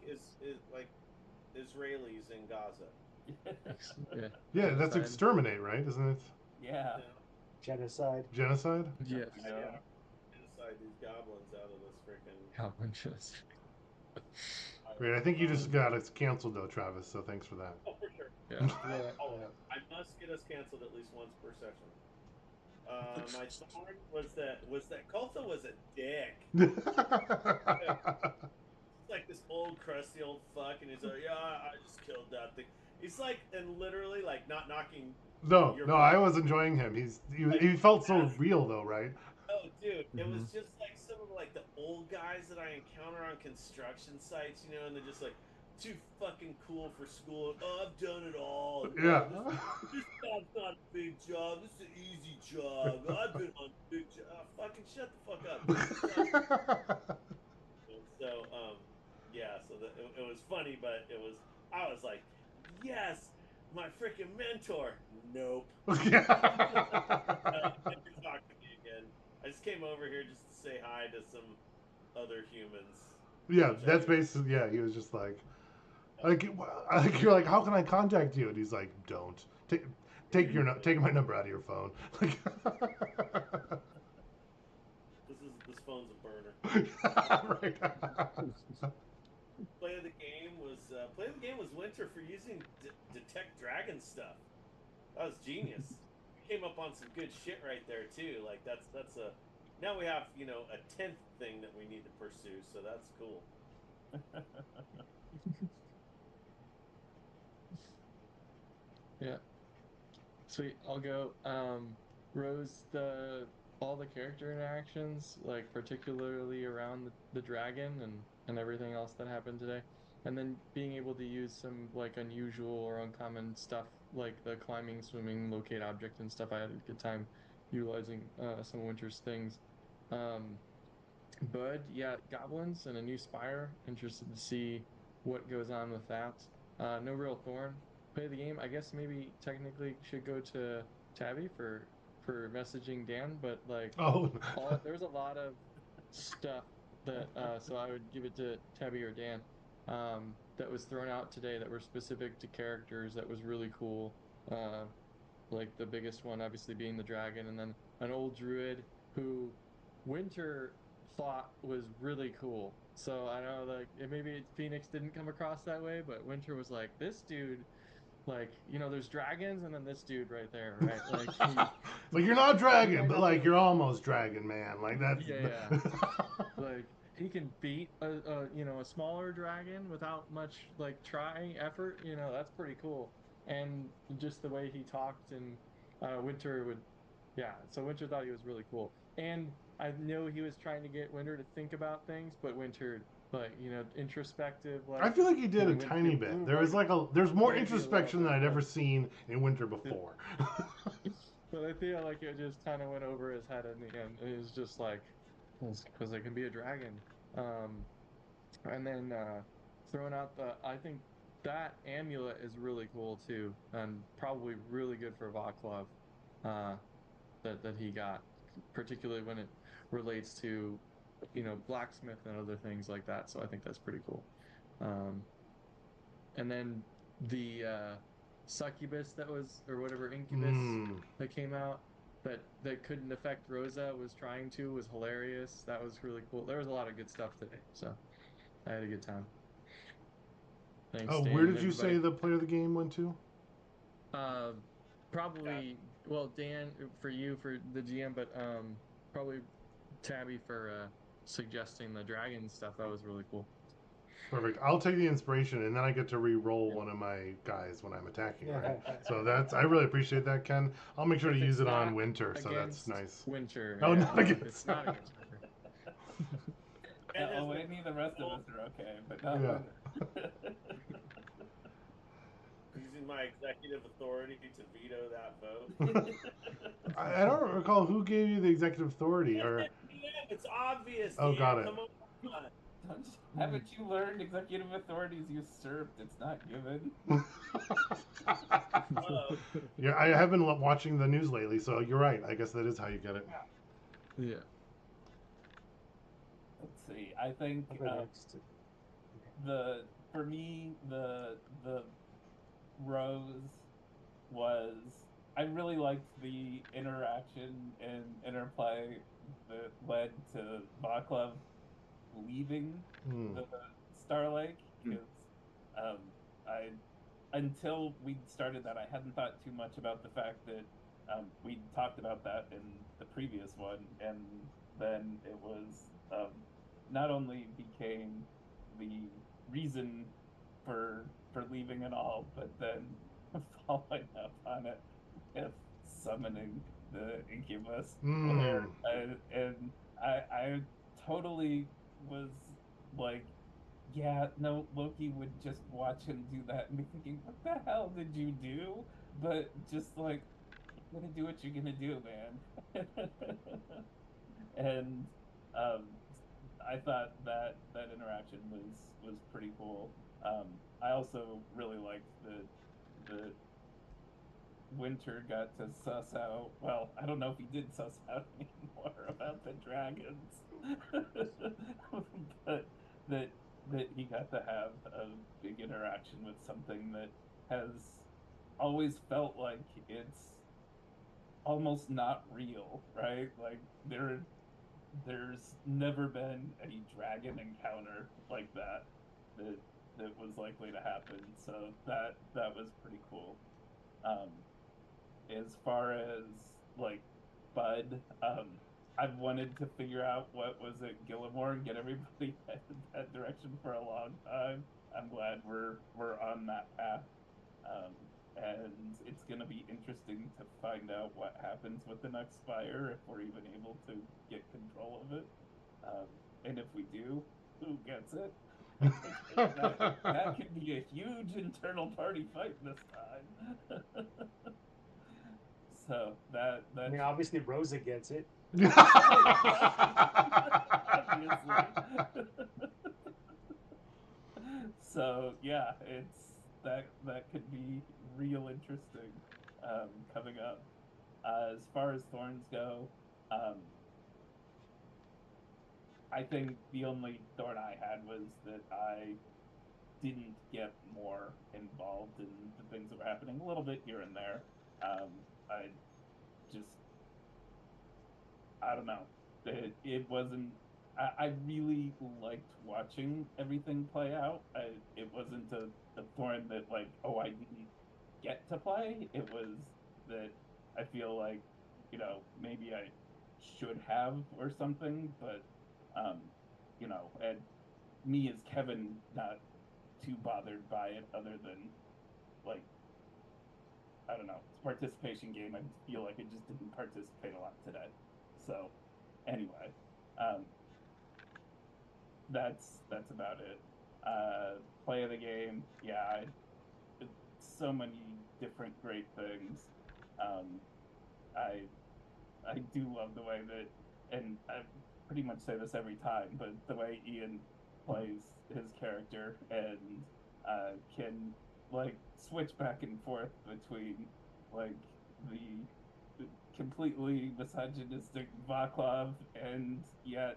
like Israelis in Gaza. Yeah, that's exterminate, right? Isn't it? Yeah. Genocide. Genocide? Yes. Yeah. Inside these goblins out of this freaking. Goblin genocide. Great. I think you just got us canceled though, Travis. So thanks for that. Oh, for sure. Yeah. I must get us canceled at least once per session. My thorn was that Koltha was a dick. It's like this old crusty old fuck, and he's like, yeah, I just killed that thing. He's like, and literally like not knocking. No, I was enjoying him. He felt so real though, right? Oh, dude, it was just like some of like the old guys that I encounter on construction sites, and they're just like too fucking cool for school. Oh, I've done it all. Yeah. This job's not a big job. This is an easy job. I've been on big job. Oh, fucking shut the fuck up. So, yeah. So it was funny, but I was like, yes, my freaking mentor. Nope. Yeah. Never talk to me again. I just came over here just to say hi to some other humans. Yeah, that's basically, yeah, he was just like you're like, how can I contact you? And he's like, don't. Take my number out of your phone. This phone's a burner. Right. Play of the game was Winter for using detect dragon stuff. That was genius. We came up on some good shit right there too. Like that's a now we have a 10th thing that we need to pursue. So that's cool. Yeah. Sweet. I'll go. Rose, all the character interactions, like particularly around the dragon and everything else that happened today, and then being able to use some like unusual or uncommon stuff like the climbing, swimming, locate object and stuff. I had a good time utilizing some of Winter's things. Bud, yeah, goblins and a new spire. Interested to see what goes on with that. No real thorn. Play the game. I guess maybe technically should go to Tabby for messaging Dan, but like there's a lot of stuff that so I would give it to Tabby or Dan that was thrown out today that were specific to characters that was really cool. Like the biggest one obviously being the dragon, and then an old druid who Winter thought was really cool. So I know like maybe Phoenix didn't come across that way, but Winter was like, this dude, like, there's dragons and then this dude right there, right? Like you're not dragon, but like you're almost dragon, man. Like that's yeah. Like beat a smaller dragon without much like trying effort. That's pretty cool. And just the way he talked, and Winter would, yeah. So Winter thought he was really cool, and I know he was trying to get Winter to think about things, but Winter, like, introspective. Like, I feel like he did a Winter tiny bit. blew, There's there's more maybe a little introspection than bit, I'd but- ever seen in Winter before. But I feel like it just kind of went over his head in the end. It was just like, because it can be a dragon. And then throwing out I think that amulet is really cool too, and probably really good for Vaclav. That he got, particularly when it relates to, blacksmith and other things like that. So I think that's pretty cool. And then the succubus that was, or whatever, incubus that came out that couldn't affect Rosa was hilarious. That was really cool. There was a lot of good stuff today, so I had a good time. Thanks, Oh, Dan, where and did you say everybody. the player of the game went to? Probably, well, Dan for you for the GM, but probably Tabby for suggesting the dragon stuff. That was really cool. Perfect. I'll take the inspiration, and then I get to re-roll one of my guys when I'm attacking. Right? So I really appreciate that, Ken. I'll make sure to If use it's it on not Winter. So that's against nice. Winter. Oh, yeah, not if against. it's not against Winter. And Any of the rest of us are okay, but not Yeah. Winter. using my executive authority to veto that vote. I don't recall who gave you the executive authority, or It's obvious. Oh, Dan. got it. Come on. Haven't you learned executive authority is usurped? It's not given. yeah, I have been watching the news lately, so you're right. I guess that is how you get it. Yeah. Let's see. I think I'll go next. for me the Rose was, I really liked the interaction and interplay that led to Vaclav leaving the Star Lake, because I until we started that, I hadn't thought too much about the fact that we talked about that in the previous one, and then it was not only became the reason for leaving and all, but then following up on it with summoning the incubus. Mm. And I totally was like, yeah, no, Loki would just watch him do that and be thinking, what the hell did you do? But just like, you're gonna do what you're gonna do, man. And I thought that interaction was pretty cool. I also really liked the Winter got to suss out. Well, I don't know if he did suss out anymore about the dragons, but that he got to have a big interaction with something that has always felt like it's almost not real, right? Like there's never been any dragon encounter like that was likely to happen. So that was pretty cool. As far as like Bud, I've wanted to figure out what was it Gillimore and get everybody headed that direction for a long time. I'm glad we're on that path. And it's going to be interesting to find out what happens with the next fire, if we're even able to get control of it. And if we do, who gets it? that could be a huge internal party fight this time. So that I mean, obviously Rosa gets it. obviously. So yeah, it's that could be real interesting coming up. As far as thorns go, I think the only thorn I had was that I didn't get more involved in the things that were happening, a little bit here and there. I just, I don't know. It wasn't. I really liked watching everything play out. It wasn't a thorn that like, oh, I didn't get to play. It was that I feel like, maybe I should have or something. But you know, and me as Kevin, not too bothered by it, other than like, I don't know, it's a participation game. I just feel like I just didn't participate a lot today. So anyway, um, that's about it. Play of the game, yeah, so many different great things. Um, I I do love the way that, and I pretty much say this every time, but the way Ian plays his character and can like switch back and forth between like the completely misogynistic Vaclav and yet,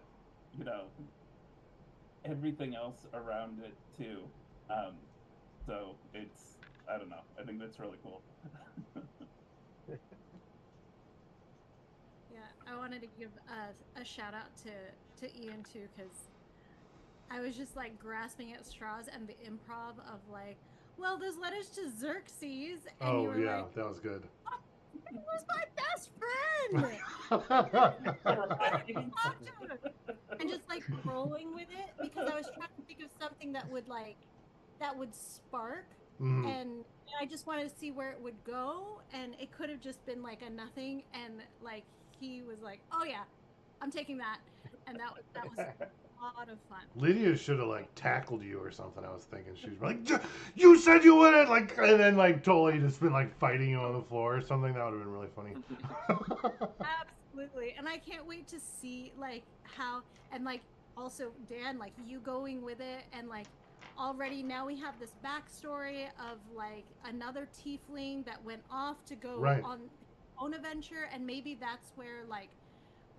you know, everything else around it too. Um, so it's, I don't know. I think that's really cool. Yeah, I wanted to give a shout out to Ian too, because I was just like grasping at straws and the improv of like, well, those letters to Xerxes, and you Oh were yeah, like, that was good. oh, he was my best friend. And just like rolling with it because I was trying to think of something that would spark, Mhm. and I just wanted to see where it would go, and it could have just been like a nothing, and like he was like, "Oh yeah, I'm taking that," and that was a lot of fun. Lydia should have like tackled you or something. I was thinking she was like, "You said you wouldn't," like, and then like totally just been like fighting you on the floor or something. That would have been really funny. Absolutely, and I can't wait to see like how, and like also Dan, like you going with it, and like already now we have this backstory of like another tiefling that went off to go Right. on own adventure, and maybe that's where like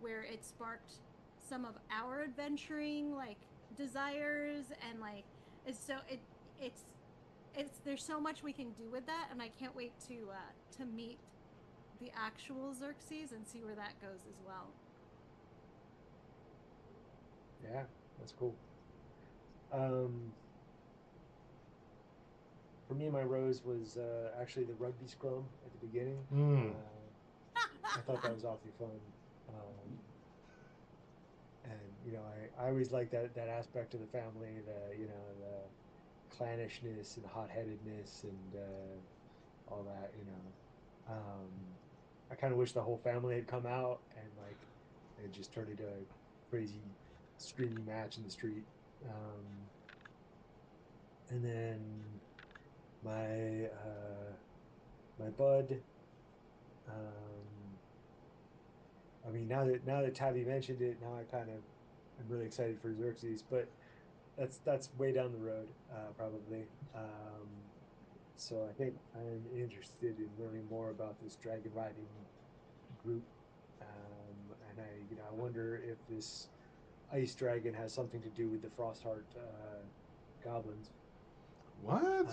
where it sparked some of our adventuring like desires, and like it's it's there's so much we can do with that, and I can't wait to meet the actual Xerxes and see where that goes as well. Yeah, that's cool. Um, for me, my rose was actually the rugby scrum at the beginning. Mm. I thought that was awfully fun. And you know, I always like that aspect of the family, the you know the clannishness and hot-headedness and all that. You know, I kind of wish the whole family had come out and like it just turned into a crazy screaming match in the street. And then my my bud. Um, I mean, now that Tabby mentioned it, now I kind of I'm really excited for Xerxes, but that's way down the road, probably. So I think I'm interested in learning more about this dragon riding group, and I wonder if this ice dragon has something to do with the Frostheart goblins. What?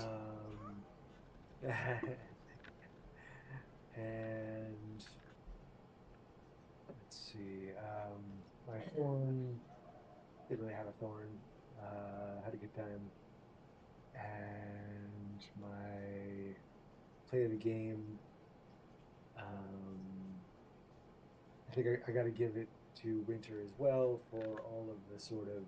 And let's see. My thorn didn't really have a thorn. Had a good time. And my play of the game. I think I got to give it to Winter as well for all of the sort of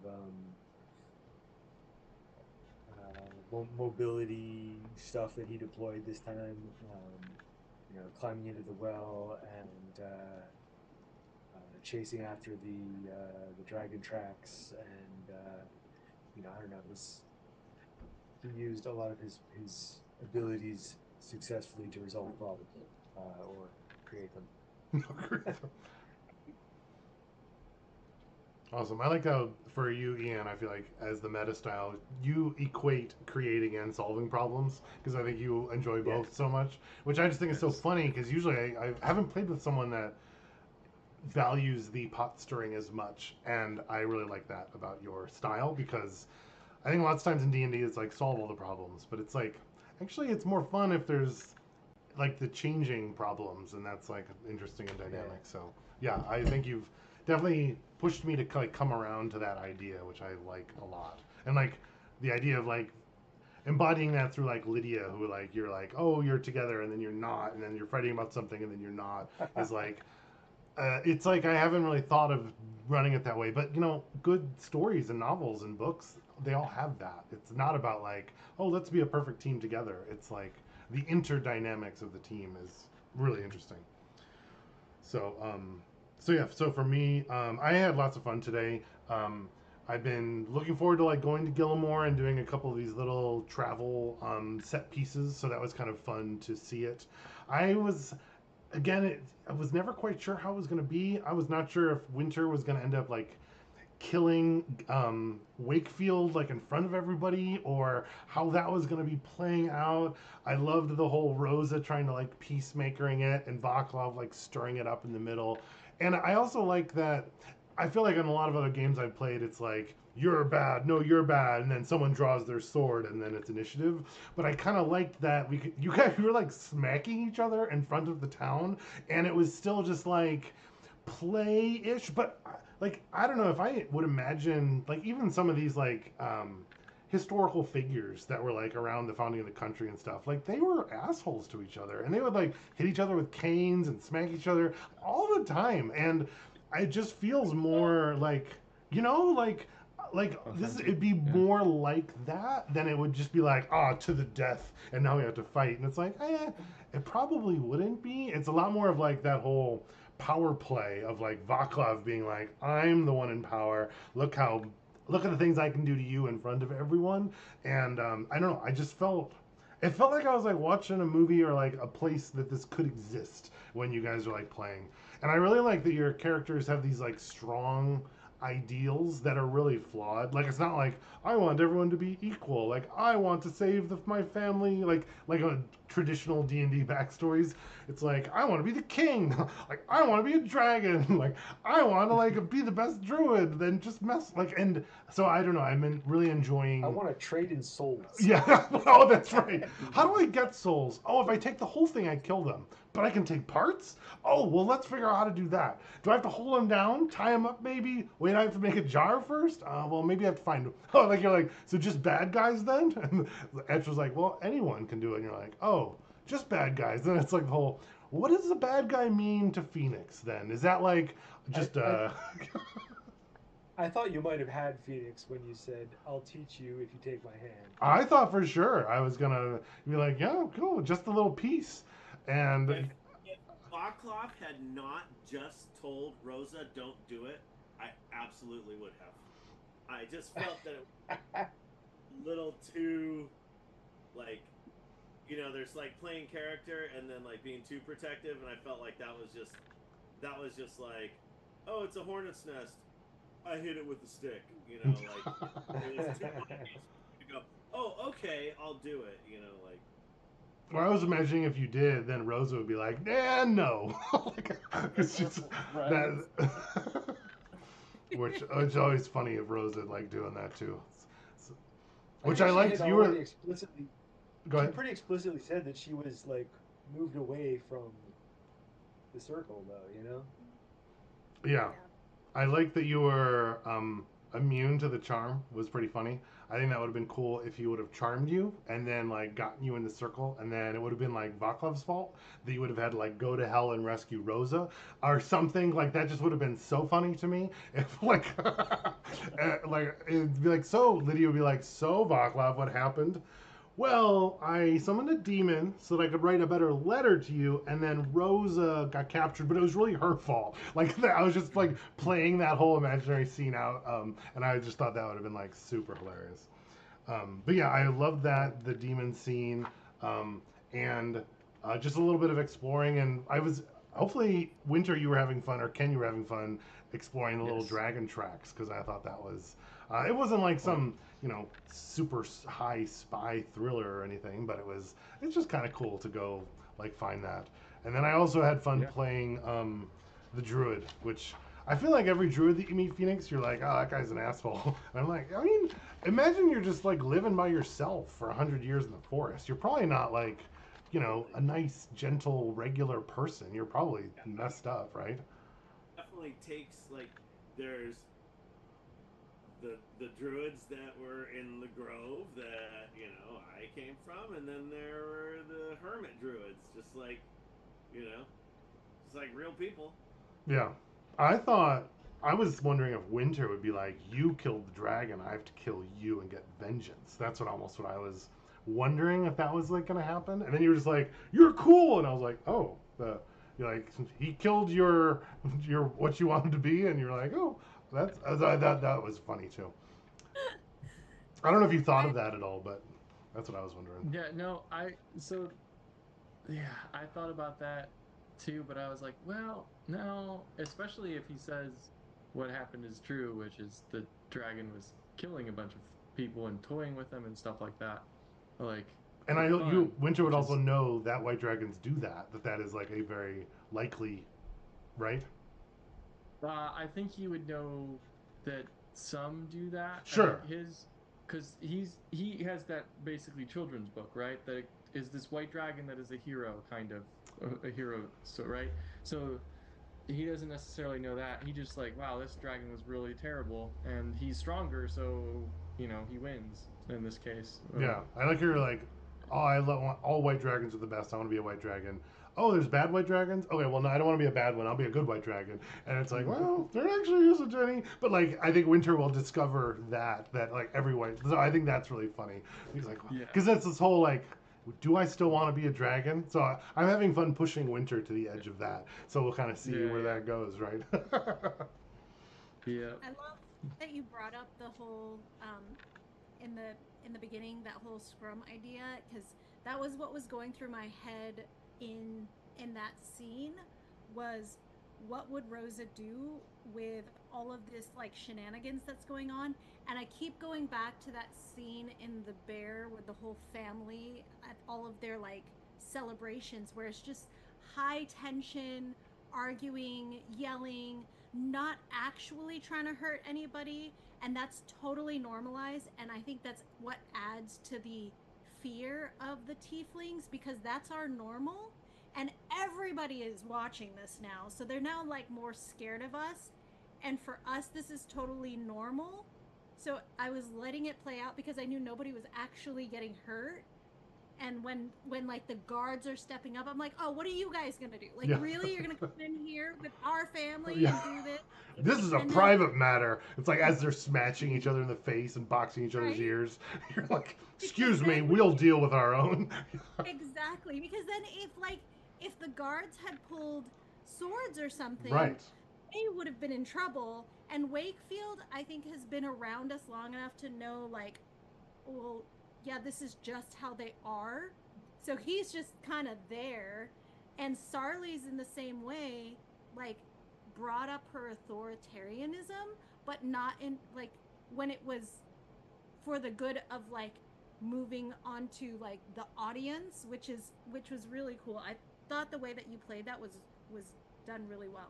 mobility stuff that he deployed this time. You know, climbing into the well and chasing after the dragon tracks, and you know, I don't know, he used a lot of his abilities successfully to resolve problems or create them. Awesome. I like how for you, Ian, I feel like as the meta style, you equate creating and solving problems because I think you enjoy both so much, which I just think is so funny because usually I haven't played with someone that values the pot stirring as much, and I really like that about your style because I think lots of times in D&D it's like solve all the problems, but it's like actually it's more fun if there's like the changing problems, and that's like interesting and dynamic. So yeah, I think you've definitely pushed me to like come around to that idea, which I like a lot, and like the idea of like embodying that through like Lydia, who like you're like, oh, you're together and then you're not, and then you're fighting about something and then you're not, is like it's like I haven't really thought of running it that way. But good stories and novels and books, they all have that. It's not about like, oh, let's be a perfect team together. It's like the interdynamics of the team is really interesting. So, yeah. So for me, I had lots of fun today. I've been looking forward to like going to Gillimore and doing a couple of these little travel set pieces. So that was kind of fun to see it. I was again, I was never quite sure how it was going to be. I was not sure if Winter was going to end up like killing Wakefield like in front of everybody, or how that was going to be playing out. I loved the whole Rosa trying to like peacemakering it and Vaclav like stirring it up in the middle. And I also like that. I feel like in a lot of other games I've played, it's like you're bad, no, you're bad, and then someone draws their sword, and then it's initiative. But I kind of liked that you guys were like smacking each other in front of the town, and it was still just like play-ish. But like I don't know if I would imagine like even some of these like historical figures that were like around the founding of the country and stuff, like they were assholes to each other, and they would like hit each other with canes and smack each other all the time. And it just feels more like this, it'd be more like that than it would just be like, to the death, and now we have to fight. And it's like, it probably wouldn't be. It's a lot more of like that whole power play of like Vaclav being like, I'm the one in power. Look at the things I can do to you in front of everyone. And I don't know. It felt like I was like watching a movie or like a place that this could exist when you guys are like playing. And I really like that your characters have these like strong ideals that are really flawed. Like it's not like I want everyone to be equal. Like I want to save my family. Like a traditional D&D backstories. It's like I want to be the king. Like I want to be a dragon. Like I want to like be the best druid. Then just mess like. And so I don't know. I've been really enjoying. I want to trade in souls. Yeah. Oh, that's right. How do I get souls? Oh, if I take the whole thing, I kill them. But I can take parts? Oh, well, let's figure out how to do that. Do I have to hold them down, tie them up maybe? Wait, I have to make a jar first? Well, maybe I have to find... Oh, like, you're like, so just bad guys then? And Etch was like, well, anyone can do it. And you're like, oh, just bad guys. Then it's like the whole, what does a bad guy mean to Phoenix then? Is that like just... I thought you might have had Phoenix when you said, I'll teach you if you take my hand. I thought for sure I was going to be like, yeah, cool, just a little piece. And... If Vaclav had not just told Rosa, don't do it, I absolutely would have. I just felt that it was a little too, like, there's like playing character and then like being too protective, and I felt like that was just like, oh, it's a hornet's nest, I hit it with a stick, like it was too much to go, oh, okay, I'll do it, like. Well, I was imagining if you did, then Rosa would be like, no. It's just that, which it's always funny if Rosa like doing that too. Which I liked. You were explicitly. Go ahead. She pretty explicitly said that she was like moved away from the circle, though. Yeah. I like that you were immune to the charm. Was pretty funny. I think that would have been cool if he would have charmed you and then like gotten you in the circle, and then it would have been like Vaclav's fault that you would have had to like go to hell and rescue Rosa or something. Like that just would have been so funny to me. If like like it'd be like, so Lydia would be like, so Vaclav, what happened? Well, I summoned a demon so that I could write a better letter to you, and then Rosa got captured, but it was really her fault. Like, I was just, like, playing that whole imaginary scene out, and I just thought that would have been, like, super hilarious. But yeah, I love that, the demon scene, and just a little bit of exploring, and hopefully, Winter, you were having fun, or Ken, you were having fun exploring the little dragon tracks, because I thought that was, it wasn't like some... super high spy thriller or anything, but it's just kind of cool to go like find that. And then I also had fun playing the druid, which I feel like every druid that you meet, Phoenix, you're like, oh, that guy's an asshole. And I'm like, I mean, imagine you're just like living by yourself for 100 years in the forest. You're probably not like, a nice, gentle, regular person. You're probably messed up, right? Definitely takes like there's the druids that were in the grove that I came from, and then there were the hermit druids, just like just like real people. Yeah. I was wondering if Winter would be like, you killed the dragon, I have to kill you and get vengeance. That's what I was wondering if that was like gonna happen. And then you were just like, you're cool, and I was like, oh, you're like he killed your what you wanted to be, and you're like, oh, that was funny too. I don't know if you thought of that at all, but that's what I was wondering. Yeah, no, yeah, I thought about that too, but I was like, well, no, especially if he says what happened is true, which is the dragon was killing a bunch of people and toying with them and stuff like that. Like, And for I know fun, Winter would which also is, know that white dragons do that. That is like a very likely, right? I think he would know that some do that. I Sure. think because he has that basically children's book, right? That is this white dragon that is a hero, kind of a hero, so right. So he doesn't necessarily know that. He just like, wow, this dragon was really terrible, and he's stronger, so he wins in this case. Yeah, I like you're like, oh, want all white dragons are the best. I want to be a white dragon. Oh, there's bad white dragons. Okay, well, no, I don't want to be a bad one. I'll be a good white dragon. And it's like, well, there actually isn't any. But like, I think Winter will discover that like every white. So I think that's really funny. He's like, Yeah. because that's this whole like, do I still want to be a dragon? So I'm having fun pushing Winter to the edge of that. So we'll kind of see Yeah, where yeah. that goes, right? Yeah. I love that you brought up the whole in the beginning, that whole scrum idea, because that was what was going through my head in that scene, was what would Rosa do with all of this like shenanigans that's going on. And I keep going back to that scene in the bear with the whole family at all of their like celebrations, where it's just high tension, arguing, yelling, not actually trying to hurt anybody, and that's totally normalized. And I think that's what adds to the fear of the tieflings, because that's our normal, and everybody is watching this now, so they're now like more scared of us, and for us this is totally normal. So I was letting it play out because I knew nobody was actually getting hurt. And when like the guards are stepping up, I'm like, oh, what are you guys gonna do? Like, Yeah. really, you're gonna come in here with our family Yeah. and do this? This is a And then- private matter. It's like as they're smashing each other in the face and boxing each other's Right. ears. You're like, excuse me, we'll deal with our own. Exactly, because then if the guards had pulled swords or something, Right. they would have been in trouble. And Wakefield, I think, has been around us long enough to know, like, well, yeah, this is just how they are. So he's just kind of there. And Sarli's in the same way, like, brought up her authoritarianism, but not in, like, when it was for the good of, like, moving on to, like, the audience, which was really cool. I thought the way that you played that was done really well.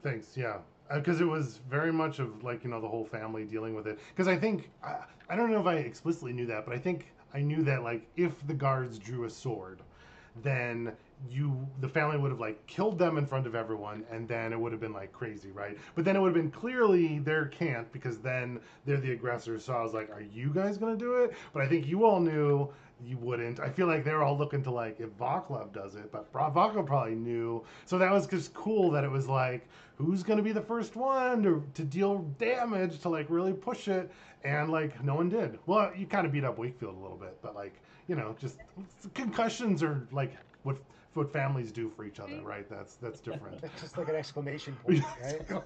Thanks. Yeah. Because it was very much of like, the whole family dealing with it. Because I think, I don't know if I explicitly knew that, but I think I knew that like if the guards drew a sword, then the family would have like killed them in front of everyone, and then it would have been like crazy, right? But then it would have been clearly their can't, because then they're the aggressors. So I was like, are you guys gonna do it? But I think you all knew you wouldn't. I feel like they're all looking to like if Vaclav does it, but Vaclav probably knew. So that was just cool that it was like, who's gonna be the first one to deal damage, to like really push it, and like no one did. Well, you kind of beat up Wakefield a little bit, but like just concussions are like what families do for each other, right? That's different. That's just like an exclamation point, right?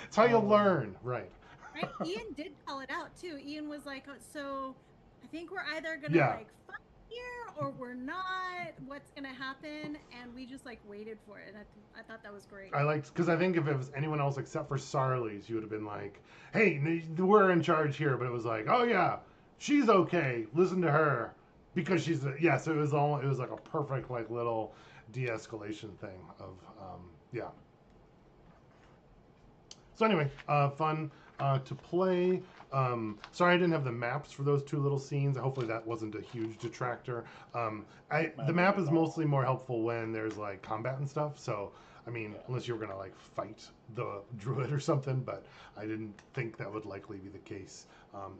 It's how you learn, right? Right? Ian did call it out too. Ian was like, so I think we're either gonna Yeah. like fight here or we're not. What's gonna happen? And we just like waited for it, and I thought that was great. I liked, because I think if it was anyone else except for Sarli's, you would have been like, hey, we're in charge here. But it was like, oh yeah, she's okay. Listen to her, because she's so it was like a perfect like little de-escalation thing of yeah. So anyway, fun to play. Sorry I didn't have the maps for those two little scenes. Hopefully that wasn't a huge detractor. The map is mostly more helpful when there's like combat and stuff. So I mean, unless you were gonna like fight the druid or something, but I didn't think that would likely be the case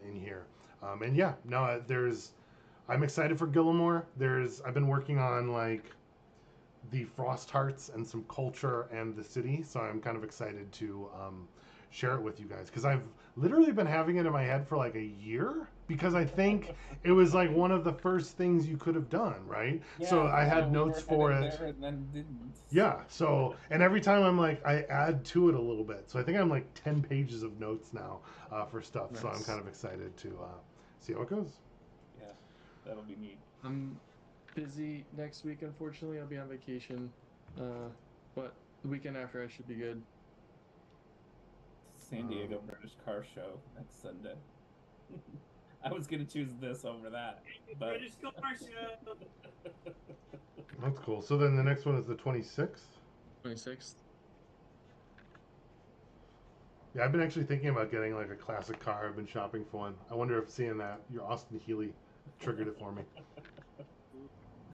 in here. And yeah, no, I'm excited for Gillimore. I've been working on like the Frost Hearts and some culture and the city. So I'm kind of excited to share it with you guys because I've literally been having it in my head for like a year because I think it was like one of the first things you could have done, right? So I had we notes were for headed it. there and then didn't. Yeah, so, and every time I'm like, I add to it a little bit. So I think I'm like 10 pages of notes now for stuff. So I'm Nice. kind of excited to see how it goes. Yeah, that'll be neat. I'm busy next week, unfortunately. I'll be on vacation. But the weekend after, I should be good. San Diego British Car Show next Sunday. I was gonna choose this over that, but British car show. That's cool. So then the next one is the 26th. 26th. Yeah, I've been actually thinking about getting like a classic car. I've been shopping for one. I wonder if seeing that your Austin Healey triggered it for me.